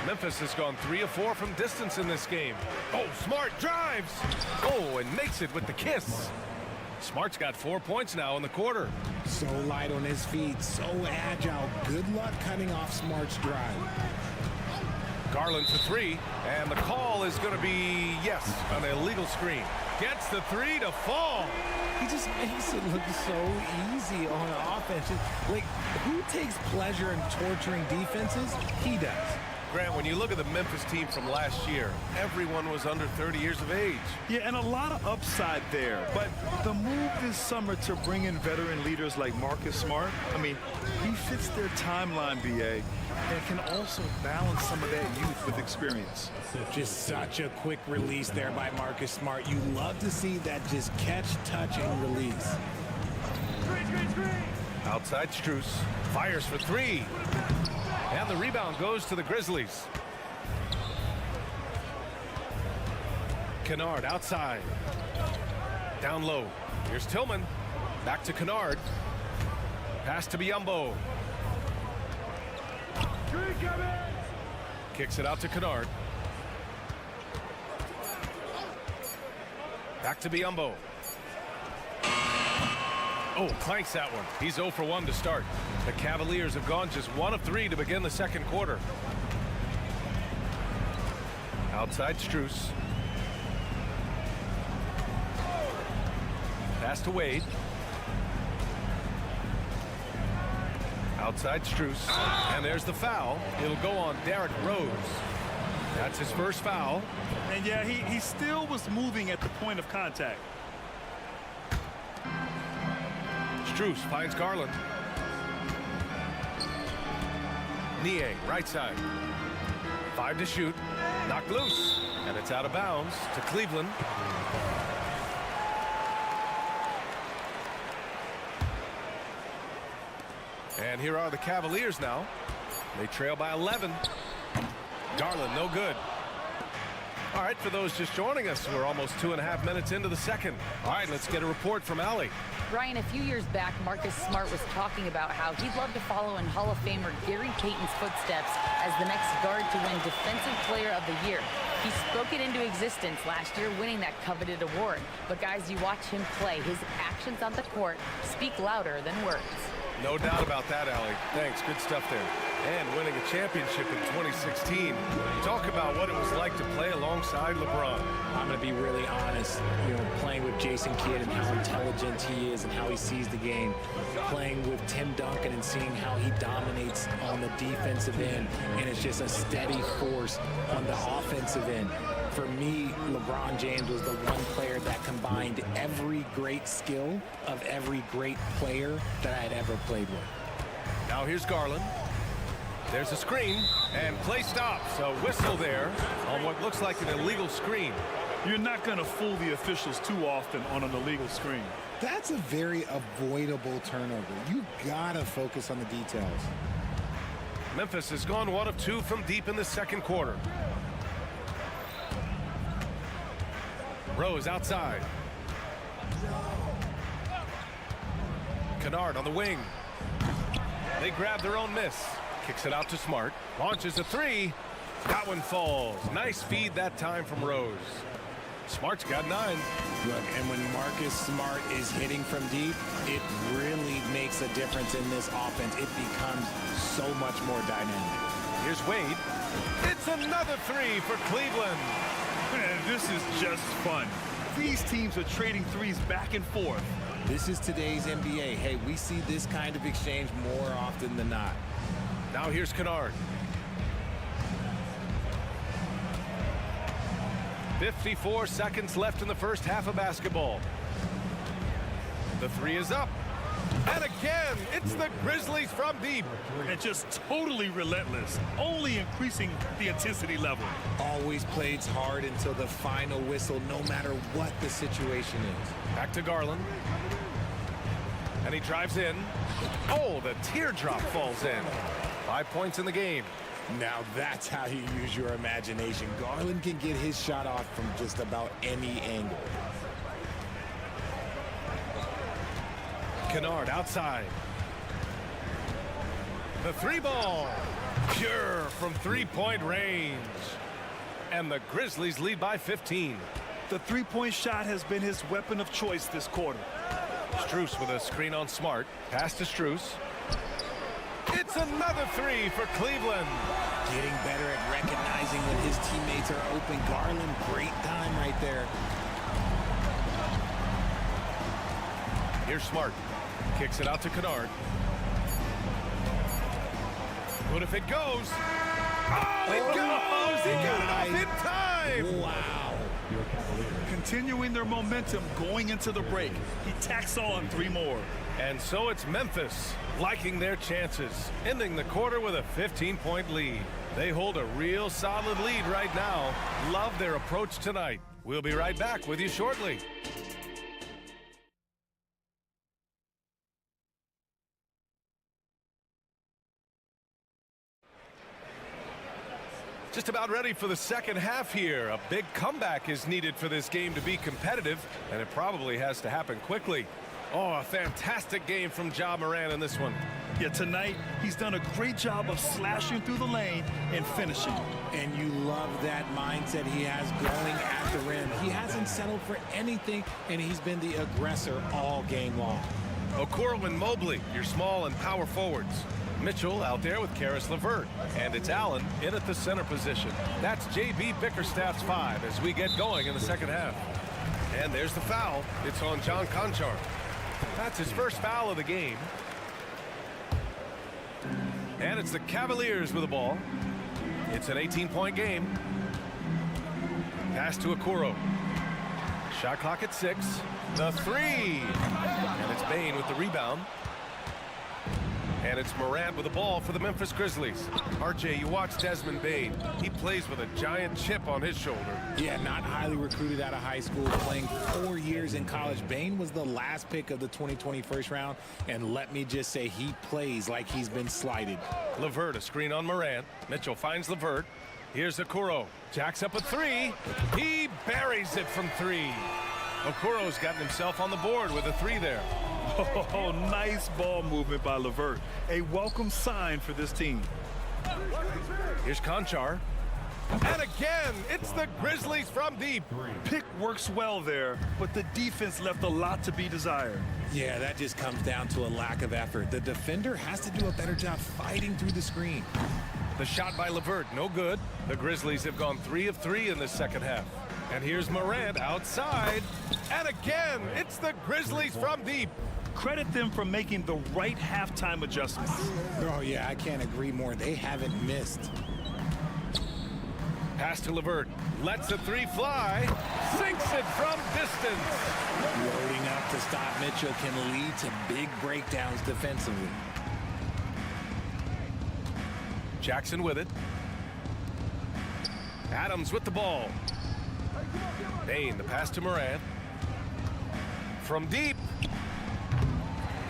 Memphis has gone 3 of 4 from distance in this game. Oh, Smart drives. Oh, and makes it with the kiss. Smart's got 4 points now in the quarter. So light on his feet, so agile. Good luck cutting off Smart's drive. Garland for 3, and the call is going to be, yes, an illegal screen. Gets the 3 to fall. He just makes it look so easy on offense. Like, who takes pleasure in torturing defenses? He does. Grant, when you look at the Memphis team from last year, everyone was under 30 years of age. Yeah, and a lot of upside there. But the move this summer to bring in veteran leaders like Marcus Smart, I mean, he fits their timeline, BA, and can also balance some of that youth with experience. Just such a quick release there by Marcus Smart. You love to see that just catch, touch, and release. Outside Strus, fires for 3. And the rebound goes to the Grizzlies. Kennard outside. Down low. Here's Tillman. Back to Kennard. Pass to Biyombo. Kicks it out to Kennard. Back to Biyombo. Oh, clanks that one. He's 0 for 1 to start. The Cavaliers have gone just 1 of 3 to begin the second quarter. Outside Strus. Pass to Wade. Outside Strus. And there's the foul. It'll go on Derrick Rose. That's his first foul. And yeah, he still was moving at the point of contact. Strus finds Garland. Nie, right side. 5 to shoot. Knocked loose. And it's out of bounds to Cleveland. And here are the Cavaliers now. They trail by 11. Garland, no good. All right, for those just joining us, we're almost 2.5 minutes into the second. All right, let's get a report from Allie. Ryan, a few years back, Marcus Smart was talking about how he'd love to follow in Hall of Famer Gary Payton's footsteps as the next guard to win Defensive Player of the Year. He spoke it into existence last year, winning that coveted award. But guys, you watch him play, his actions on the court speak louder than words. No doubt about that, Allie. Thanks. Good stuff there. And winning a championship in 2016. Talk about what it was like to play alongside LeBron. I'm going to be really honest, playing with Jason Kidd and how intelligent he is and how he sees the game. Playing with Tim Duncan and seeing how he dominates on the defensive end, and it's just a steady force on the offensive end. For me, LeBron James was the one player that combined every great skill of every great player that I had ever played with. Now here's Garland. There's a screen, and play stops. A whistle there on what looks like an illegal screen. You're not going to fool the officials too often on an illegal screen. That's a very avoidable turnover. You gotta focus on the details. Memphis has gone 1 of 2 from deep in the second quarter. Rose outside. Kennard on the wing. They grab their own miss. Kicks it out to Smart. Launches a 3. That one falls. Nice feed that time from Rose. Smart's got 9. Look, and when Marcus Smart is hitting from deep, it really makes a difference in this offense. It becomes so much more dynamic. Here's Wade. It's another 3 for Cleveland. Man, this is just fun. These teams are trading threes back and forth. This is today's NBA. Hey, we see this kind of exchange more often than not. Now here's Kennard. 54 seconds left in the first half of basketball. The 3 is up. And again, it's the Grizzlies from deep. And just totally relentless, only increasing the intensity level. Always plays hard until the final whistle, no matter what the situation is. Back to Garland. And he drives in. Oh, the teardrop falls in. 5 points in the game. Now that's how you use your imagination. Garland can get his shot off from just about any angle. Kennard outside. The 3 ball. Pure from 3-point range. And the Grizzlies lead by 15. The 3-point shot has been his weapon of choice this quarter. Strus with a screen on Smart. Pass to Strus. It's another 3 for Cleveland. Getting better at recognizing when his teammates are open. Garland, great time right there. Here's Smart. Kicks it out to Kennard. What if it goes? Oh, it goes! He got it off in time! Wow. Continuing their momentum going into the break. He tacks on 3 more. And so it's Memphis liking their chances, ending the quarter with a 15-point lead. They hold a real solid lead right now. Love their approach tonight. We'll be right back with you shortly. Just about ready for the second half here. A big comeback is needed for this game to be competitive, and it probably has to happen quickly. Oh, a fantastic game from Ja Morant in this one. Yeah, tonight he's done a great job of slashing through the lane and finishing. And you love that mindset he has going at the rim. He hasn't settled for anything, and he's been the aggressor all game long. Okoro and Mobley, your small and power forwards. Mitchell out there with Karis LeVert. And it's Allen in at the center position. That's J.B. Bickerstaff's 5 as we get going in the second half. And there's the foul. It's on John Conchar. That's his first foul of the game. And it's the Cavaliers with the ball. It's an 18-point game. Pass to Okoro. Shot clock at 6. The 3. And it's Bane with the rebound. And it's Morant with the ball for the Memphis Grizzlies. RJ, you watch Desmond Bane. He plays with a giant chip on his shoulder. Yeah, not highly recruited out of high school, playing 4 years in college. Bane was the last pick of the 2020 first round, and let me just say he plays like he's been slighted. LeVert, a screen on Morant. Mitchell finds LeVert. Here's Okoro. Jacks up a 3. He buries it from 3. Okoro's gotten himself on the board with a 3 there. Oh, nice ball movement by LeVert. A welcome sign for this team. Here's Conchar. And again, it's the Grizzlies from deep. Pick works well there, but the defense left a lot to be desired. Yeah, that just comes down to a lack of effort. The defender has to do a better job fighting through the screen. The shot by LeVert, no good. The Grizzlies have gone 3 of 3 in the second half. And here's Morant outside. And again, it's the Grizzlies from deep. Credit them for making the right halftime adjustments. Oh, yeah, I can't agree more. They haven't missed. Pass to LeVert. Lets the three fly. Sinks it from distance. Loading up to stop Mitchell can lead to big breakdowns defensively. Jackson with it. Adams with the ball. Bane, the pass to Morant. From deep.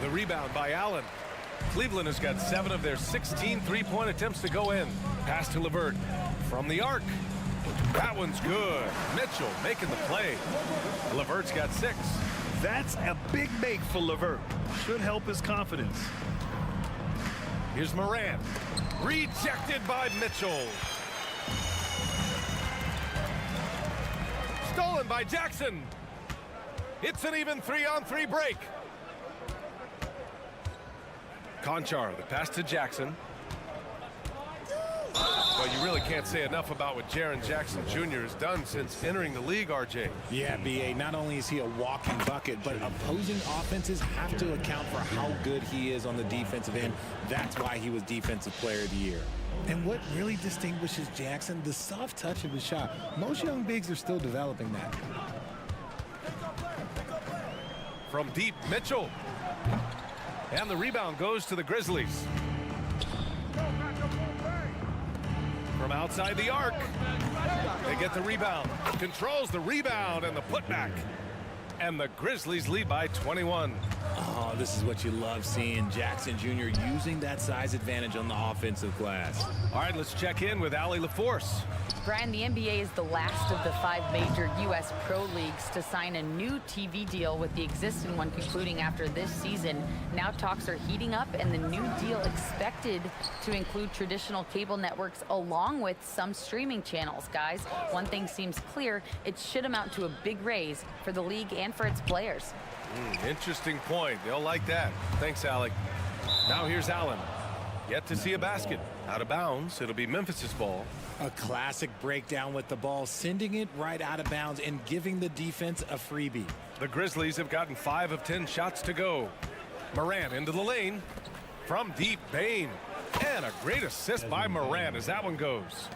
The rebound by Allen. Cleveland has got 7 of their 16 three-point attempts to go in. Pass to LeVert. From the arc. That one's good. Mitchell making the play. LeVert's got 6. That's a big make for LeVert. Should help his confidence. Here's Morant. Rejected by Mitchell. Stolen by Jackson. It's an even 3-on-3 break. Conchar, the pass to Jackson. Well, you really can't say enough about what Jaren Jackson Jr. has done since entering the league, RJ. Yeah, B.A., not only is he a walking bucket, but opposing offenses have to account for how good he is on the defensive end. That's why he was Defensive Player of the Year. And what really distinguishes Jackson, the soft touch of his shot. Most young bigs are still developing that. From deep, Mitchell. And the rebound goes to the Grizzlies. From outside the arc. They get the rebound. Controls the rebound and the putback. And the Grizzlies lead by 21. Oh, this is what you love seeing. Jackson Jr. using that size advantage on the offensive glass. All right, let's check in with Allie LaForce. Brian, the NBA is the last of the 5 major U.S. pro leagues to sign a new TV deal, with the existing one concluding after this season. Now talks are heating up, and the new deal expected to include traditional cable networks along with some streaming channels. Guys, one thing seems clear: it should amount to a big raise for the league and for its players. Interesting point. They'll like that. Thanks, Alec. Now here's Allen. Yet to see a basket. Out of bounds. It'll be Memphis's ball. A classic breakdown with the ball, sending it right out of bounds and giving the defense a freebie. The Grizzlies have gotten 5 of 10 shots to go. Morant into the lane. From deep, Bane. And a great assist by Morant as that one goes.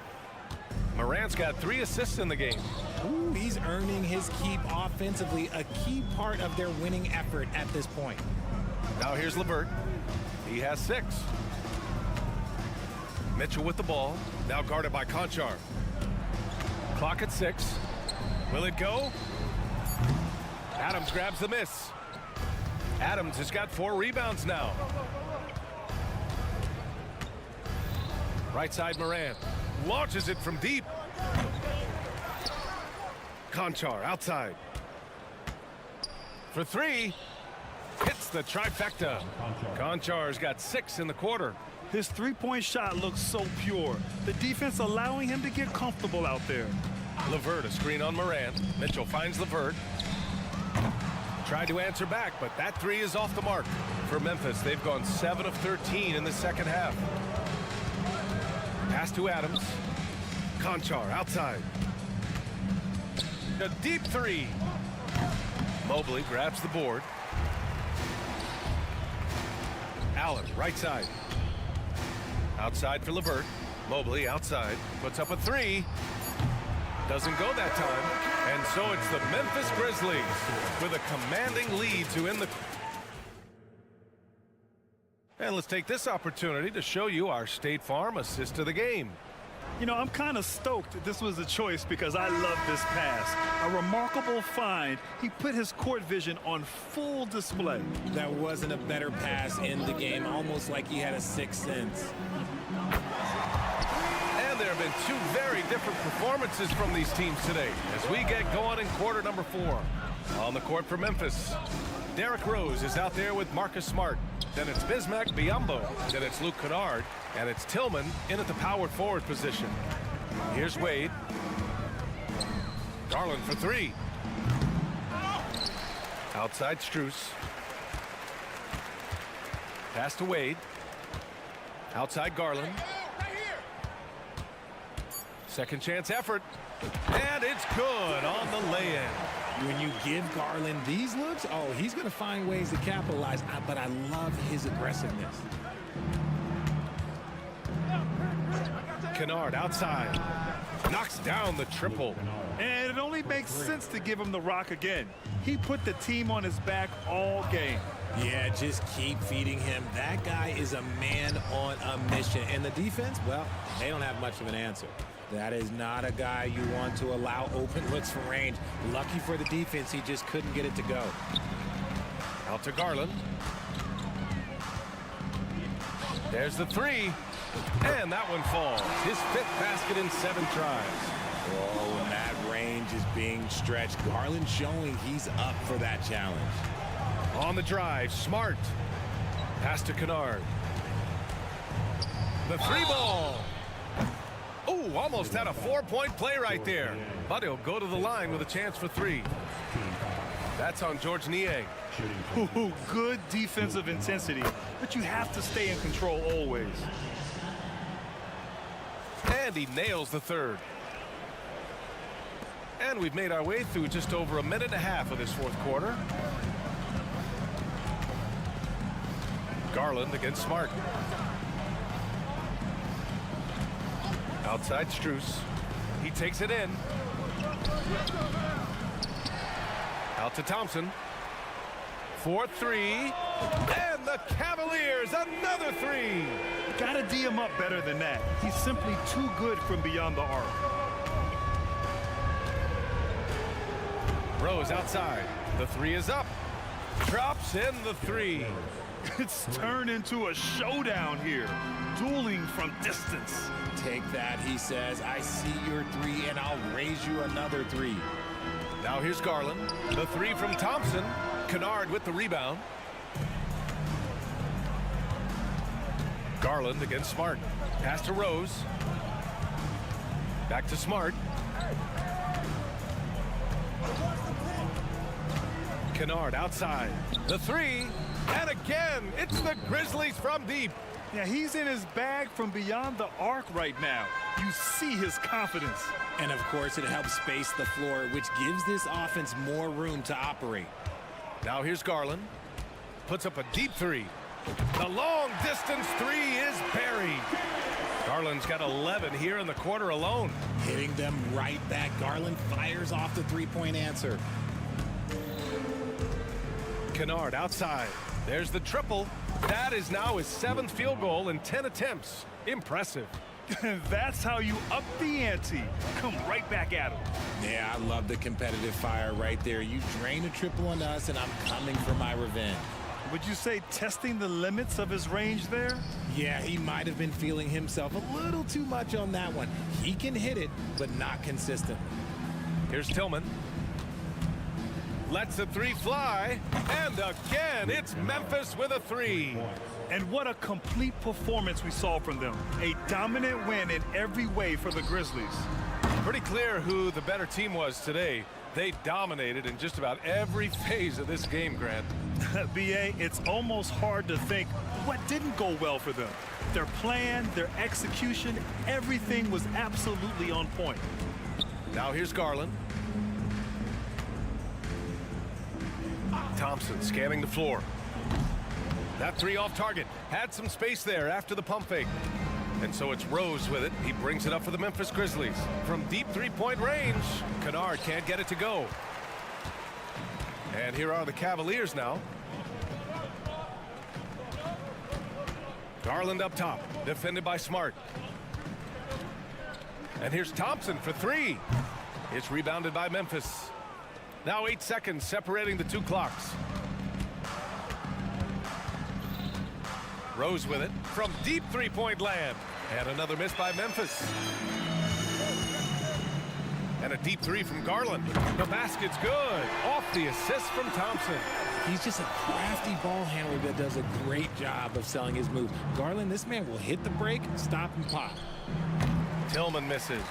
Morant's got 3 assists in the game. Ooh, he's earning his keep offensively, a key part of their winning effort at this point. Now here's LeVert. He has 6. Mitchell with the ball. Now guarded by Conchar. Clock at 6. Will it go? Adams grabs the miss. Adams has got 4 rebounds now. Right side Morant. Launches it from deep. Conchar outside. For 3. Hits the trifecta. Conchar's got 6 in the quarter. His three-point shot looks so pure. The defense allowing him to get comfortable out there. LeVert, a screen on Morant. Mitchell finds LeVert. Tried to answer back, but that 3 is off the mark. For Memphis, they've gone 7 of 13 in the second half. Pass to Adams. Conchar outside. A deep 3. Mobley grabs the board. Allen, right side. Outside for LeVert. Mobley outside. Puts up a 3. Doesn't go that time. And so it's the Memphis Grizzlies with a commanding lead to end the... And let's take this opportunity to show you our State Farm assist of the game. You know, I'm kind of stoked that this was a choice because I love this pass. A remarkable find. He put his court vision on full display. That wasn't a better pass in the game, almost like he had a 6th sense. And there have been 2 very different performances from these teams today as we get going in quarter number 4. On the court for Memphis, Derrick Rose is out there with Marcus Smart. Then it's Bismack Biyombo. Then it's Luke Kennard. And it's Tillman in at the power forward position. Here's Wade. Garland for three. Outside Strus. Pass to Wade. Outside Garland. Second chance effort. And it's good on the lay-in. When you give Garland these looks, oh, he's going to find ways to capitalize. But I love his aggressiveness. Kennard outside. Knocks down the triple. And it only makes sense to give him the rock again. He put the team on his back all game. Yeah, just keep feeding him. That guy is a man on a mission. And the defense, well, they don't have much of an answer. That is not a guy you want to allow open looks from range. Lucky for the defense, he just couldn't get it to go. Out to Garland. There's the three. And that one falls. His 5th basket in 7 tries. Oh, and that range is being stretched. Garland showing he's up for that challenge. On the drive, Smart. Pass to Kennard. The 3-ball. Oh, almost had a 4-point play right there. But he'll go to the line with a chance for 3. That's on George Niang. Ooh, good defensive intensity, but you have to stay in control always. And he nails the 3rd. And we've made our way through just over a minute and a half of this 4th quarter. Garland against Smart. Outside Strus. He takes it in. Out to Thompson. 4-3. And the Cavaliers, another 3. Gotta D him up better than that. He's simply too good from beyond the arc. Rose outside. The 3 is up. Drops in the 3. It's turned into a showdown here. Dueling from distance. Take that, he says. I see your 3, and I'll raise you another 3. Now here's Garland. The 3 from Thompson. Kennard with the rebound. Garland against Smart. Pass to Rose. Back to Smart. Kennard outside. The 3. And again, it's the Grizzlies from deep. Yeah, he's in his bag from beyond the arc right now. You see his confidence. And, of course, it helps space the floor, which gives this offense more room to operate. Now here's Garland. Puts up a deep 3. The long distance 3 is buried. Garland's got 11 here in the quarter alone. Hitting them right back. Garland fires off the 3-point answer. Kennard outside. There's the triple. That is now his 7th field goal in 10 attempts. Impressive. That's how you up the ante. Come right back at him. Yeah, I love the competitive fire right there. You drain a triple on us, and I'm coming for my revenge. Would you say testing the limits of his range there? Yeah, he might have been feeling himself a little too much on that one. He can hit it, but not consistently. Here's Tillman. Lets the 3 fly. And again, it's Memphis with a 3. And what a complete performance we saw from them. A dominant win in every way for the Grizzlies. Pretty clear who the better team was today. They dominated in just about every phase of this game, Grant. B.A., it's almost hard to think what didn't go well for them. Their plan, their execution, everything was absolutely on point. Now here's Garland. Thompson scanning the floor. That 3 off target. Had some space there after the pump fake. And so it's Rose with it. He brings it up for the Memphis Grizzlies. From deep 3-point range, Kennard can't get it to go. And here are the Cavaliers now. Garland up top, defended by Smart. And here's Thompson for 3. It's rebounded by Memphis. Now 8 seconds separating the 2 clocks. Rose with it from deep 3-point land. And another miss by Memphis. And a deep 3 from Garland. The basket's good. Off the assist from Thompson. He's just a crafty ball handler that does a great job of selling his move. Garland, this man will hit the break, stop, and pop. Tillman misses.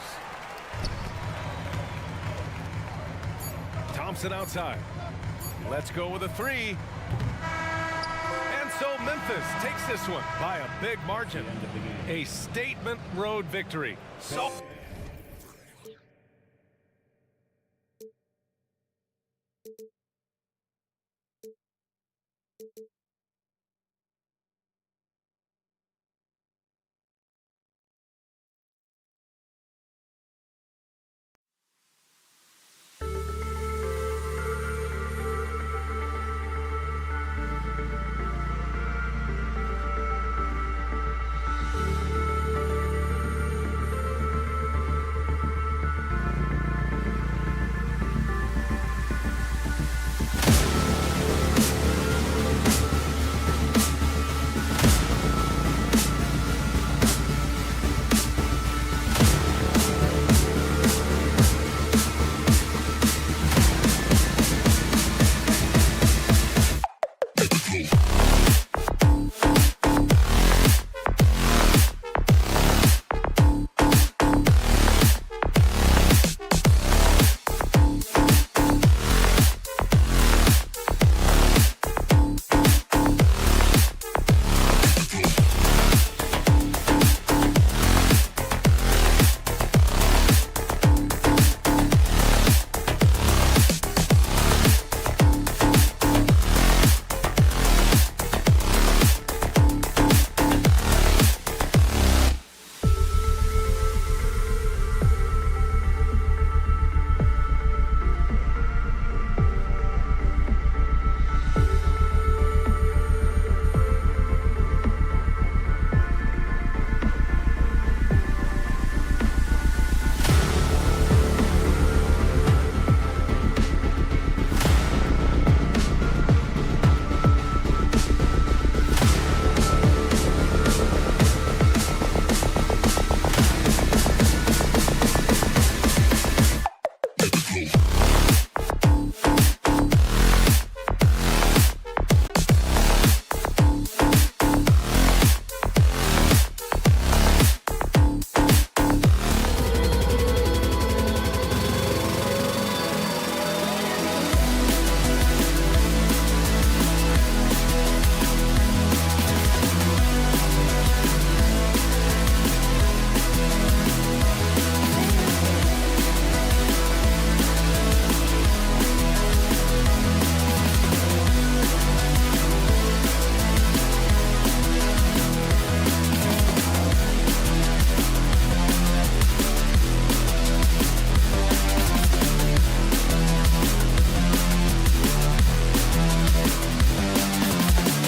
Thompson outside. Let's go with a three. And so Memphis takes this one by a big margin. A statement road victory. So